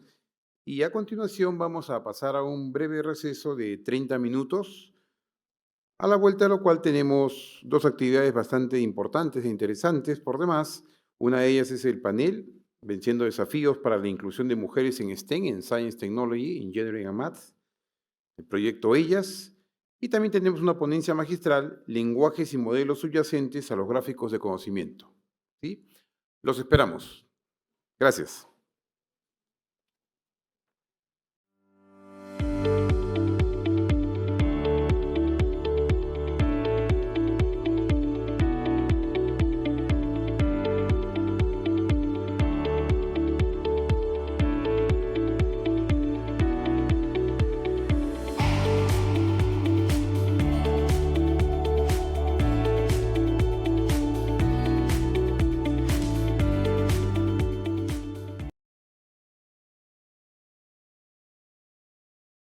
Y a continuación vamos a pasar a un breve receso de 30 minutos, a la vuelta de lo cual tenemos 2 actividades bastante importantes e interesantes por demás. Una de ellas es el panel Venciendo desafíos para la inclusión de mujeres en STEM, en Science, Technology, Engineering and Math, el proyecto Ellas. Y también tenemos una ponencia magistral, Lenguajes y modelos subyacentes a los gráficos de conocimiento. ¿Sí? Los esperamos. Gracias.